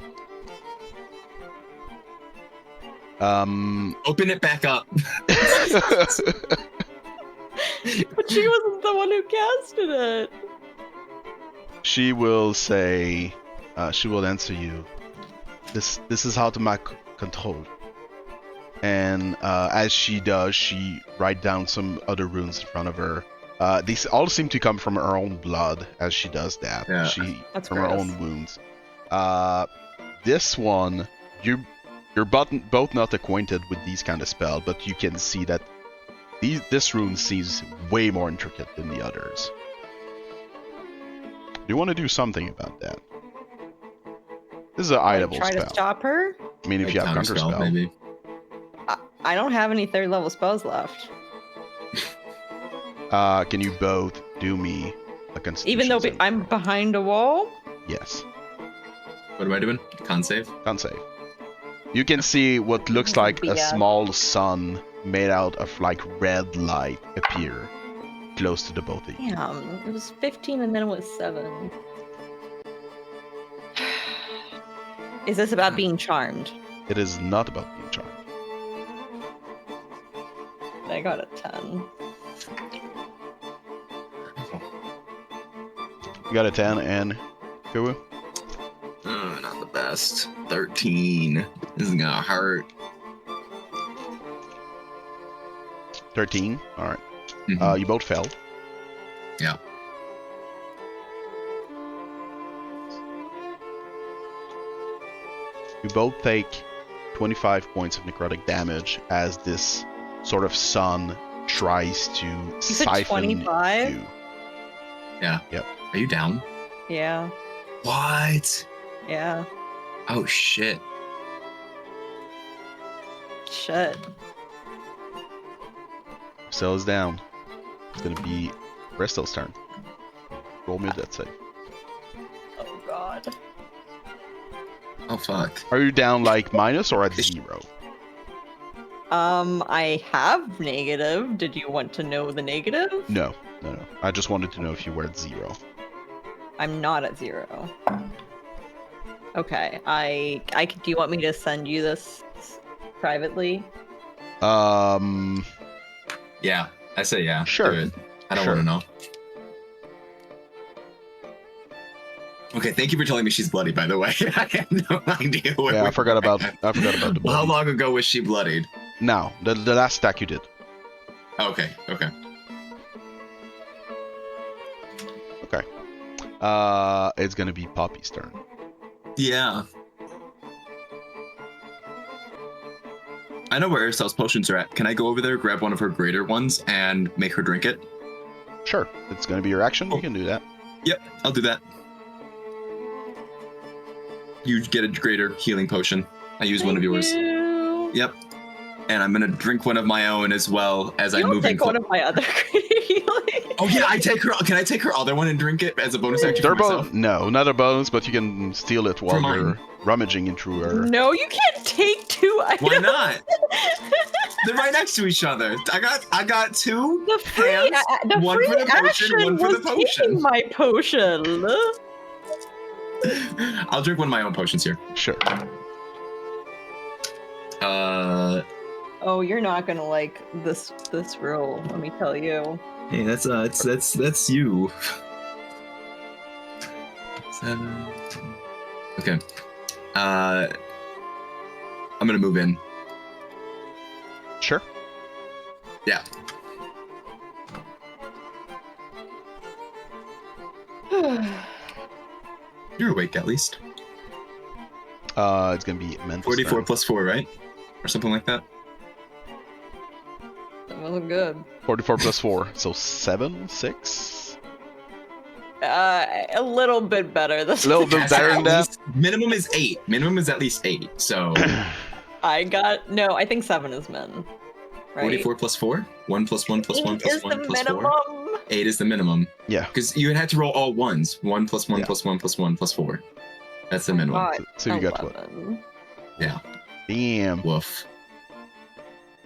Open it back up. But she wasn't the one who casted it. She will say, she will answer you. This is how to make control. And as she does, she write down some other runes in front of her, These all seem to come from her own blood as she does that. Yeah. That's from her gross. own wounds. This one, you're both not acquainted with these kind of spells, but you can see that this rune seems way more intricate than the others. Do you want to do something about that? This is an Like, ideable try spell. to stop her. I mean, if you have counterspell, maybe. I don't have any 3rd level spells left. Can you both do me a Constitution Even though saving I'm throw? behind a wall. Yes, What am I doing? Con save? can't save. You can see what looks like a Yeah. small sun made out of like red light appear close to the both of you. Damn, it was 15 and then it was 7. Is this about being charmed? It is not about being charmed. I got a 10. You got a 10 and Kuwu? Not the best. 13. This is gonna hurt. 13. All right. Mhm. You both fell. Yeah. You both take 25 points of necrotic damage as this sort of sun tries to said siphon 25? you. Are you down? Yeah, What? yeah. Oh shit. Shit. Cell is down. It's gonna be Arestelle's turn. Roll me a death save. Oh god. Oh fuck. Are you down like minus or at 0? I have negative. Did you want to know the negative? No. I just wanted to know if you were at 0. I'm not at 0. Okay, do you want me to send you this privately? Yeah. I say yeah. Sure. Do it. I don't Sure. want to know. Okay, thank you for telling me she's bloody, by the way. I had no idea where Yeah, we I forgot about the Well, how blood. long ago was she bloodied? Now, the last stack you did. Okay. It's gonna be Poppy's turn. Yeah. I know where Aristelle's potions are at. Can I go over there, grab one of her greater ones, and make her drink it? Sure, it's gonna be your action. You can do that. Yep, I'll do that. You get a greater healing potion. I use one of yours. You. Yep. And I'm gonna drink one of my own as well as I You'll move in. take one of my other healing. Oh yeah, I take her. Can I take her other one and drink it as a bonus action They're for myself? both no, not a bonus, but you can steal it while mine. you're rummaging in through her. No, you can't take 2 items. Why not? They're right next to each other. I got two The free, hands. the one free for the potion, action one for was the potion. taking my potion. I'll drink one of my own potions here. Sure. Oh, you're not gonna like this rule. Let me tell you. Hey, that's you. 7. Okay. I'm gonna move in. Sure. Yeah. You're awake at least. It's gonna be Mentos. 44 plus 4, right? Or something like that. That wasn't good. 44 plus 4, so 7, 6. A little bit better. A little bit better than that. Minimum is 8. Minimum is at least 8. So I think 7 is min. Right? 44 plus 4? 1 plus 1 plus 1 8 plus is 1 the plus minimum. 4. 8 is the minimum. Yeah. Because you had to roll all ones. 1 plus 1 Yeah. plus 1 plus 1 plus 4. That's the minimum. God, So you got what? 11. Yeah. Damn. Woof.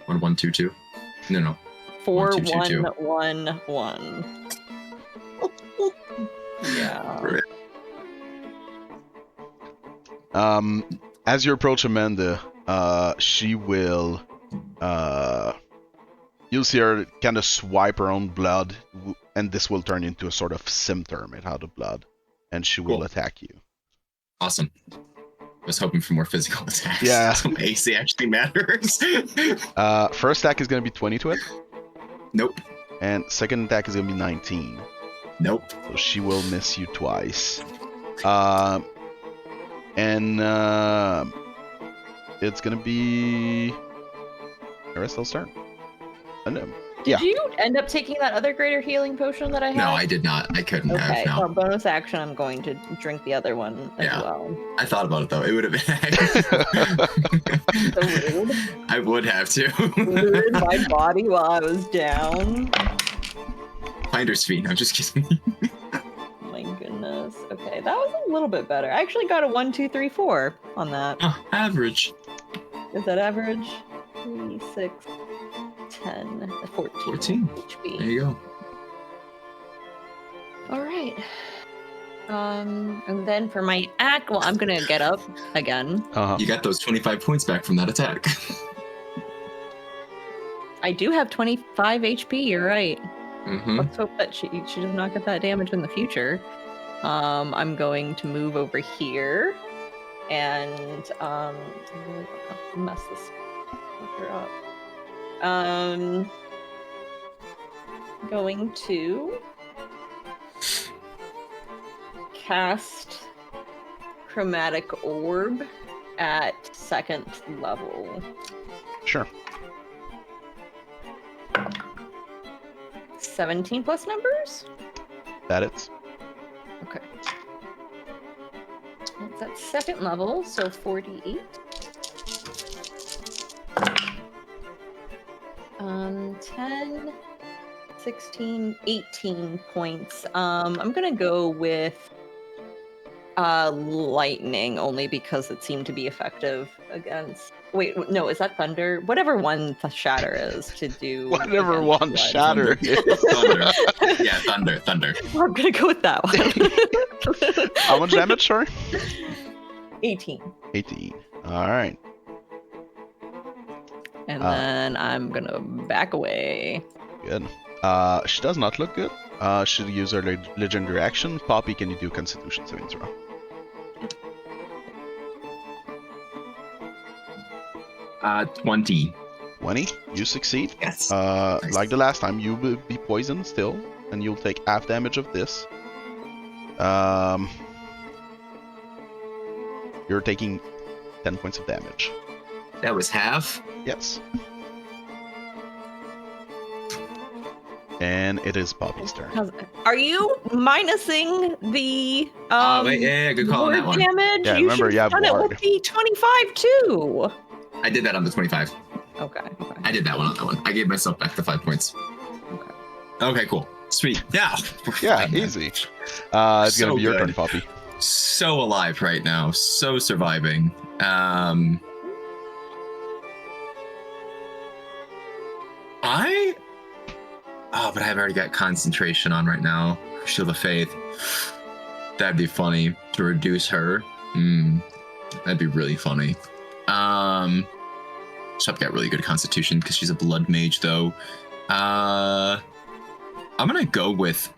1 1 2 2. No. 4 1, 2, 2, 1 1 1. Yeah. As you approach Amanda, she will, you'll see her kind of swipe her own blood, and this will turn into a sort of scimitar made out of blood, and she will Cool. attack you. Awesome. I was hoping for more physical attacks. Yeah. Some AC actually matters. First attack is going to be 20 to it. Nope. And second attack is gonna be 19. Nope. So she will miss you twice. And it's gonna be Arastelle's turn. Did you end up taking that other greater healing potion that I had? No, I did not. I couldn't Okay, have. for No. bonus action, I'm going to drink the other one as Yeah. well. I thought about it though. It would have been. So rude. I would have to. Looted my body while I was down. Finder's feet. I'm just kidding. My goodness. Okay, that was a little bit better. I actually got a 1, 2, 3, 4 on that. Oh, average. Is that average? 3, 6, 10, 14. 14. HP. There you go. All right. And then for my act, well, I'm gonna get up again. You got those 25 points back from that attack. I do have 25 HP. You're right. Mm-hmm. Let's hope that she does not get that damage in the future. I'm going to move over here, and I'm really gonna mess this fucker up. Going to cast Chromatic Orb at 2nd level. Sure. 17 plus numbers? That it's. Okay. It's at 2nd level, so 48. 10, 16, 18 points. I'm gonna go with lightning only because it seemed to be effective against. Wait, no, is that thunder? Whatever one the shatter is to do. Whatever against one blood. shatter is. Thunder. Yeah, thunder. I'm gonna go with that one. How much damage, sorry? 18. 18. Alright. And then I'm gonna back away. Good. She does not look good. She'll use her legendary action. Poppy, can you do Constitution saving throw? Uh, 20. 20. You succeed. Yes. Nice. Like the last time, you will be poisoned still, and you'll take half damage of this. You're taking 10 points of damage. That was half. Yes. And it is Poppy's turn. Are you minusing the Wait, yeah, good call on that ward one. damage? Yeah, you remember, should you have have done it ward. with the 25 too. I did that on the 25. Okay. I did that one on that one. I gave myself back the 5 points. Okay, cool. Sweet. Yeah. Yeah, easy. It's So gonna be your turn, good. Poppy. So alive right now. So surviving. But I've already got concentration on right now. Shield of Faith. That'd be funny to reduce her. That'd be really funny. So I've got really good constitution because she's a blood mage, though. I'm gonna go with.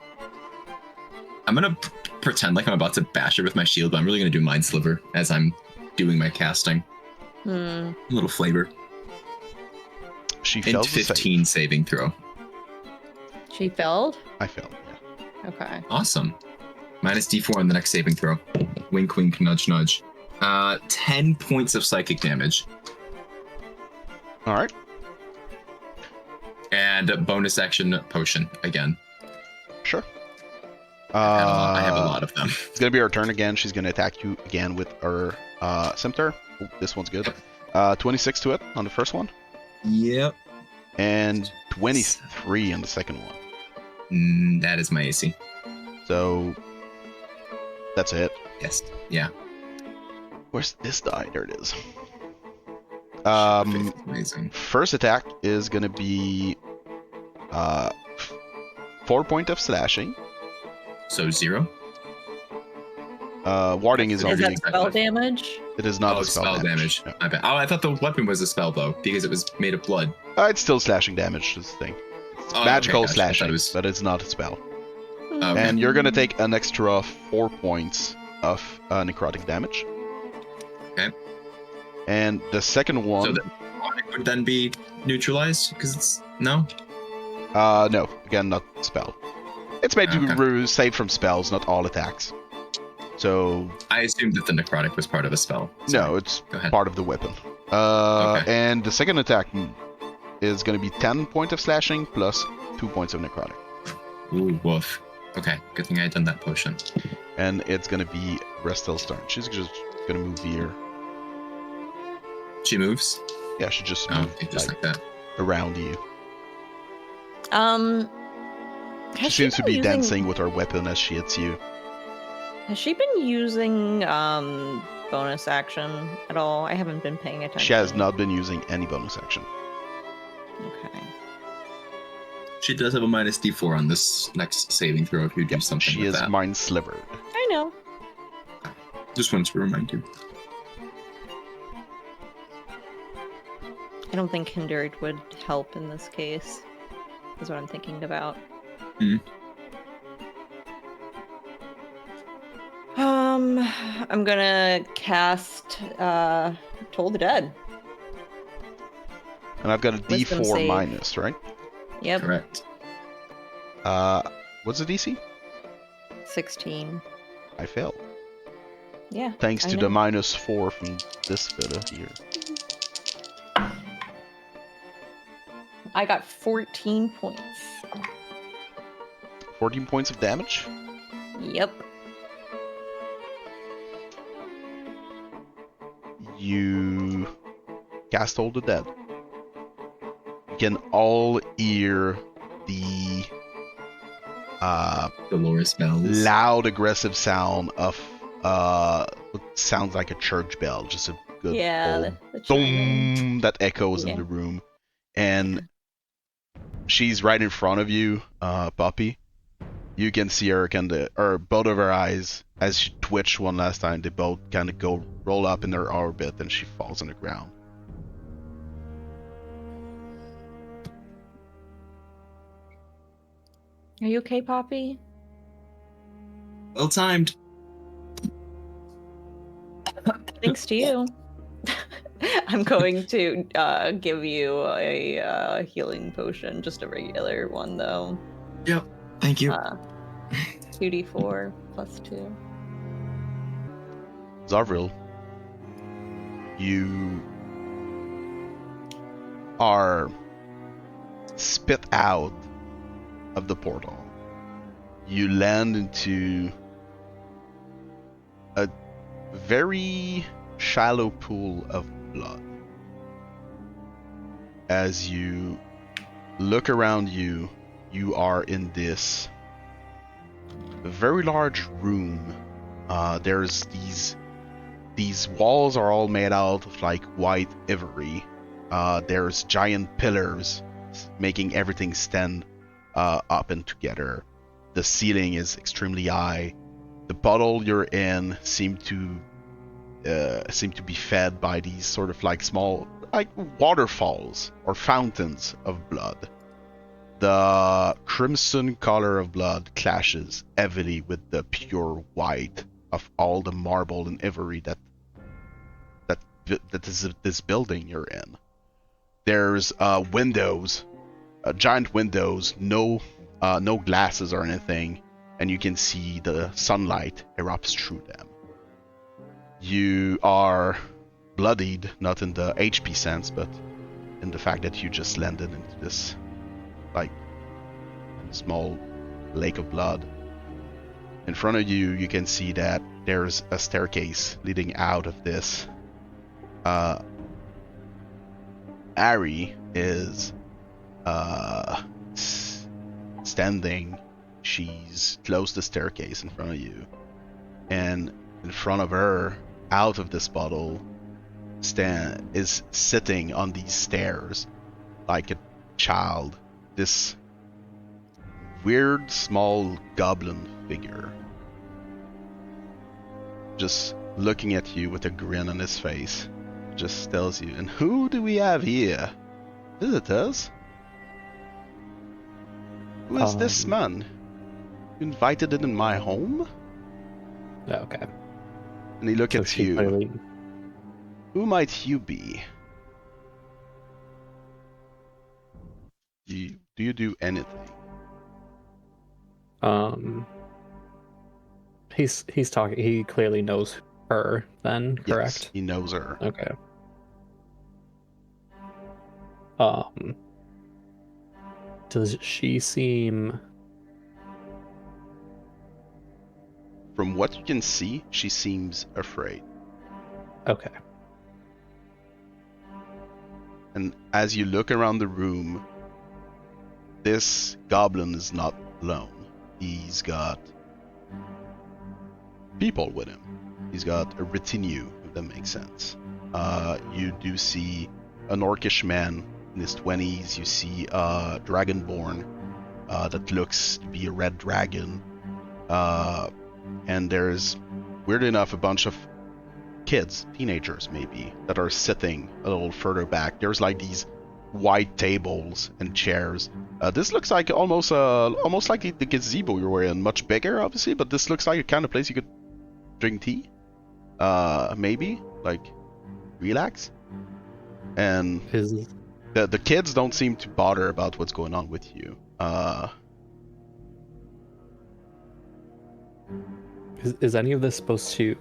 I'm gonna pretend like I'm about to bash her with my shield, but I'm really gonna do Mind Sliver as I'm doing my casting. A little flavor. She And fails the save. 15 saving throw. She failed. I failed. Yeah. Okay. Awesome. Minus D4 on the next saving throw. Wink, wink, nudge, nudge. 10 points of psychic damage. All right. And a bonus action potion again. Sure. I have a lot of them. It's gonna be her turn again. She's gonna attack you again with her scimitar. Oh, this one's good. 26 to it on the first one, Yep. and 23 on the second one. That is my AC. So that's it. Yes. Yeah. Where's this die? There it is. Amazing. First attack is gonna be 4 points of slashing. So 0. Warding is Is already. that spell damage? It is not Oh, a spell damage. I bet. Oh, I thought the weapon was a spell though, because it was made of blood. It's still slashing damage. This thing. It's Oh, magical okay, gotcha. I thought slashing, it was- but it's not a spell. Okay. And you're gonna take an extra 4 points of necrotic damage. Okay. And the second one. So the would then be neutralized because it's no. No, again, not spell. It's made Okay. to save from spells, not all attacks. So I assumed that the necrotic was part of a spell. Sorry. no, it's Go ahead. part of the weapon. Okay. And the second attack is going to be 10 points of slashing plus 2 points of necrotic. Ooh, woof. Okay, good thing I had done that potion. And it's going to be Arestelle's turn. She's just going to move here. She moves? Yeah, she just Oh, moved okay, just like that. around you. She Has seems to been be using- dancing with her weapon as she hits you. Has she been using bonus action at all? I haven't been paying attention. She has not been using any bonus action. Okay. She does have a minus D4 on this next saving throw if you do something She with is that. mind slivered. I know. Just wanted to remind you. I don't think Hindered would help in this case. Is what I'm thinking about. Hmm. I'm gonna cast Toll the Dead. And I've got a Wisdom D4 save. minus, right? Yep. Correct. What's the DC? 16. I failed. Yeah. Thanks I to know. the -4 from this fella here. I got 14 points. 14 points of damage? Yep. You cast Hold the Dead. You can all hear the Dolores bells. loud, aggressive sound of what sounds like a church bell, just a good Yeah. old The chiming. boom that echoes in Yeah. the room. And she's right in front of you, Puppy. You can see her or both of her eyes as she twitched one last time. They both kind of roll up in their orbit, and she falls on the ground. Are you okay, Poppy? Well timed. Thanks to you. I'm going to give you a healing potion, just a regular one though. Yep. Thank you. 2d4 plus 2. Zovril, you are spit out of the portal. You land into a very shallow pool of blood. As you look around you, you are in this very large room. There's these walls are all made out of like white ivory. There's giant pillars making everything stand up and together. The ceiling is extremely high. The bottle you're in seem to be fed by these sort of like small like waterfalls or fountains of blood. The crimson color of blood clashes heavily with the pure white of all the marble and ivory that is this building you're in. There's windows, giant windows, no glasses or anything, and you can see the sunlight erupts through them. You are bloodied, not in the HP sense, but in the fact that you just landed into this like small lake of blood. In front of you, you can see that there's a staircase leading out of this. Ari is standing. She's close to the staircase in front of you, and in front of her, out of this bottle, is sitting on these stairs like a child. This weird small goblin figure, just looking at you with a grin on his face, just tells you, "And who do we have here? Visitors? Who is this man? You invited him in my home?" Okay. And he looks So at she you. clearly Who might you be? You Do you do anything? He's talking. He clearly knows her. Then Yes, correct? he knows her. Okay. Does she seem? From what you can see, she seems afraid. Okay. And as you look around the room, this goblin is not alone. He's got people with him. He's got a retinue, if that makes sense. You do see an orcish man in his 20s. You see a dragonborn that looks to be a red dragon. And there's, weirdly enough, a bunch of kids, teenagers maybe, that are sitting a little further back. There's like these white tables and chairs. This looks like almost like the gazebo you were in, much bigger obviously, but this looks like a kind of place you could drink tea, maybe like relax. And the kids don't seem to bother about what's going on with you. Is any of this supposed to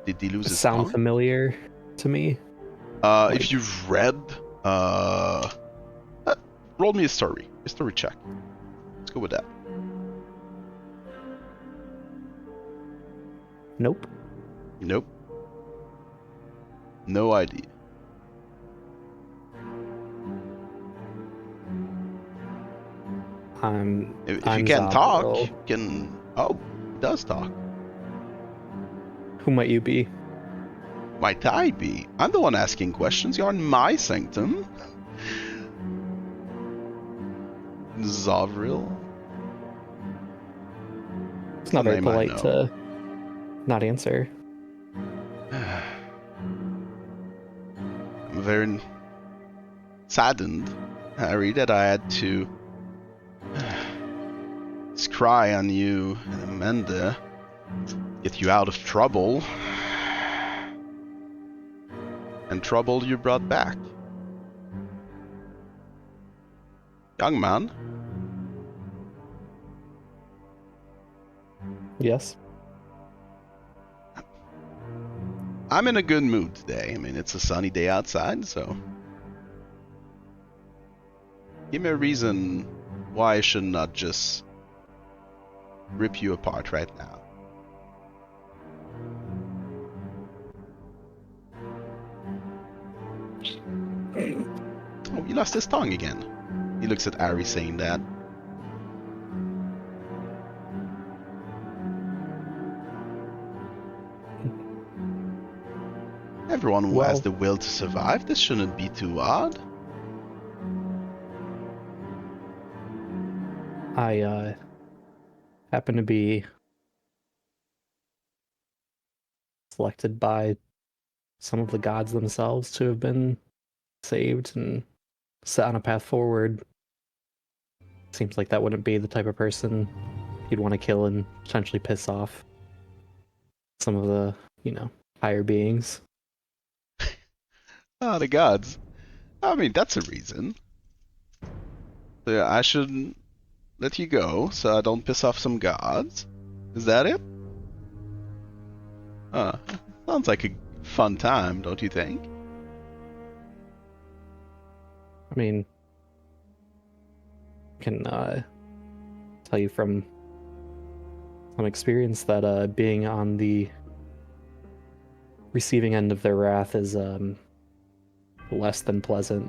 Did he lose his sound tongue? familiar to me? If you've read, roll me a story check. Let's go with that. Nope. Nope. No idea. If you can't talk, Zovril. you can. Oh, he does talk. Who might you be? Might I be? I'm the one asking questions. You're in my sanctum. Zovril. It's not very polite to not answer. I'm very saddened, Harry, that I had to scry on you and Amanda, get you out of trouble, and trouble you brought back. Young man. Yes. I'm in a good mood today. I mean, it's a sunny day outside, so give me a reason why I should not just rip you apart right now. Oh, he lost his tongue again. He looks at Ari saying that. Everyone who has the will to survive, this shouldn't be too odd. I happen to be selected by some of the gods themselves to have been saved and set on a path forward. Seems like that wouldn't be the type of person you'd want to kill and potentially piss off some of the, higher beings. Ah, the gods. I mean, that's a reason. So yeah, I should let you go so I don't piss off some gods. Is that it? Sounds like a fun time, don't you think? I mean, I can tell you from some experience that being on the receiving end of their wrath is less than pleasant.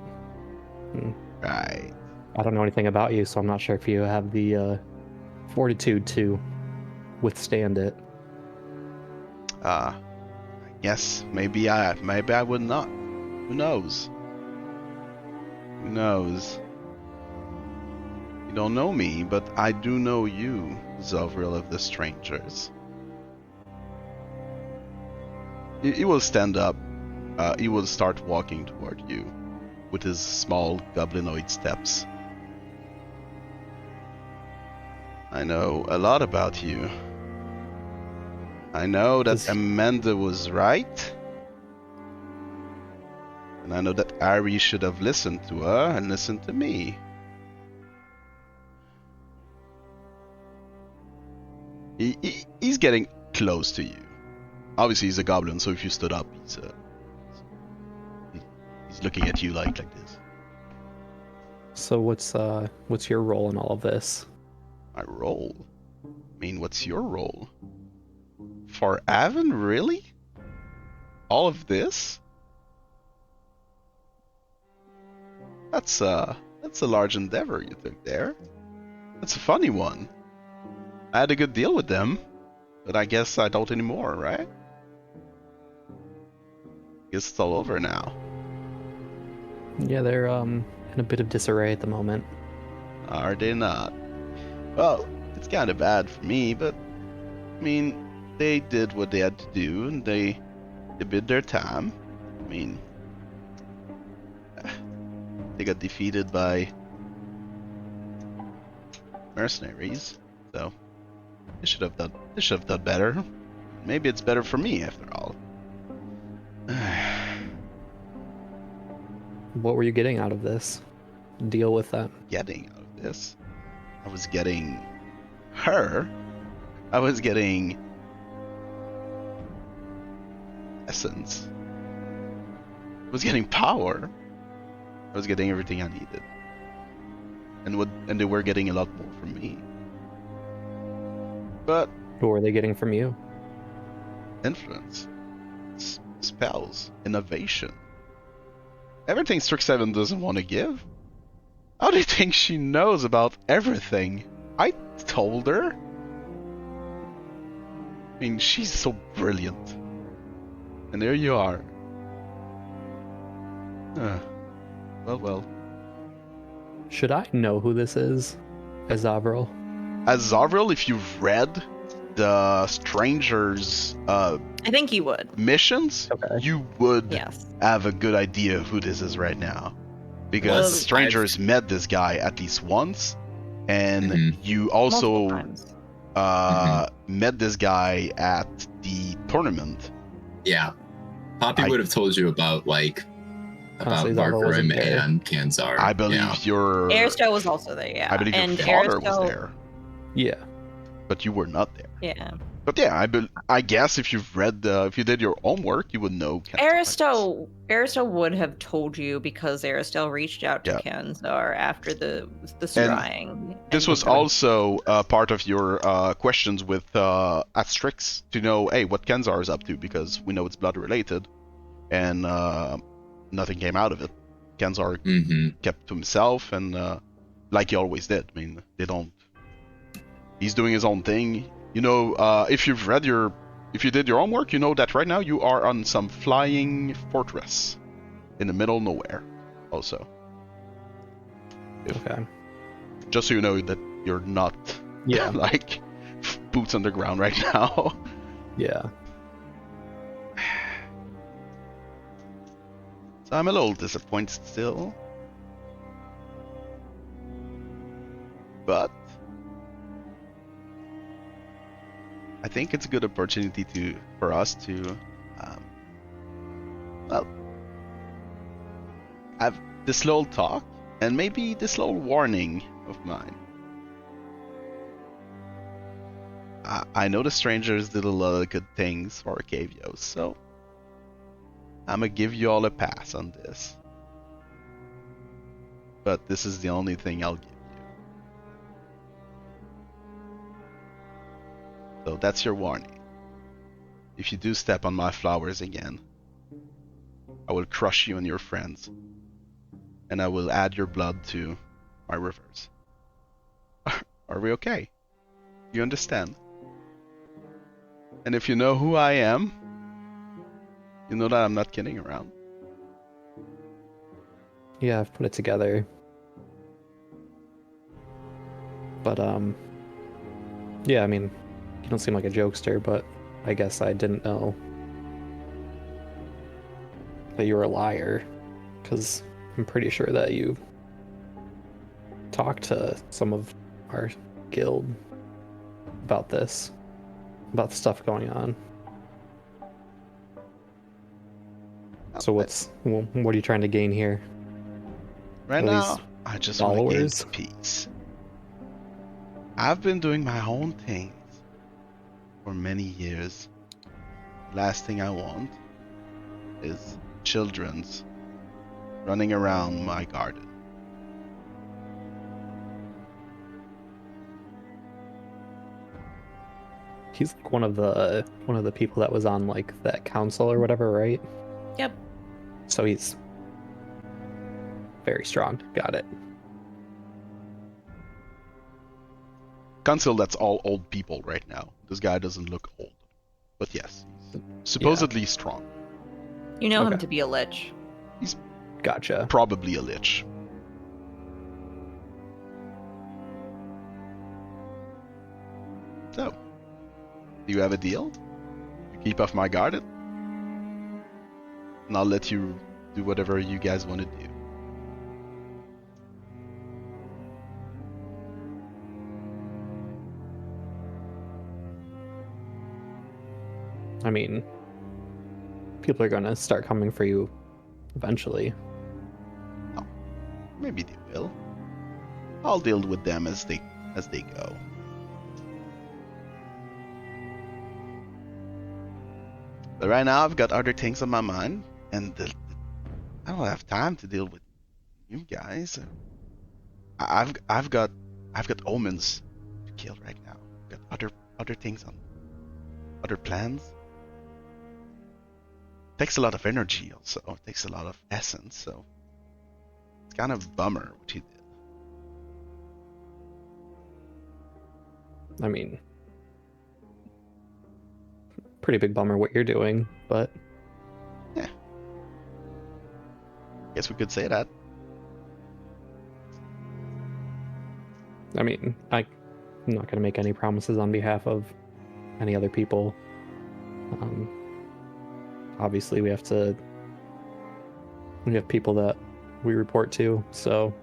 Right. I don't know anything about you, so I'm not sure if you have the fortitude to withstand it. I guess maybe I would not. Who knows? Who knows? You don't know me, but I do know you, Zovril of the Strangers. He will stand up. He will start walking toward you with his small goblinoid steps. I know a lot about you. I know that Amanda was right. And I know that Ari should have listened to her and listened to me. He's getting close to you. Obviously, he's a goblin, so if you stood up, he's looking at you like this. So what's your role in all of this? My role? I mean, what's your role? Farhaven, really? All of this? That's a large endeavor you took there. That's a funny one. I had a good deal with them, but I guess I don't anymore, right? Guess it's all over now. Yeah, they're in a bit of disarray at the moment. Are they not? Well, it's kind of bad for me, but I mean, they did what they had to do, and they bid their time. I mean, they got defeated by mercenaries, so they should have done better. Maybe it's better for me after all. What were you getting out of this? Deal with that. Getting out of this, I was getting her. I was getting essence. I was getting power. I was getting everything I needed, and they were getting a lot more from me. But What were they getting from you? influence, spells, innovation, everything Strixhaven doesn't want to give. How do you think she knows about everything? I told her. I mean, she's so brilliant. And there you are. Well. Should I know who this is? As Zovril? As Zovril, if you've read the Stranger's I think you would. missions, Okay. you would Yes. have a good idea of who this is right now. Because Well, Strangers met this guy at least once, and Mhm. you Multiple also times. met this guy at the tournament. Yeah. Poppy I- would have told you about Honestly, Zovril wasn't Markarim there. and Kanzar. I believe Yeah. your Arastelle was also there, yeah. I believe and your father Arastelle- was there, Yeah. but you were not there. Yeah. But yeah, I guess if you've read if you did your homework, you would know. Arastelle would have told you because Arastelle reached out to Yeah. Kanzar after the scrying. This was also part of your questions with Asterix to know, hey, what Kenzar is up to, because we know it's blood related, and nothing came out of it. Kenzar kept to himself, and like he always did. I mean, he's doing his own thing. You know, if you did your homework, you know that right now you are on some flying fortress in the middle of nowhere. Also, Okay. just so you know that you're not Yeah. like boots on the ground right now. Yeah. So I'm a little disappointed still. But I think it's a good opportunity for us to have this little talk, and maybe this little warning of mine. I know the strangers did a lot of good things for Arcavios, so I'm gonna give you all a pass on this. But this is the only thing I'll give you. So that's your warning. If you do step on my flowers again, I will crush you and your friends, and I will add your blood to my rivers. Are we okay? You understand? And if you know who I am, you know that I'm not kidding around. Yeah, I've put it together. But yeah, I mean, you don't seem like a jokester, but I guess I didn't know that you were a liar, because I'm pretty sure that you talked to some of our guild about this, about the stuff going on. So what are you trying to gain here? Right At now, least I just want to gain followers? peace. I've been doing my own things, for many years. The last thing I want is children's running around my garden. He's like one of the people that was on like that council or whatever, right? Yep. So he's very strong. Got it. Council, that's all old people right now. This guy doesn't look old. But yes, he's supposedly strong. You know him Okay. to be a lich. Gotcha. Probably a lich. So, do you have a deal? You keep off my garden? And I'll let you do whatever you guys want to do. I mean, people are gonna start coming for you eventually. Maybe they will. I'll deal with them as they go. But right now I've got other things on my mind, and I don't have time to deal with you guys. I've got omens to kill right now. I've got other things on other plans. It takes a lot of energy also. It takes a lot of essence, so it's kind of a bummer what you did. I mean, pretty big bummer what you're doing, but Guess we could say that. I mean, I'm not gonna make any promises on behalf of any other people. Obviously, we have people that we report to, so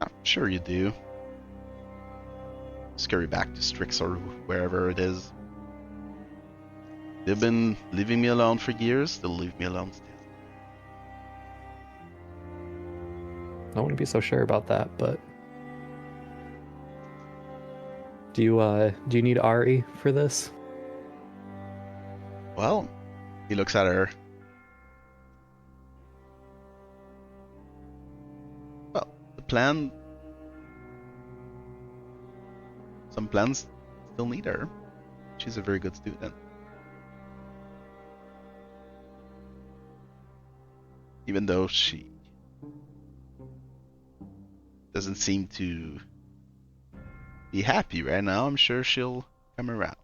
I'm sure you do. Scurry back to Strix or wherever it is. They've been leaving me alone for years. They'll leave me alone still. I wouldn't be so sure about that. But do you need Ari for this? Well, he looks at her. Well, the plan. Some plans still need her. She's a very good student. Even though she doesn't seem to be happy right now, I'm sure she'll come around.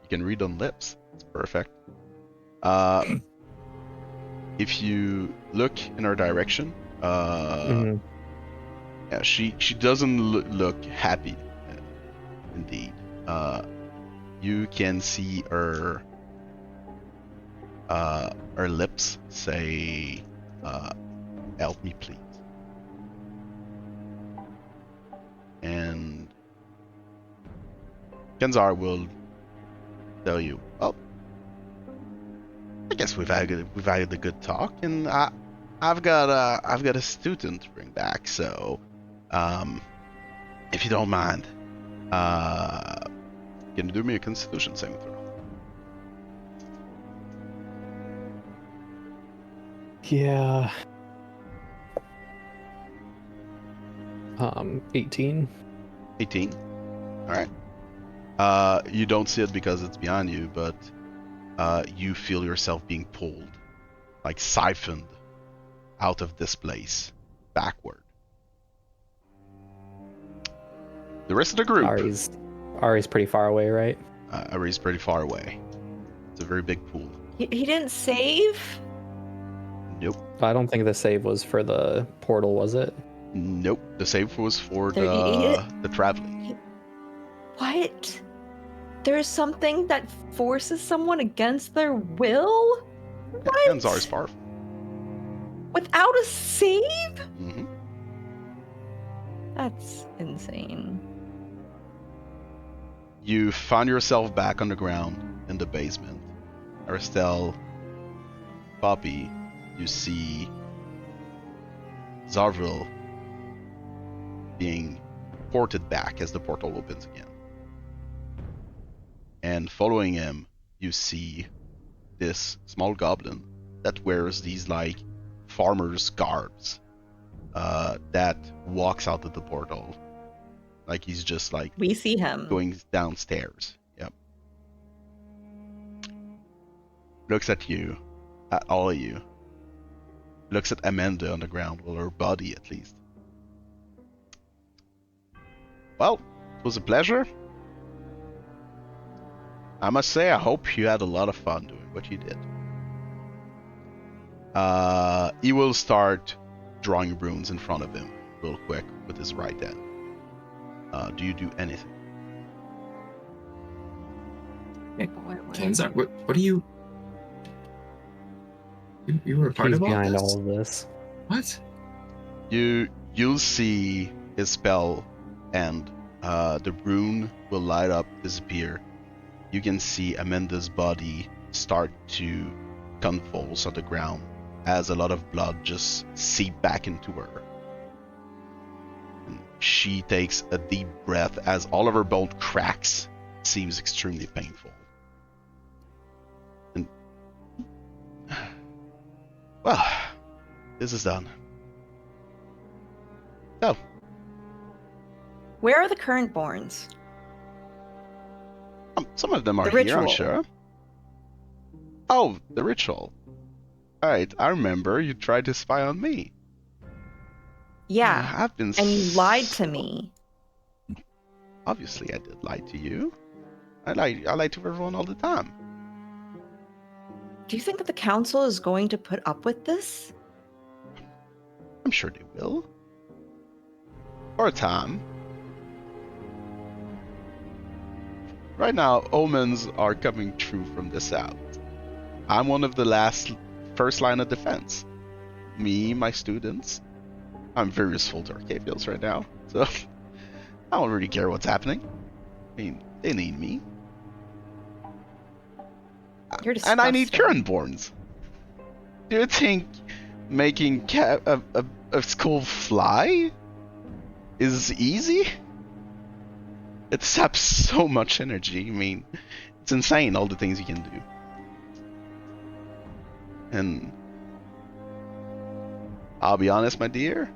You can read on lips. It's perfect. If you look in her direction, Mhm. yeah, she doesn't look happy. Indeed, you can see her lips say, "Help me, please," and Kenzar will tell you, "Well, I guess we've had a good talk, and I've got a student to bring back, so if you don't mind, can you do me a Constitution saving throw?" Yeah. 18. 18. All right. You don't see it because it's behind you, but you feel yourself being pulled, like siphoned out of this place, backward. The rest of the group. Ari's pretty far away, right? Ari's pretty far away. It's a very big pool. He didn't save? Nope. I don't think the save was for the portal, was it? Nope. The save was for There- the traveling. What? There's something that forces someone against their will? What? Kenzar's far. Without a save? Mm-hmm. That's insane. You find yourself back on the ground in the basement. Arastelle, Poppy, you see Zovril being ported back as the portal opens again. And following him, you see this small goblin that wears these like farmer's garbs that walks out of the portal. Like he's just like We see him. going downstairs. Yep. Looks at you, at all of you. Looks at Amanda on the ground, well, her body at least. Well, it was a pleasure. I must say, I hope you had a lot of fun doing what you did. He will start drawing runes in front of him real quick with his right hand. Do you do anything? Kenzar, what are you? You were a part He's of all behind this? all of this. What? You'll see his spell and the rune will light up, disappear. You can see Amanda's body start to convulse on the ground as a lot of blood just seep back into her. And she takes a deep breath as all of her bone cracks. It seems extremely painful. And well, this is done. So, Where are the current borns? some of them are The here, I'm ritual. sure. Oh, the ritual. Alright, I remember you tried to spy on me. Yeah, I've been and you lied to so- me. Obviously, I did lie to you. I lie to everyone all the time. Do you think that the council is going to put up with this? I'm sure they will. For a time. Right now, omens are coming true from the south. I'm one of the first line of defense. Me, my students. I'm very useful to Arcavials right now, so I don't really care what's happening. I mean, they need me. You're And I need disgusting. Currentborns. Do you think making a school fly is easy? It saps so much energy. I mean, it's insane all the things you can do. And I'll be honest, my dear,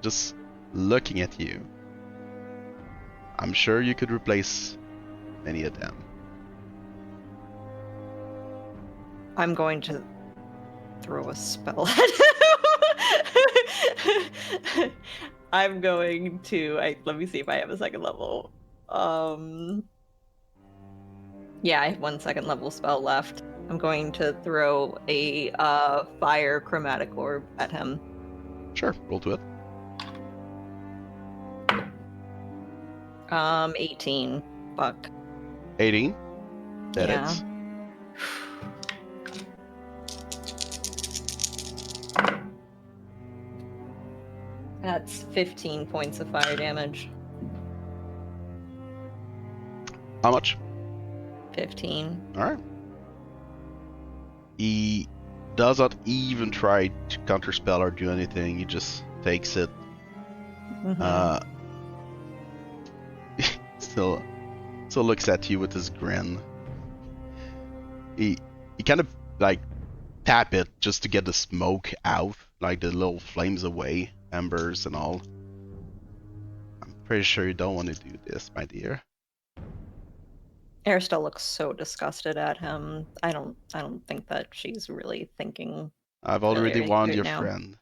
just looking at you, I'm sure you could replace many of them. I'm going to throw a spell at him. I'm going to. Let me see if I have a second level. Yeah, I have 1 second level spell left. I'm going to throw a fire chromatic orb at him. Sure, roll to it. 18. Fuck. 18. That Yeah. hits. That's 15 points of fire damage. How much? 15. Alright. He does not even try to counterspell or do anything. He just takes it. Mhm. Still looks at you with his grin. He kind of like tap it just to get the smoke out, like the little flames away, embers and all. I'm pretty sure you don't want to do this, my dear. Arastelle looks so disgusted at him. I don't think that she's really thinking. I've already Clearly, warned right your now. friend.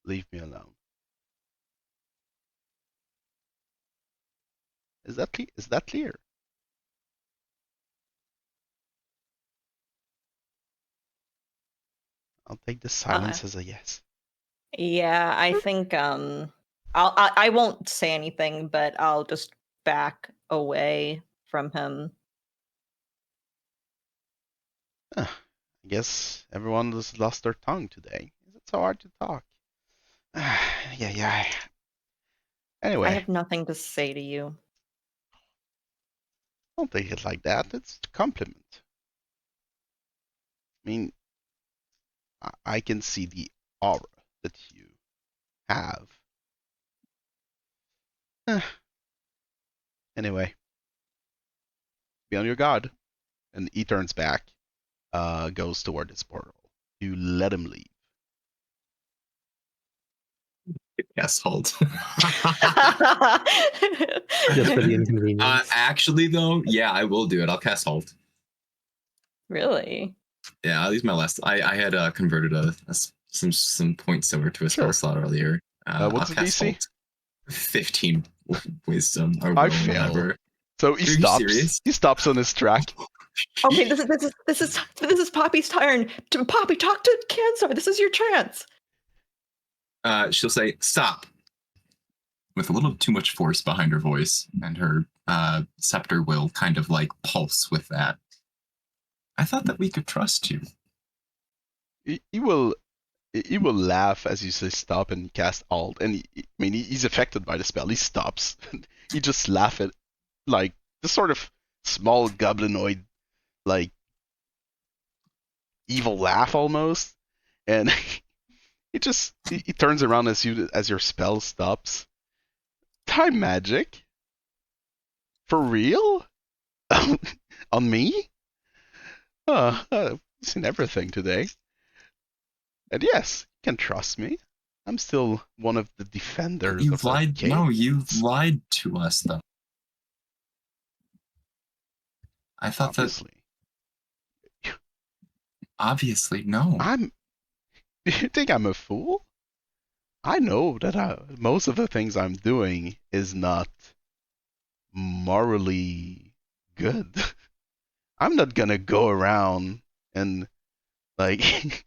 Leave me alone. Is that clear? I'll take the silence as a yes. Yeah, I think I won't say anything, but I'll just back away from him. I guess everyone has lost their tongue today. It's so hard to talk. Yeah. Anyway. I have nothing to say to you. Don't take it like that. It's a compliment. I mean, I can see the aura that you have. Anyway, be on your guard. And he turns back, goes toward his portal. You let him leave. Yes, hold. Just for the inconvenience. Actually, though, yeah, I will do it. I'll cast hold. Really? Yeah, I'll use my last. I had converted some points over to a spell Sure. slot earlier. What's I'll the cast DC? hold. 15 wisdom or I will, fail. whatever. So he Are you stops. serious? He stops on his track. Okay, this is Poppy's turn. Poppy, talk to Cancer. This is your chance. She'll say, "Stop," with a little too much force behind her voice, and her scepter will kind of like pulse with that. I thought that we could trust you. He will laugh as you say stop and cast alt. And he's affected by the spell. He stops. He just laughs at like the sort of small goblinoid like evil laugh almost. And he turns around as your spell stops. Time magic? For real? On me? I've seen everything today. And yes, you can trust me. I'm still one of the defenders You've of the lied. cave. No, you've lied to us, though. I thought Obviously. that. Obviously, no. You think I'm a fool? I know that most of the things I'm doing is not morally good. I'm not gonna go around and like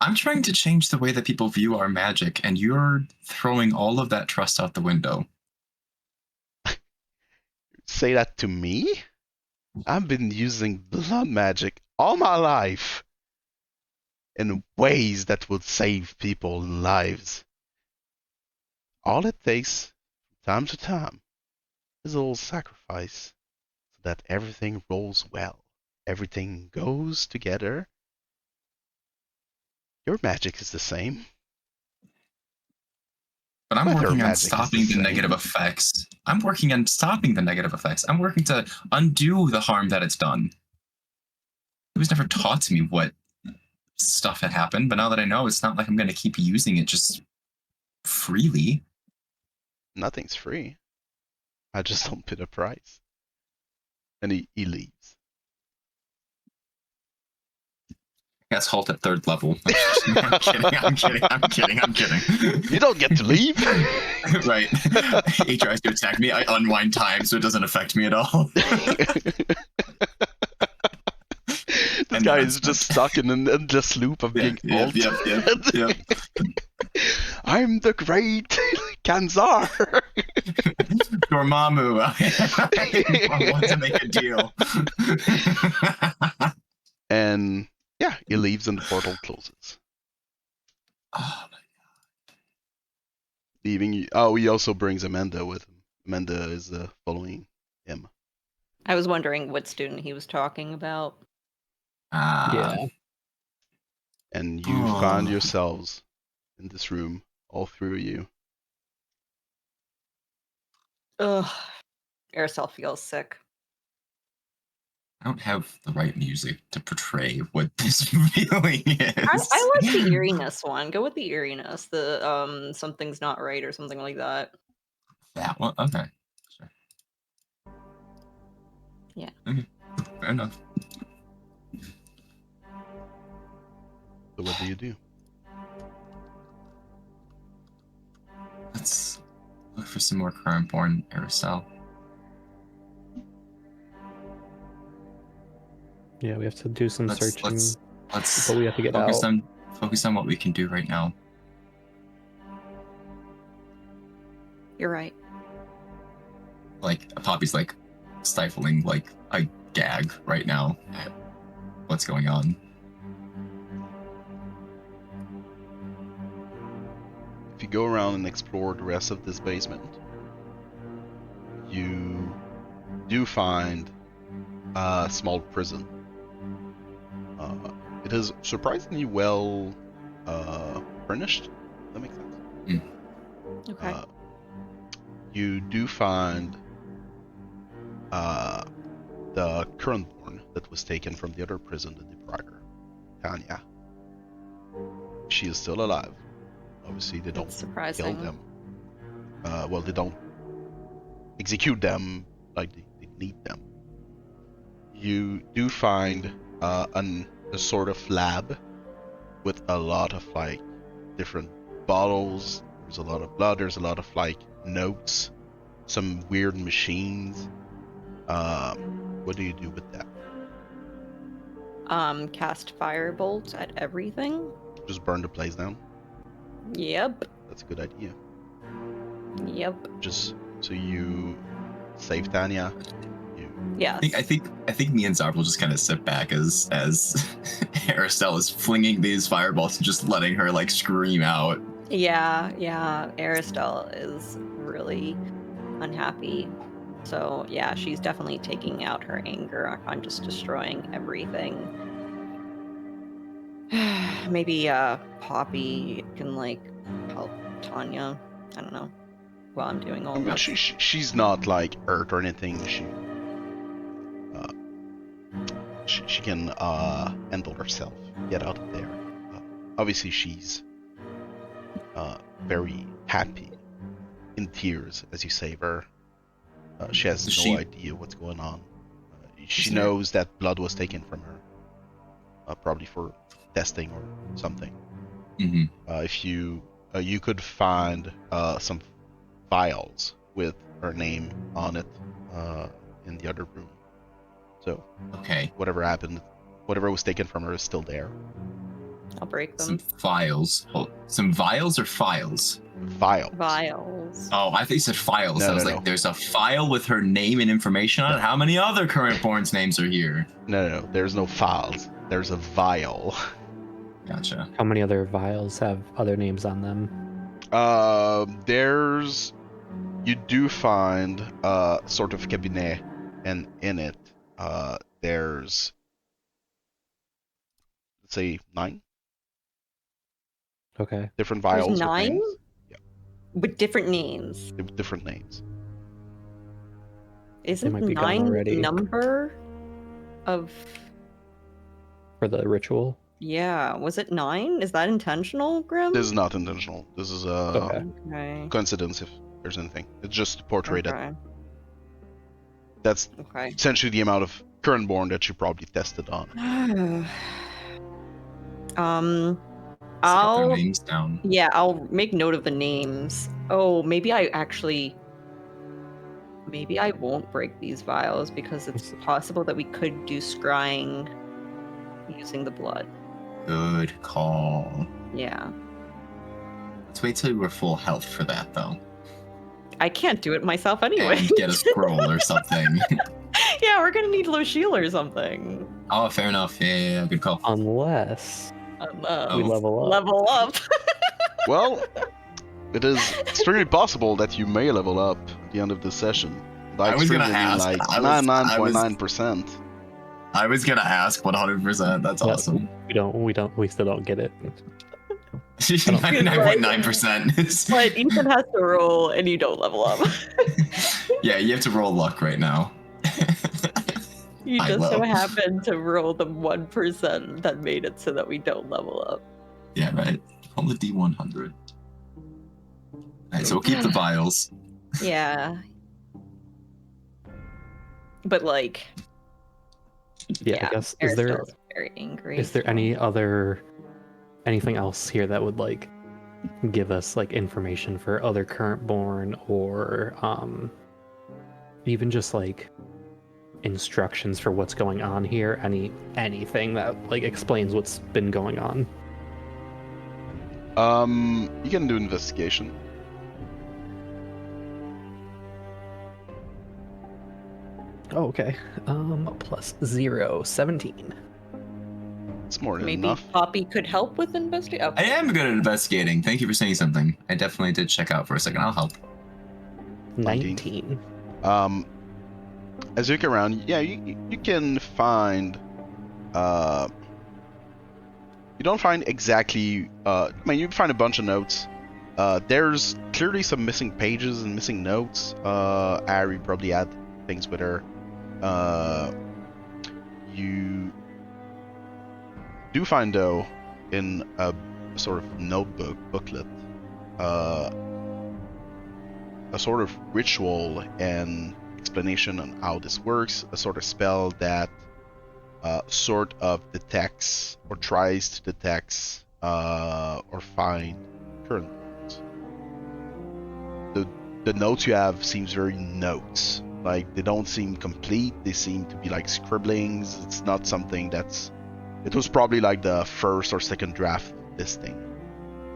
I'm trying to change the way that people view our magic, and you're throwing all of that trust out the window. say that to me. I've been using blood magic all my life in ways that would save people lives. All it takes, from time to time, is a little sacrifice so that everything rolls well. Everything goes together. Your magic is the same. But I'm But her working on magic is the stopping the same. negative effects. I'm working on stopping the negative effects. I'm working to undo the harm that it's done. It was never taught to me what stuff had happened, but now that I know, it's not like I'm going to keep using it just freely. Nothing's free. I just don't pay the price. And he leaves. Yes, halt at 3rd level. I'm kidding. You don't get to leave. Right. He tries to attack me. I unwind time so it doesn't affect me at all. This guy is just stuck in an endless loop of being alt. Yep. I'm the great Kanzar. Dormammu. I want to make a deal. And yeah, he leaves and the portal closes. Oh my god. Leaving you. Oh, he also brings Amanda with him. Amanda is following him. I was wondering what student he was talking about. Yeah. And you find yourselves in this room, all three of you. Ugh. Arastelle feels sick. I don't have the right music to portray what this feeling is. I like the eeriness one. Go with the eeriness. The something's not right or something like that. That one? Okay. Sure. Yeah. Okay. Fair enough. So what do? Let's look for some more current-born Arastelle. Yeah, we have to do some searching. Let's but we have to get focus out. focus on what we can do right now. You're right. Like Poppy's like stifling like a gag right now at what's going on. If you go around and explore the rest of this basement, you do find small prison. It is surprisingly well furnished. That makes sense. Okay. You do find the current born that was taken from the other prison, the Deprider, Tanya. She is still alive. Obviously, they don't That's kill surprising. them. Well, they don't execute them like they need them. You do find a sort of lab with a lot of like different bottles. There's a lot of blood. There's a lot of like notes, some weird machines. What do you do with that? Cast firebolt at everything. Just burn the place down. Yep. That's a good idea. Yep. Just so you save Tanya. Yes. I think me and Zovril just kind of sit back as Arastelle is flinging these fireballs and just letting her like scream out. Yeah. Arastelle is really unhappy. So yeah, she's definitely taking out her anger on just destroying everything. Maybe Poppy can like help Tanya. I don't know. While I'm doing all I mean, this. she's not like hurt or anything. She can handle herself. Get out of there. Obviously, she's very happy, in tears as you save her. She has no idea what's going on. She knows that blood was taken from her, probably for testing or something. Mm-hmm. If you could find some files with her name on it in the other room. So okay, whatever happened, whatever was taken from her is still there. I'll break them. some files. Some vials or files? Vials. Oh, I think you said files. No, I was no, like, no. there's a file with her name and information on it. How many other current borns names are here? No. There's no files. There's a vial. Gotcha. How many other vials have other names on them? You do find sort of cabinet, and in it, there's, let's say 9 Okay. different vials. There's 9? With names. Yeah. With different names. With different names. Isn't might be gone 9 already. the number of... For the ritual? Yeah, was it 9? Is that intentional, Grim? This is not intentional. This is Okay. Okay. coincidence, if there's anything. It's just portrayed it. Okay. That's Okay. essentially the amount of current born that you probably tested on. Let's get their I'll names down. Yeah, I'll make note of the names. Oh, maybe I won't break these vials because it's possible that we could do scrying using the blood. Good call. Yeah. Let's wait till we're full health for that, though. I can't do it myself anyway. And get a scroll or something. Yeah, we're gonna need Lochiel or something. Oh, fair enough. Yeah, good call. Unless Oh. we level up. Level up. Well, it is extremely possible that you may level up at the end of this session. By I was gonna extremely, ask. like I was- 99.9%. I was gonna ask 100%. That's Yeah. awesome. We still don't get it. 99.9%. But Ethan has to roll and you don't level up. Yeah, you have to roll luck right now. You I just so will. happen to roll the 1% that made it so that we don't level up. Yeah, right. Roll the D100. Alright, so we'll keep the vials. Yeah. But like, Yeah, I guess. Aristo's very angry. Is there anything else here that would like give us like information for other current born, or even just like instructions for what's going on here? Anything that like explains what's been going on? You can do investigation. Oh, okay. Plus 0, 17. It's more than Maybe enough. Poppy could help with investigation. I am good at investigating. Thank you for saying something. I definitely did check out for a second. I'll help. 19. as you look around, yeah, you can find. You don't find exactly. I mean, you find a bunch of notes. There's clearly some missing pages and missing notes. Ari probably had things with her. You do find, though, in a sort of notebook booklet, a sort of ritual and explanation on how this works, a sort of spell that sort of detects or tries to detect or find current notes. The notes you have seems very notes. Like, they don't seem complete. They seem to be like scribblings. It's not something that's... It was probably like the first or second draft of this thing.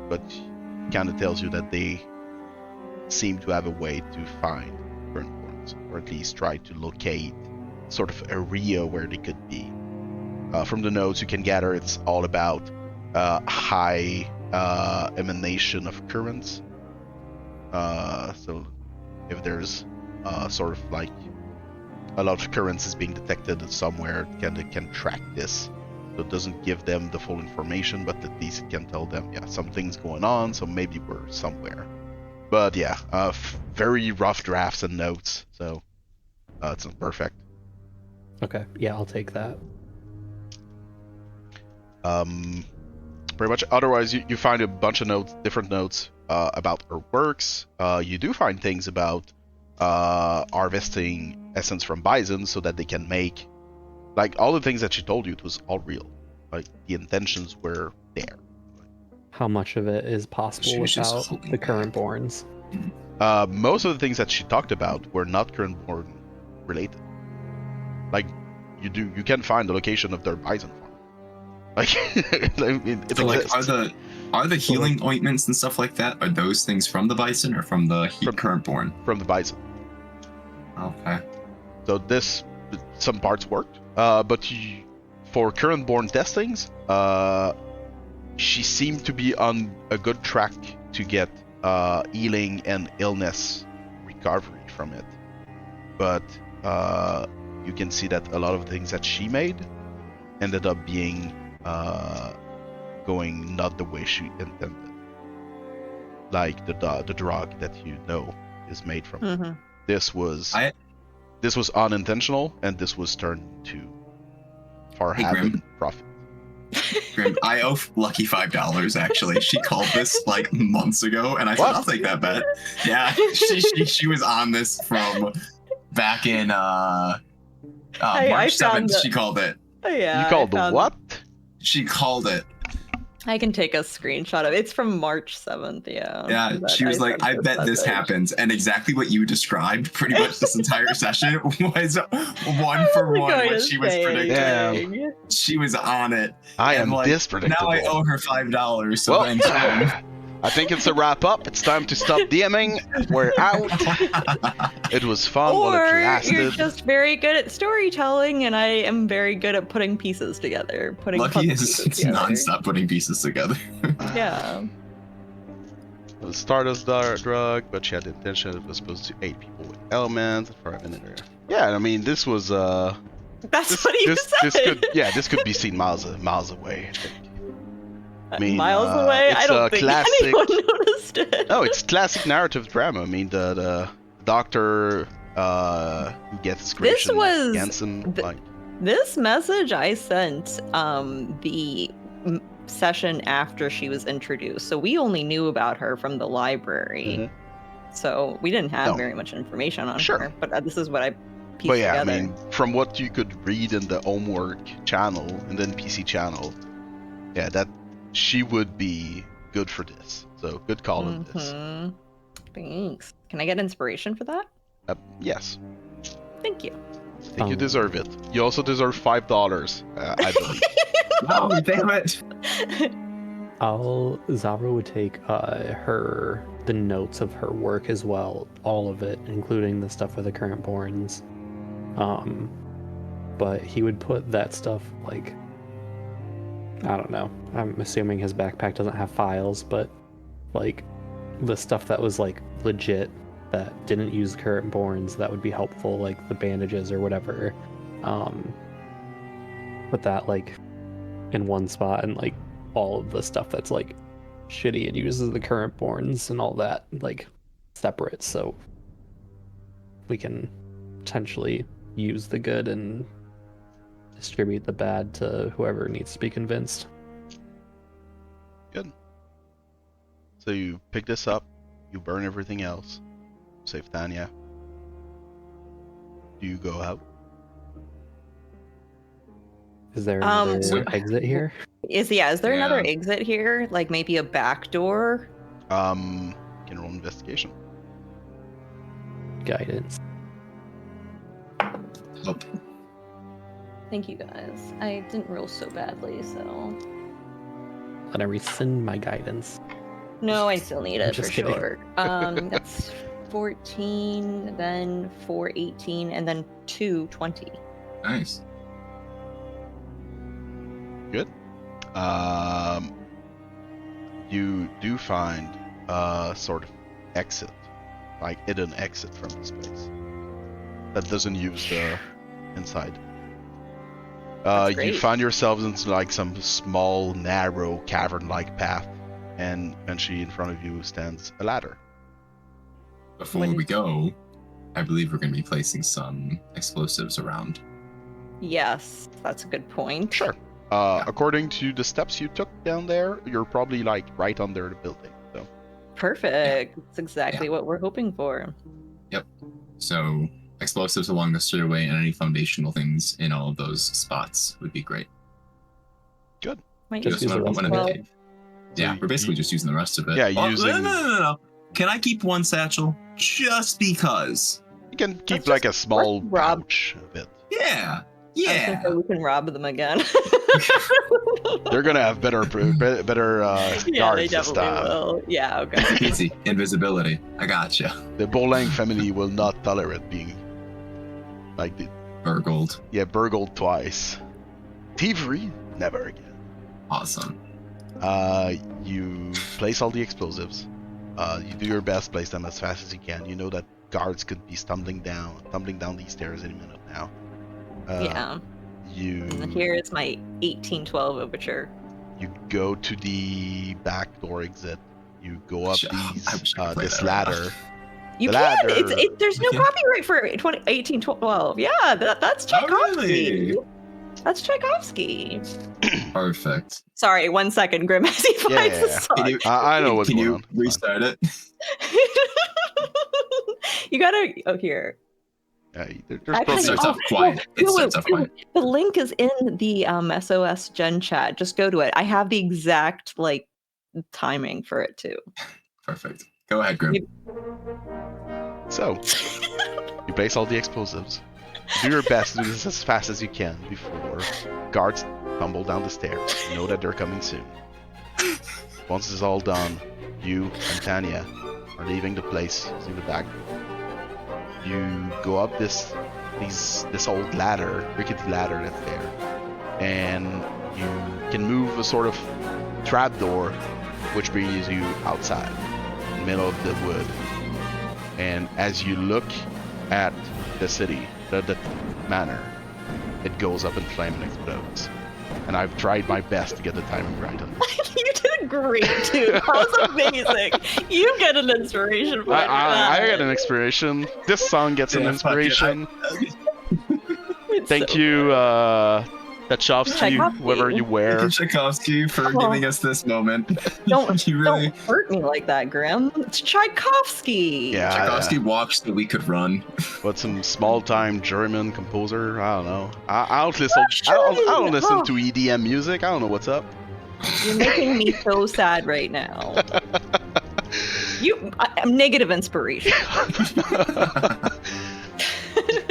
But it kind of tells you that they seem to have a way to find current words, or at least try to locate sort of area where they could be. From the notes you can gather, it's all about high emanation of currents. So if there's sort of like a lot of currents is being detected somewhere, they can track this. So it doesn't give them the full information, but at least it can tell them, yeah, something's going on, so maybe we're somewhere. But yeah, very rough drafts and notes, so it's not perfect. Okay, yeah, I'll take that. Pretty much. Otherwise, you find a bunch of notes, different notes about her works. You do find things about harvesting essence from bison so that they can make, like, all the things that she told you. It was all real. Like, the intentions were there. How much of it is possible without the current borns? Most of the things that she talked about were not current born related. Like, you can find the location of their bison farm. Like, I mean, it So, like, exists. are the healing ointments and stuff like that? Are those things from the bison or from the current born? From the bison. Okay. So some parts worked, but for current born testings, she seemed to be on a good track to get healing and illness recovery from it. But you can see that a lot of things that she made ended up being going not the way she intended. Like the drug that you know is made from. Mm-hmm. This was unintentional, and this was turned to Farhaven profit. Grim, I owe Lucky $5 actually. She called this like months ago, and I said, I'll take that bet. Yeah, she was on this from back in March 7th. She called it. Yeah, you called the what? She called it. I can take a screenshot of it. It's from March 7th, yeah. Yeah, she was like, I bet this happens. And exactly what you described pretty much this entire session was one for one what she was predicting. Damn. She was on it. I am this predictable. Now I owe her $5. So well, then I think it's a wrap up. It's time to stop DMing. We're out. It was fun while it lasted. You're just very good at storytelling, and I am very good at putting pieces together. Lucky is non-stop putting pieces together. Yeah. It was Stardust drug, but she had the intention it was supposed to aid people with elements for a minute. Yeah, I mean, this was That's what he said. This could be seen miles away. I think. I mean, miles away? I don't think anyone noticed it. No, it's classic narrative drama. I mean, the doctor who gets creation against him. This message I sent the session after she was introduced, so we only knew about her from the library. Mm-hmm. So we didn't have very much information on her. But this is what I pieced together. I mean, from what you could read in the homework channel and then PC channel, yeah, that she would be good for this. So good call on this. Thanks. Can I get inspiration for that? Yes. Thank you. I think you deserve it. You also deserve $5, I believe. Oh, damn it. Zovril would take the notes of her work as well, all of it, including the stuff with the current borns. But he would put that stuff, like, I don't know. I'm assuming his backpack doesn't have files, but like the stuff that was like legit that didn't use current borns that would be helpful, like the bandages or whatever. Put that like in one spot, and like all of the stuff that's like shitty and uses the current borns and all that like separate, so we can potentially use the good and distribute the bad to whoever needs to be convinced. Good. So you pick this up, you burn everything else, save Tanya. Do you go out? Is there another exit here? Is there another exit here? Like maybe a back door? Can roll investigation. Guidance. Nope. Thank you guys. I didn't roll so badly, so. Let I rescind my guidance. No, I still need it for Just kidding. sure. That's 14, then 4, 18, and then 2, 20. Nice. Good. You do find a sort of exit, like hidden exit from this place that doesn't use the inside. You great. find yourselves into like some small, narrow, cavern-like path, and eventually in front of you stands a ladder. Before we go, I believe we're going to be placing some explosives around. Yes, that's a good point. Sure. According to the steps you took down there, you're probably like right under the building. So Perfect. That's exactly what we're hoping for. Yep. So explosives along the stairway and any foundational things in all of those spots would be great. Might Just use use the it rest as of it. well. Yeah, we're basically just using the rest of it. Yeah, Oh, using- No. Can I keep one satchel? Just because. you can keep Let's like a just- small let's rob- pouch of it. Yeah. I was gonna Yeah. say we can rob them again. They're gonna have better yeah, guards they this definitely time. will. Yeah, okay. Easy. Invisibility. I gotcha. The Bolang family will not tolerate being like Burgled. burgled twice. Thievery, never again. Awesome. You place all the explosives. You do your best, place them as fast as you can. You know that guards could be tumbling down these stairs any minute now. Yeah. You And here is my 1812 overture. you go to the back door exit. You go up I wish I could play this that right now. ladder. You The can. ladder. There's no Yeah. copyright for 1812. Yeah, that's Oh, Tchaikovsky. really? That's Tchaikovsky. Perfect. Sorry, 1 second, Grim, as he finds the Yeah. song. I know what's Can going you on. restart it? You gotta. Oh, here. Yeah, there's Actually, It starts oh, off quiet. It no, starts off quiet. The link is in the SOS Gen chat. Just go to it. I have the exact like timing for it too. Perfect. Go ahead, Grim. So, you place all the explosives. Do your best to do this as fast as you can before guards tumble down the stairs. You know that they're coming soon. Once it's all done, you and Tanya are leaving the place through the back door. You go up this old ladder, rickety ladder that's there, and you can move a sort of trapdoor which brings you outside, in the middle of the wood. And as you look at the city, the manor, it goes up in flame and explodes. And I've tried my best to get the timing right on this. You did great too. That was amazing. You get an inspiration point. I get an inspiration. This song gets an Yeah, fuck it. inspiration. Thank you, Tchaikovsky, Tchaikovsky. whoever you Thank wear. you, Tchaikovsky, for Oh. giving us this moment. Don't you really. don't hurt me like that, Grim. It's Tchaikovsky. Yeah, Tchaikovsky walked so we could run. but some small-time German composer. I don't know. I don't listen. I Russian! don't listen Oh. to EDM music. I don't know what's up. You're making me so sad right now. I'm negative inspiration.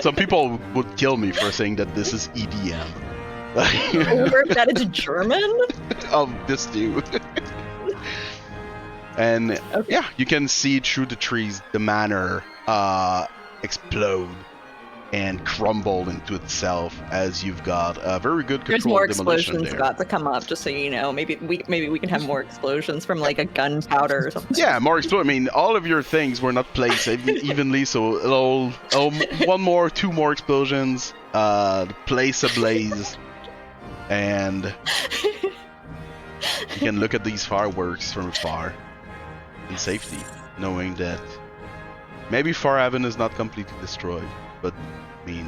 Some people would kill me for saying that this is EDM. Or that it's German. This dude. And yeah, you can see through the trees the manor explode and crumble into itself as you've got a very good There's controlled more demolition explosions there. about to come up, just so you know. Maybe we can have more explosions from like a gunpowder or something. Yeah, more explosion. I mean, all of your things were not placed evenly, so one more, two more explosions, the place ablaze, and you can look at these fireworks from afar in safety, knowing that maybe Farhaven is not completely destroyed, but I mean,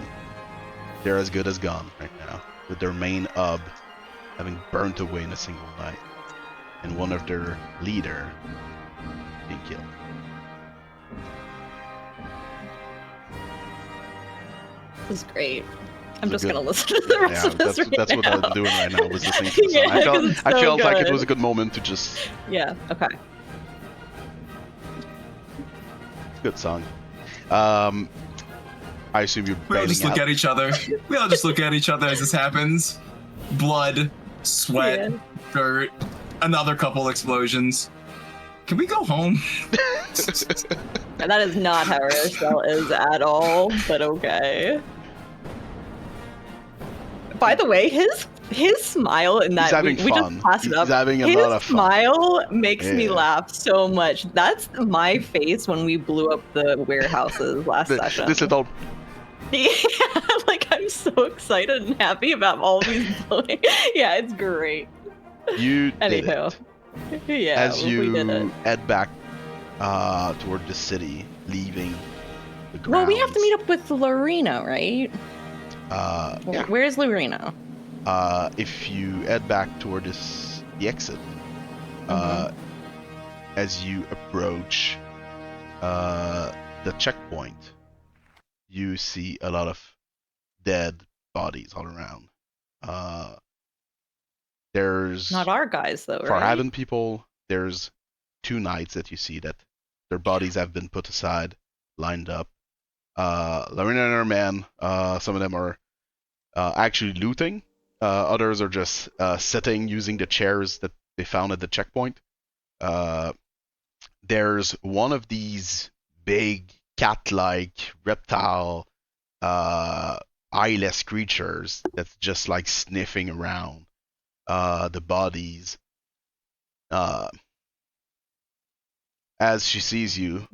they're as good as gone right now, with their main hub having burnt away in a single night, and one of their leader being killed. This is great. I'm It's just good- gonna listen to the rest of this that's what I'm doing right now. Was listening to the song. Yeah, 'cause I it's so felt like it good. was a good moment to just Yeah. Okay. good song. I assume you're We all just bailing look out. at each other. We all just look at each other as this happens. Blood, sweat, Yeah. dirt, another couple explosions. Can we go home? And that is not how Arastelle is at all, but okay. By the way, his smile in that He's having we fun. just passed it He's up. having a His lot of fun. smile makes me Yeah. laugh so much. That's my face when we blew up the warehouses last session. This little Yeah, like I'm so excited and happy about all these blowing. Yeah, it's great. you did Anyhow, it. yeah, As we did it. you head back toward the city, leaving the grounds. Well, we have to meet up with Lorina, right? Yeah. Where's Lorina? If you head back toward the exit, as you approach the checkpoint, you see a lot of dead bodies all around. There's Not our guys, though, right? Farhaven people. There's 2 knights that you see that their bodies have been put aside, lined up. Lorina and her men, some of them are actually looting. Others are just sitting using the chairs that they found at the checkpoint. There's one of these big cat-like reptile eyeless creatures that's just like sniffing around the bodies. As she sees you,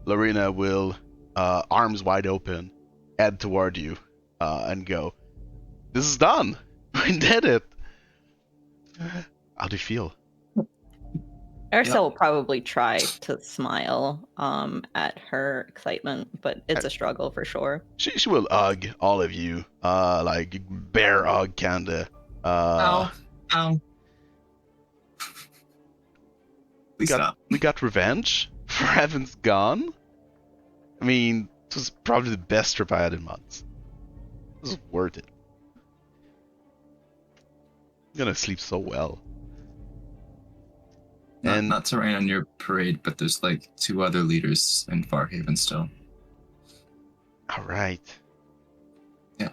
Lorina will, arms wide open, head toward you and go, "This is done! We did it!" How do you feel? Arastelle will probably try to smile at her excitement, but it's a struggle for sure. She will hug all of you, like bear hug kinda. Ow. Please stop. We got revenge for Heaven's Gone. I mean, it was probably the best trip I had in months. It was worth it. I'm gonna sleep so well. And Not to rain on your parade, but there's like 2 other leaders in Farhaven still. all right. Yeah.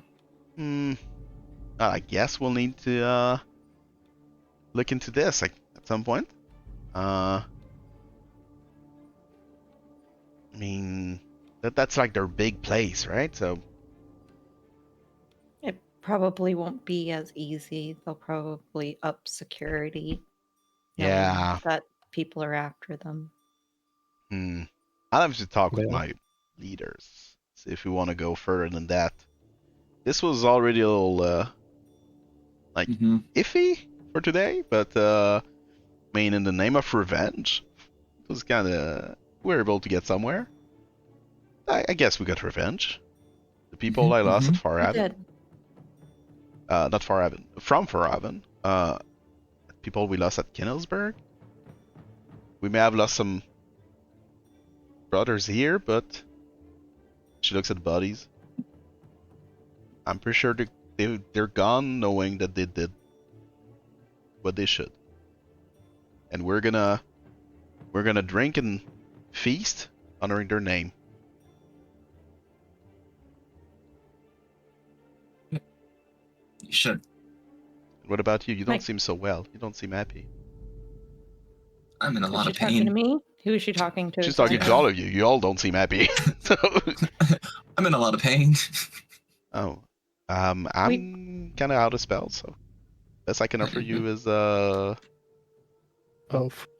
I guess we'll need to look into this like at some point. I mean, that's like their big place, right? So It probably won't be as easy. They'll probably up security. knowing yeah. That people are after them. I'll have to talk with Yeah. my leaders, see if we want to go further than that. This was already a little iffy for today, but I mean, in the name of revenge, it was kind of, we were able to get somewhere. I guess we got revenge. The people I lost at We Farhaven, did. not Farhaven, from Farhaven, people we lost at Kinnelsburg. We may have lost some brothers here, but she looks at the bodies. I'm pretty sure they're gone, knowing that they did what they should. And we're gonna drink and feast, honoring their name. You should. What about you? You don't Like- seem so well. You don't seem happy. I'm in a Is lot she of talking to pain. me? Who is she talking to? She's talking to all of you. You all don't seem happy. So I'm in a lot of pain. Oh, I'm kind of out of spells, so best I can offer you is Oh,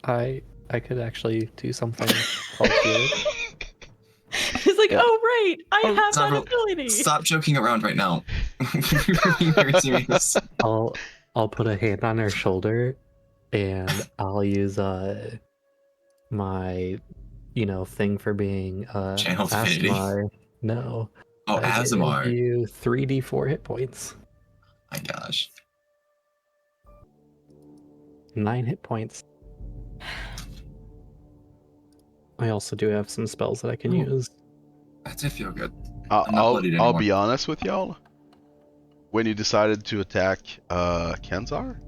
I could actually do something called heal. He's like, Yeah. oh right, I have that Zovril, ability. Stop joking around right now. We're being very serious. I'll put a hand on her shoulder, and I'll use my thing for being Channel divinity. Asmar. No. Oh, I give Asmar. you 3d4 hit points. My gosh. 9 hit points. I also do have some spells that I can use. That did feel good. I'm not bloodied I'll anymore. be honest with y'all. When you decided to attack Kenzar,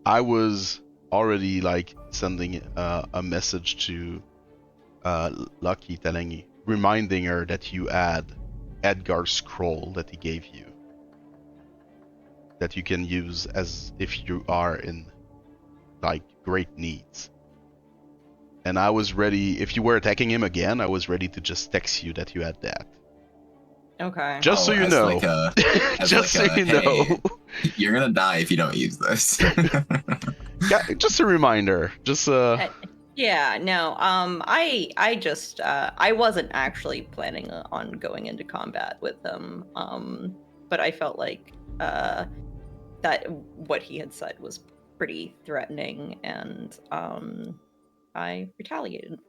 I was already like sending a message to Lucky, reminding her that you had Edgar's scroll that he gave you, that you can use as if you are in like great needs. And I was ready, if you were attacking him again, I was ready to just text you that you had that. Okay. Just so you know. Just so you know. You're gonna die if you don't use this. Yeah, just a reminder. Just Yeah, no. I just I wasn't actually planning on going into combat with him. But I felt like that what he had said was pretty threatening, and I retaliated.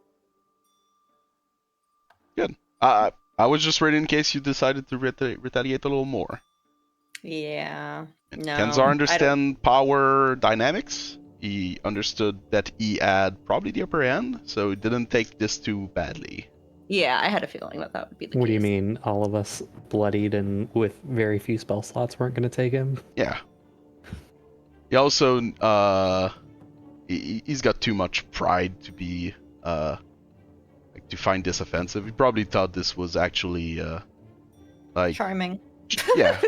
good. I was just ready in case you decided to retaliate a little more. Yeah. No. Kenzar understand power dynamics. He understood that he had probably the upper hand, so he didn't take this too badly. Yeah, I had a feeling that would be the case. What do you mean? All of us bloodied and with very few spell slots weren't going to take him? Yeah. He also he's got too much pride to be to find this offensive. He probably thought this was actually like charming. Yeah.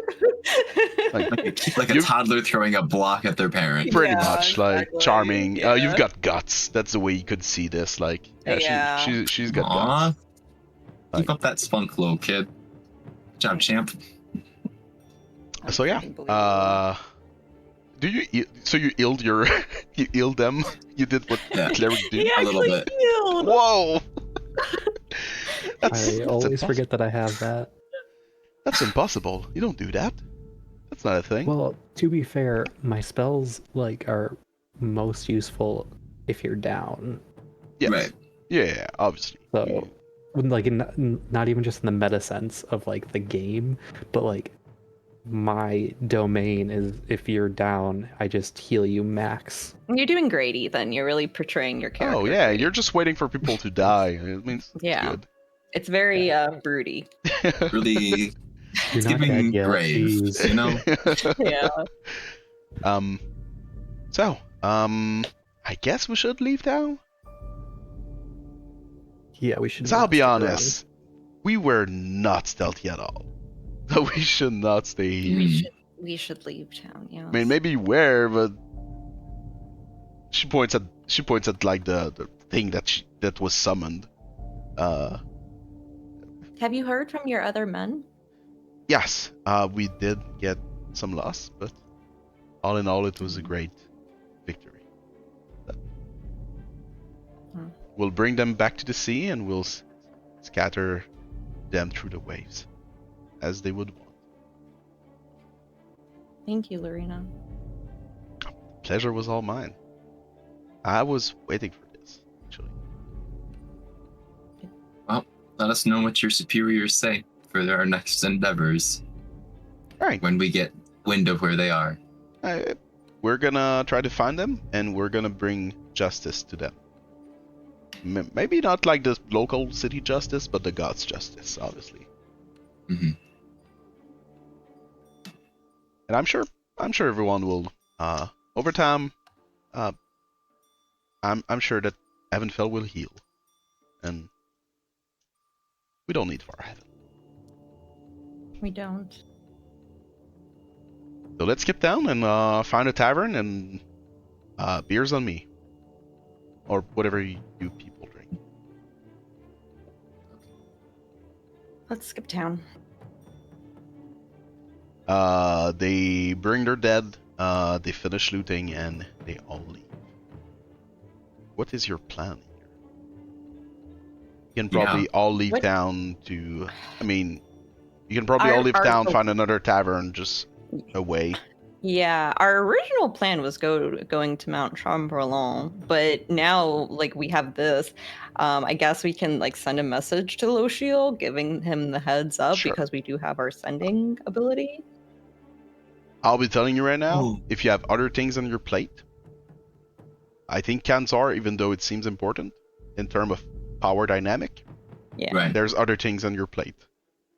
like a toddler throwing a block at their parent. Pretty much, like exactly. charming. Yeah. You've got guts. That's the way you could see this. Like, she's got guts. Keep up that spunk, little kid. Good job, champ. So yeah. Do you? So you healed your? You healed them? You did what cleric do? He a little bit. Healed. Whoa! I always forget that I have that. That's impossible. You don't do that. That's not a thing. Well, to be fair, my spells are most useful if you're down. Yes. Right. Yeah, obviously. So, not even just in the meta sense of the game, but my domain is if you're down, I just heal you max. You're doing great, Ethan. You're really portraying your character. Oh yeah, great. you're just waiting for people to die. It means it's good. It's very broody. Really. You're It's giving grave, geez. you know? Yeah. So, I guess we should leave now. Yeah, we should. So I'll be honest, we were not stealthy at all. So we should not stay here. We should leave town. Yeah. I mean, maybe you were, but she points at the thing that was summoned. Have you heard from your other men? Yes, we did get some loss, but all in all, it was a great victory. We'll bring them back to the sea, and we'll scatter them through the waves, as they would want. Thank you, Lorina. Pleasure was all mine. I was waiting for this, actually. Well, let us know what your superiors say for our next endeavors. All right. When we get wind of where they are. We're gonna try to find them, and we're gonna bring justice to them. Maybe not like the local city justice, but the gods' justice, obviously. Mm-hmm. And I'm sure everyone will. Over time, I'm sure that Evanfell will heal, and we don't need Farhaven. We don't. So let's skip down and find a tavern, and beers on me, or whatever you people drink. Let's skip town. They bring their dead, they finish looting, and they all leave. What is your plan here? You can probably all leave What- town to... I mean, you can probably all leave town, find another tavern just away. Yeah, our original plan was going to Mount Chamberlain, but now like we have this. I guess we can like send a message to Lochiel, giving him the heads up Sure. because we do have our sending ability. I'll be telling you right now, Ooh. if you have other things on your plate, I think Kansar, even though it seems important in terms of power dynamic, Yeah. Right. there's other things on your plate.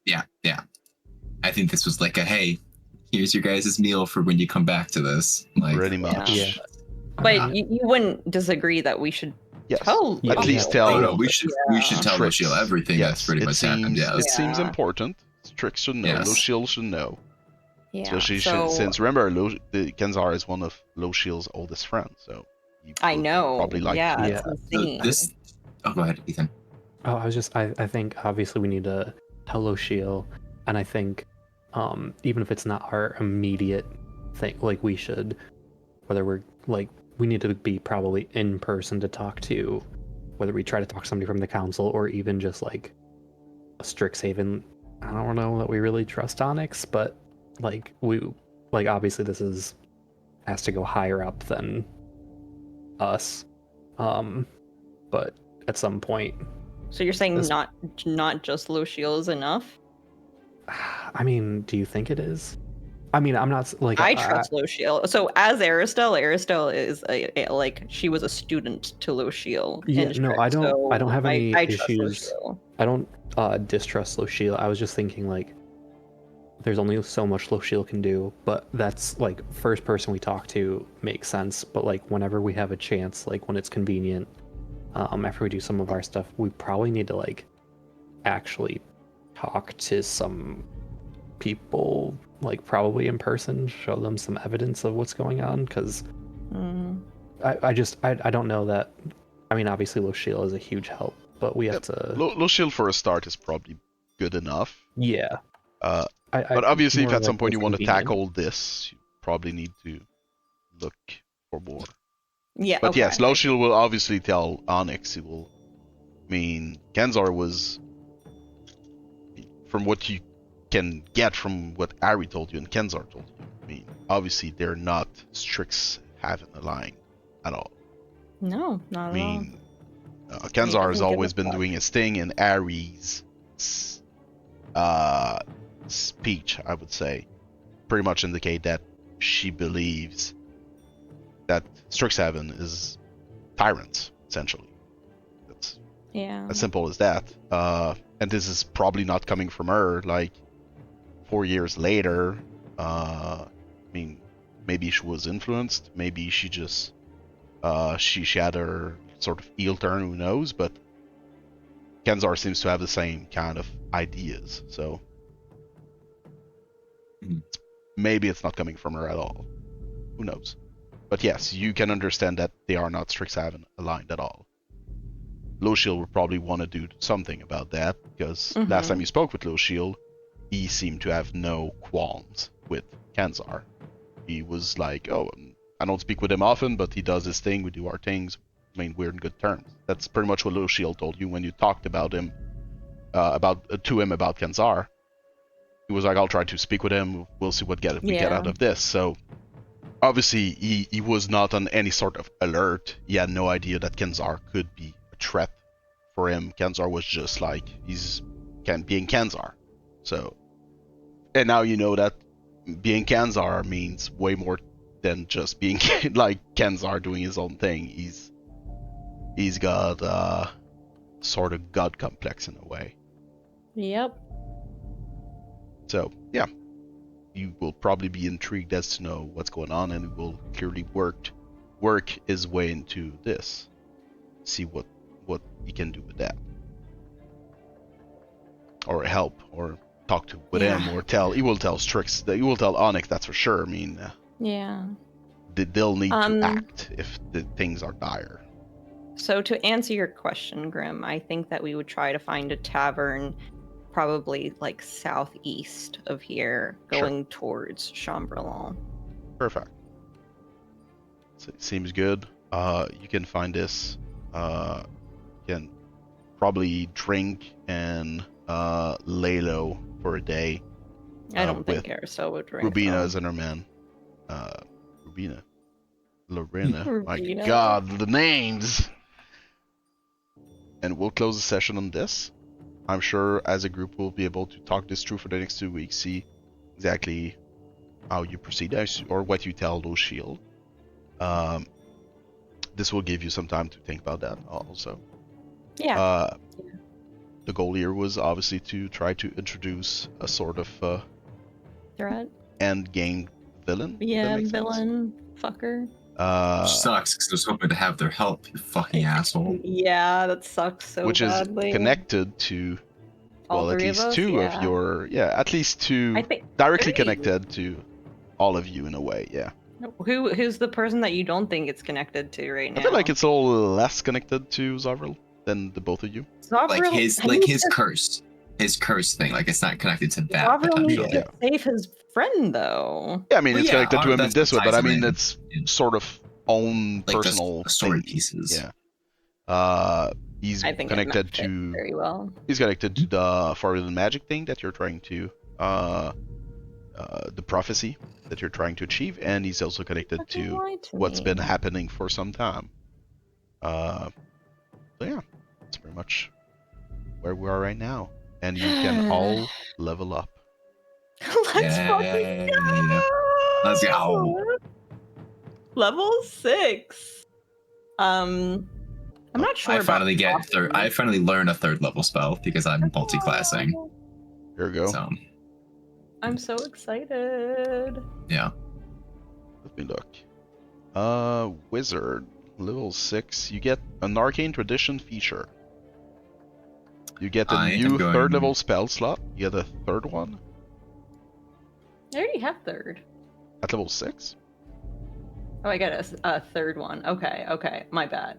Yeah. I think this was like a, hey, here's your guys' meal for when you come back to this. Like, Pretty much. Yeah. But you wouldn't disagree that we should Yes. tell Yeah, At least Lochiel, tell... oh right? no, we should tell Tricks. Lochiel everything Yes, that's pretty it much seems, happened. Yes. It seems Yeah. important. Tricks should know. Yes. Lochiel should know. Yeah. Especially So since, remember, Kenzar is one of Lochiel's oldest friends, so... he I would know. Probably like Yeah, to- Yeah. it's So insane. this. Oh, go ahead, Ethan. Oh, I think obviously we need to tell Lochiel, and I think even if it's not our immediate thing, like we should, whether we're like, we need to be probably in person to talk to, whether we try to talk to somebody from the council or even just like a Strixhaven. I don't know that we really trust Onyx, but like obviously this has to go higher up than us, but at some point. So you're saying This- not just Lochiel is enough? I mean, do you think it is? I mean, I'm not like I trust Lochiel. So as Arastelle is like she was a student to Lochiel. Yeah, in no, Strix, I don't so have any I trust issues. Lochiel. I don't distrust Lochiel. I was just thinking like there's only so much Lochiel can do, but that's like first person we talk to makes sense. But like whenever we have a chance, like when it's convenient, after we do some of our stuff, we probably need to like actually talk to some people, like probably in person, show them some evidence of what's going on, because Mm. I don't know that. I mean, obviously Lochiel is a huge help, but we have to. Lochiel for a start is probably good enough. Yeah. But obviously, if more at some like point you what's want to convenient. tackle this, you probably need to look for more. Yeah. But okay. yes, Lochiel will obviously tell Onyx. He will. I mean, Kenzar was, from what you can get from what Ari told you and Kenzar told you. I mean, obviously they're not Strixhaven aligned at all. No, not I at all. mean, Kenzar has doesn't give always a been fuck. doing his thing, and Ari's speech, I would say, pretty much indicate that she believes that Strixhaven is tyrants, essentially. That's Yeah. as simple as that. And this is probably not coming from her, like, 4 years later. I mean, maybe she was influenced, maybe she just, she had her sort of heel turn, who knows, but Kenzar seems to have the same kind of ideas, so Mhm. maybe it's not coming from her at all. Who knows? But yes, you can understand that they are not Strixhaven aligned at all. Lochiel would probably want to do something about that, because last time you spoke with Lochiel, he seemed to have no qualms with Kenzar. He was like, oh, I don't speak with him often, but he does his thing, we do our things. I mean, we're in good terms. That's pretty much what Lochiel told you when you talked about him, to him about Kenzar. He was like, I'll try to speak with him, we'll see what we get out of this. So, obviously, he was not on any sort of alert. He had no idea that Kenzar could be a threat for him. Kenzar was just like, he's being Kenzar. So, and now you know that being Kenzar means way more than just being like Kenzar doing his own thing. He's got sort of god complex in a way. Yep. So yeah, you will probably be intrigued as to know what's going on, and he will clearly work his way into this. See what he can do with that, or help, or talk with him, or he will tell Strix, he will tell Onyx, that's for sure. I mean, Yeah. they'll need to act if the things are dire. So to answer your question, Grim, I think that we would try to find a tavern probably like southeast of here, Sure. going towards Chamberlain. Perfect. So it seems good. You can find this. You can probably drink and lay low for a day. I don't think with Arastelle would drink. Rubina though. as her man. Rubina. Lorina. My Rubina. god, the names! And we'll close the session on this. I'm sure as a group we'll be able to talk this through for the next 2 weeks, see exactly how you proceed or what you tell those shield. This will give you some time to think about that also. Yeah. The goal here was obviously to try to introduce a sort of Threat. end game villain. if Yeah, that makes sense. villain. Fucker. Sucks because I was hoping to have their help, you fucking asshole. Yeah, that sucks so which badly. is connected to All at three least of us? two Yeah. of your at least two I think directly three. connected to all of you in a way. Yeah, Who's the person that you don't think it's connected to right now? I feel like it's a little less connected to Zovril than the both of you. Zovril, Like his curse thing. Like it's not connected to that Zovril needs potentially. to save his friend though. Yeah, I mean Well, it's yeah, connected to him in that's this way, what but I ties him mean in. it's sort of own Like personal the story thing. pieces. Yeah. He's I think connected it matched it to very well. he's connected to the Farhaven magic thing that you're trying to the prophecy that you're trying to achieve, and he's also connected Fucking to lied to what's me. been happening for some time. So yeah, that's pretty much where we are right now, and you can all level up. Let's fucking Yeah. Let's go. Level 6. I'm not sure. I finally about get third. I finally learn a third level spell because I'm multi-classing. Here we go. So I'm so excited. yeah. Let me look. Wizard, level 6. You get an arcane tradition feature. You get a I am new going- third level spell slot. You get a third one I already have third. at level 6. Oh, I got a third one. Okay, my bad.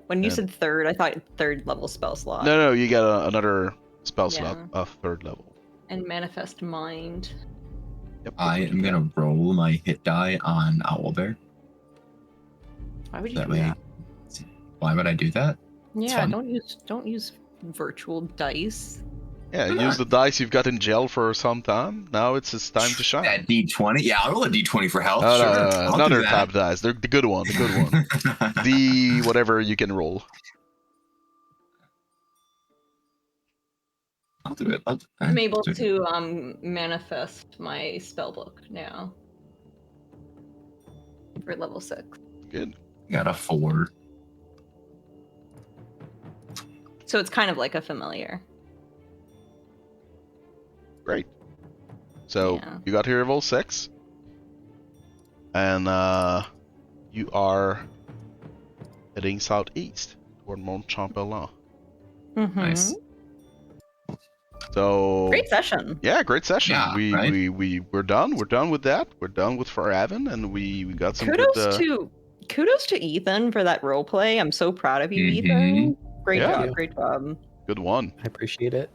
When you Yeah. said third, I thought third level spell slot. No, you get another spell Yeah. slot of third level. And manifest mind. Yep. I am gonna roll my hit die on Owlbear. Why would you That do way. that? Why would I do that? Yeah, fun. don't use virtual dice. Yeah, use the dice you've got in jail for some time. Now it's time to shine. That D20. Yeah, I'll roll a D20 for health. No, sure. no, I'll do another that. tab dice. They're the good one. The good one. The whatever you can roll. I'll do it. I'm able do it. to manifest my spell book now. For level 6. Good. Got a 4. So it's kind of like a familiar. Great. So Yeah. you got here level 6, and you are heading southeast toward Mont Champelin. Mm-hmm. Nice. So Great session. yeah, great session. Yeah, right? We're done. We're done with that. We're done with Farhaven, and we got some Kudos good. kudos to Ethan for that role play. I'm so proud of you, Mhm. Ethan. Great Yeah. job. Great job. Good one. I appreciate it.